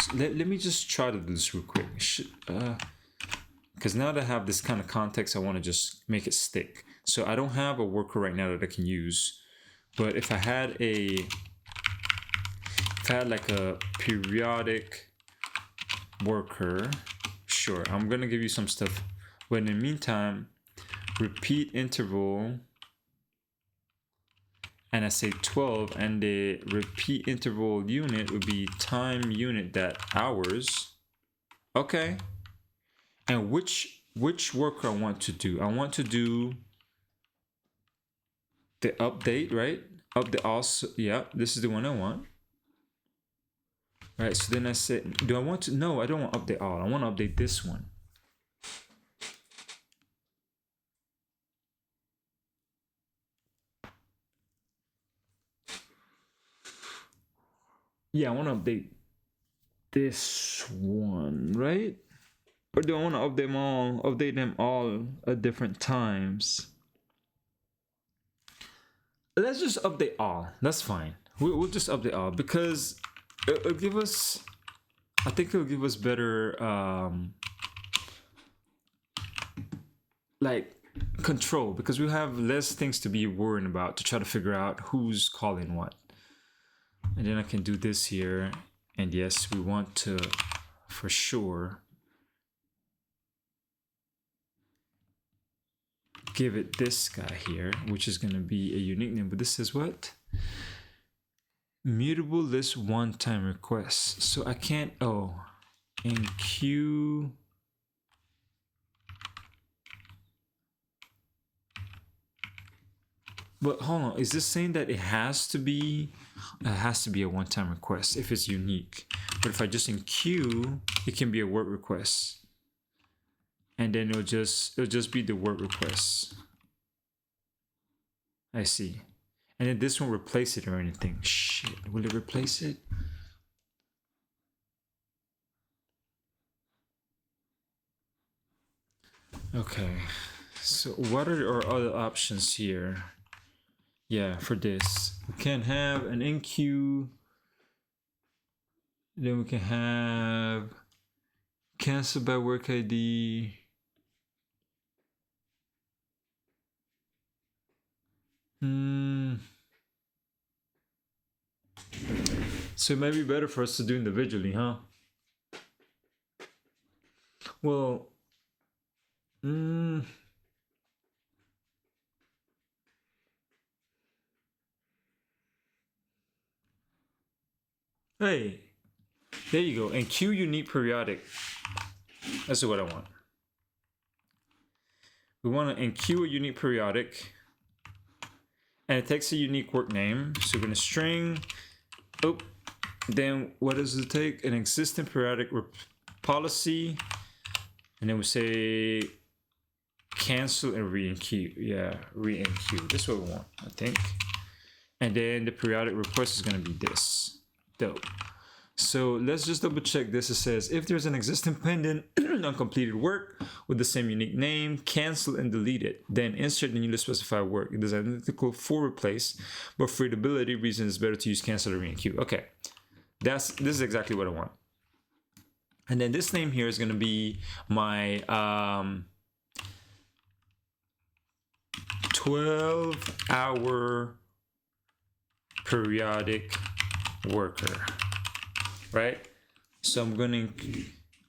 Speaker 1: So let me just try to do this real quick. Because now that I have this kind of context, I want to just make it stick. So I don't have a worker right now that I can use. But if I had like a periodic worker, sure, I'm going to give you some stuff. But in the meantime, repeat interval, and I say 12, and the repeat interval unit would be time unit that hours. Okay. And which worker I want to do? I want to do the update, right? Update also, yeah, this is the one I want. Right, so then I said, do I want to? No, I don't want to update all. I want to update this one. Yeah, I want to update this one, right? Or do I want to update them all at different times? Let's just update all. That's fine. We'll just update all because it'll give us, I think it'll give us better like control, because we have less things to be worrying about to try to figure out who's calling what. And then I can do this here. And yes, we want to, for sure, give it this guy here, which is going to be a unique name. But this is what? Mutable list one-time requests. So I can't, enqueue. But hold on, is this saying that it has to be a one-time request if it's unique? But if I just enqueue, it can be a work request, and then it'll just be the work request. I see. And then this won't replace it or anything. Shit, will it replace it? Okay, so what are our other options here? Yeah, for this, we can have an enqueue. Then we can have cancel by work ID. So it might be better for us to do individually, huh? Well, hey, there you go. And queue unique periodic. That's what I want. We want to enqueue a unique periodic, and it takes a unique work name. So we're going to string. Oh, then what does it take? An existing periodic policy, and then we say cancel and re-enqueue. Yeah, re-enqueue. That's what we want, I think. And then the periodic request is going to be this. Dope. So let's just double check this. It says if there's an existing pending uncompleted work with the same unique name, cancel and delete it. Then insert the newly specified work. It is identical for replace, but for readability reasons, it's better to use cancel or re-enqueue. Okay, this is exactly what I want. And then this name here is going to be my 12-hour periodic worker. Right? So I'm gonna,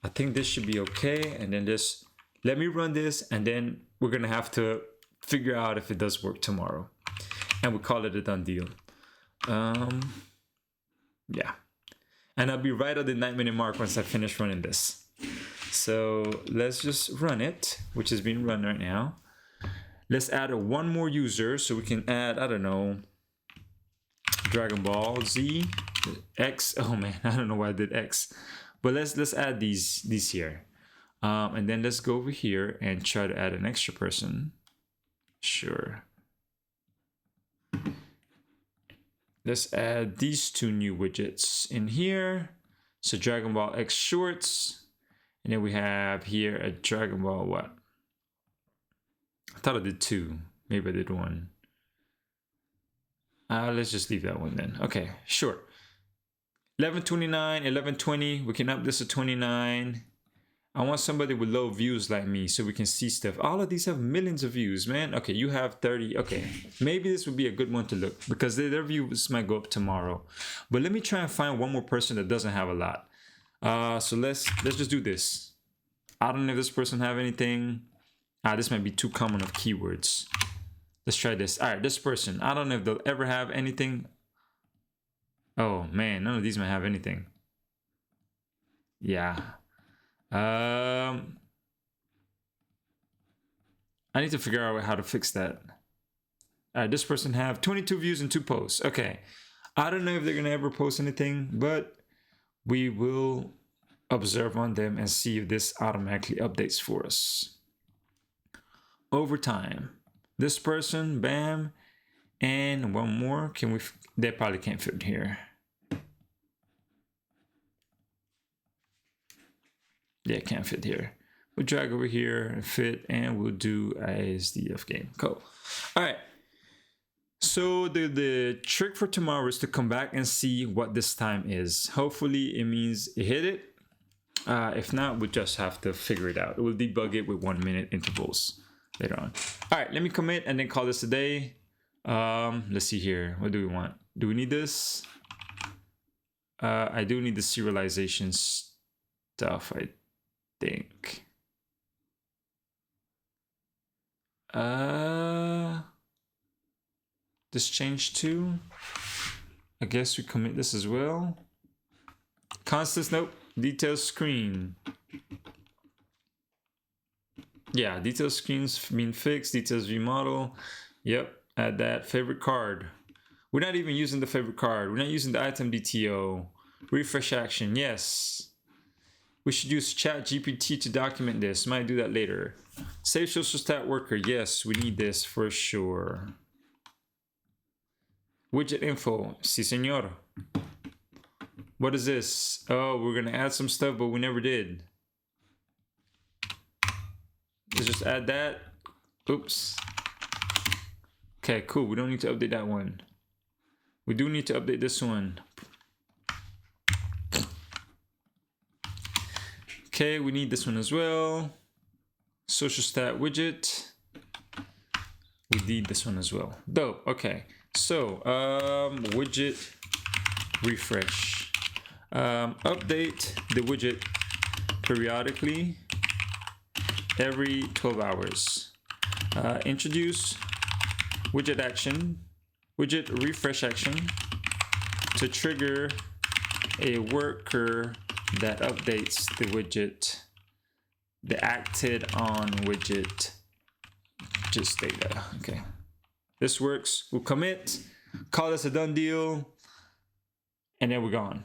Speaker 1: I think this should be okay. And then just let me run this, and then we're gonna have to figure out if it does work tomorrow. And we call it a done deal. Yeah. And I'll be right at the 9-minute mark once I finish running this. So let's just run it, which is being run right now. Let's add one more user, so we can add, I don't know, Dragon Ball Z. X. Oh man, I don't know why I did X, but let's add these here, and then let's go over here and try to add an extra person. Sure. Let's add these two new widgets in here. So Dragon Ball X shorts, and then we have here a Dragon Ball what? I thought I did two. Maybe I did one. Let's just leave that one then. Okay, sure. 1129, 1120, we can up this to 29. I want somebody with low views like me so we can see stuff. All of these have millions of views, man. Okay, you have 30. Okay, maybe this would be a good one to look, because their views might go up tomorrow. But let me try and find one more person that doesn't have a lot. So let's just do this. I don't know if this person have anything. This might be too common of keywords. Let's try this. All right, this person. I don't know if they'll ever have anything. Oh man, none of these might have anything. Yeah. I need to figure out how to fix that. All right, this person have 22 views and 2 posts. Okay. I don't know if they're gonna ever post anything, but we will observe on them and see if this automatically updates for us. Over time. This person, bam. And one more. Can we? They probably can't fit here. Yeah, can't fit here. We'll drag over here and fit, and we'll do ASDF game. Cool. All right. So the trick for tomorrow is to come back and see what this time is. Hopefully it means it hit it. If not, we'll just have to figure it out. We'll debug it with 1-minute intervals later on. All right, let me commit and then call this a day. Let's see here. What do we want? Do we need this? I do need the serialization stuff, I think. This change to. I guess we commit this as well. Constants, nope. Detail screen. Yeah, detail screens mean fixed. Details remodel. Yep. Add that. Favorite card. We're not even using the favorite card. We're not using the item DTO. Refresh action. Yes. We should use ChatGPT to document this. Might do that later. Save social stat worker. Yes, we need this for sure. Widget info. Si, senor. What is this? Oh, we're going to add some stuff, but we never did. Let's just add that. Oops. Okay, cool. We don't need to update that one. We do need to update this one. Okay, we need this one as well. Social stat widget. we need this one as well. Dope. Okay. So widget refresh. Update the widget periodically every 12 hours. Introduce widget action, widget refresh action to trigger a worker that updates the widget, the acted on widget just data. Okay, this works. We'll commit, call this a done deal, and then we're gone.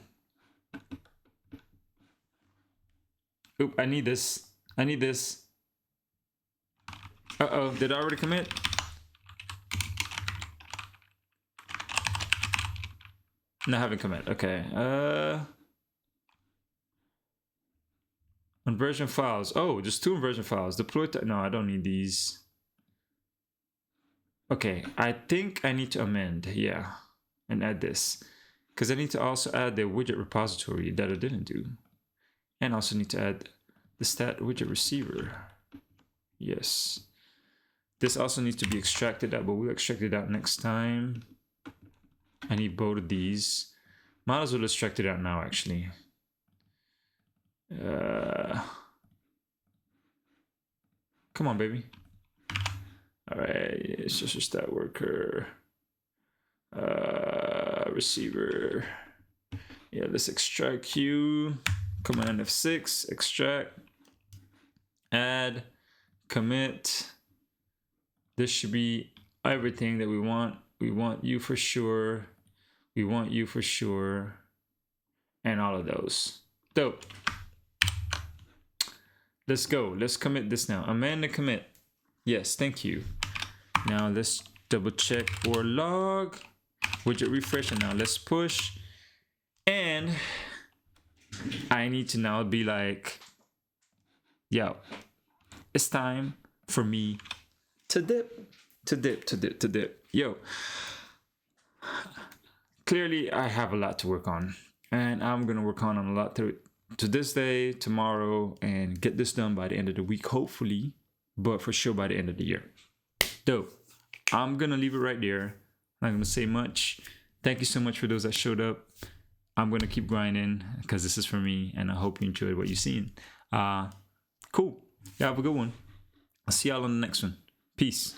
Speaker 1: Oop, I need this. I need this. Uh-oh, did I already commit? No, I haven't commit. Okay. On version files. Oh, just 2 version files. Deploy to, no, I don't need these. Okay, I think I need to amend, yeah, and add this. Because I need to also add the widget repository that I didn't do. And also need to add the stat widget receiver. Yes. This also needs to be extracted out, but we'll extract it out next time. I need both of these. Might as well extract it out now, actually. Come on, baby. All right, it's just a stat worker. Receiver. Yeah, let's extract Q. Command F6, extract, add, commit. This should be everything that we want. We want you for sure. We want you for sure. And all of those. Dope. Let's go. Let's commit this now. Amend the commit. Yes, thank you. Now let's double check or log. Widget refresh, and now let's push. And I need to now be like, yo, it's time for me to dip. Yo, clearly I have a lot to work on, and I'm gonna work on a lot to this day, tomorrow, and get this done by the end of the week, hopefully, but for sure by the end of the year. Dope. I'm gonna leave it right there. I'm not gonna say much. Thank you so much for those that showed up. I'm gonna keep grinding because this is for me, and I hope you enjoyed what you've seen. Cool. Yeah, have a good one. I'll see y'all on the next one. Peace.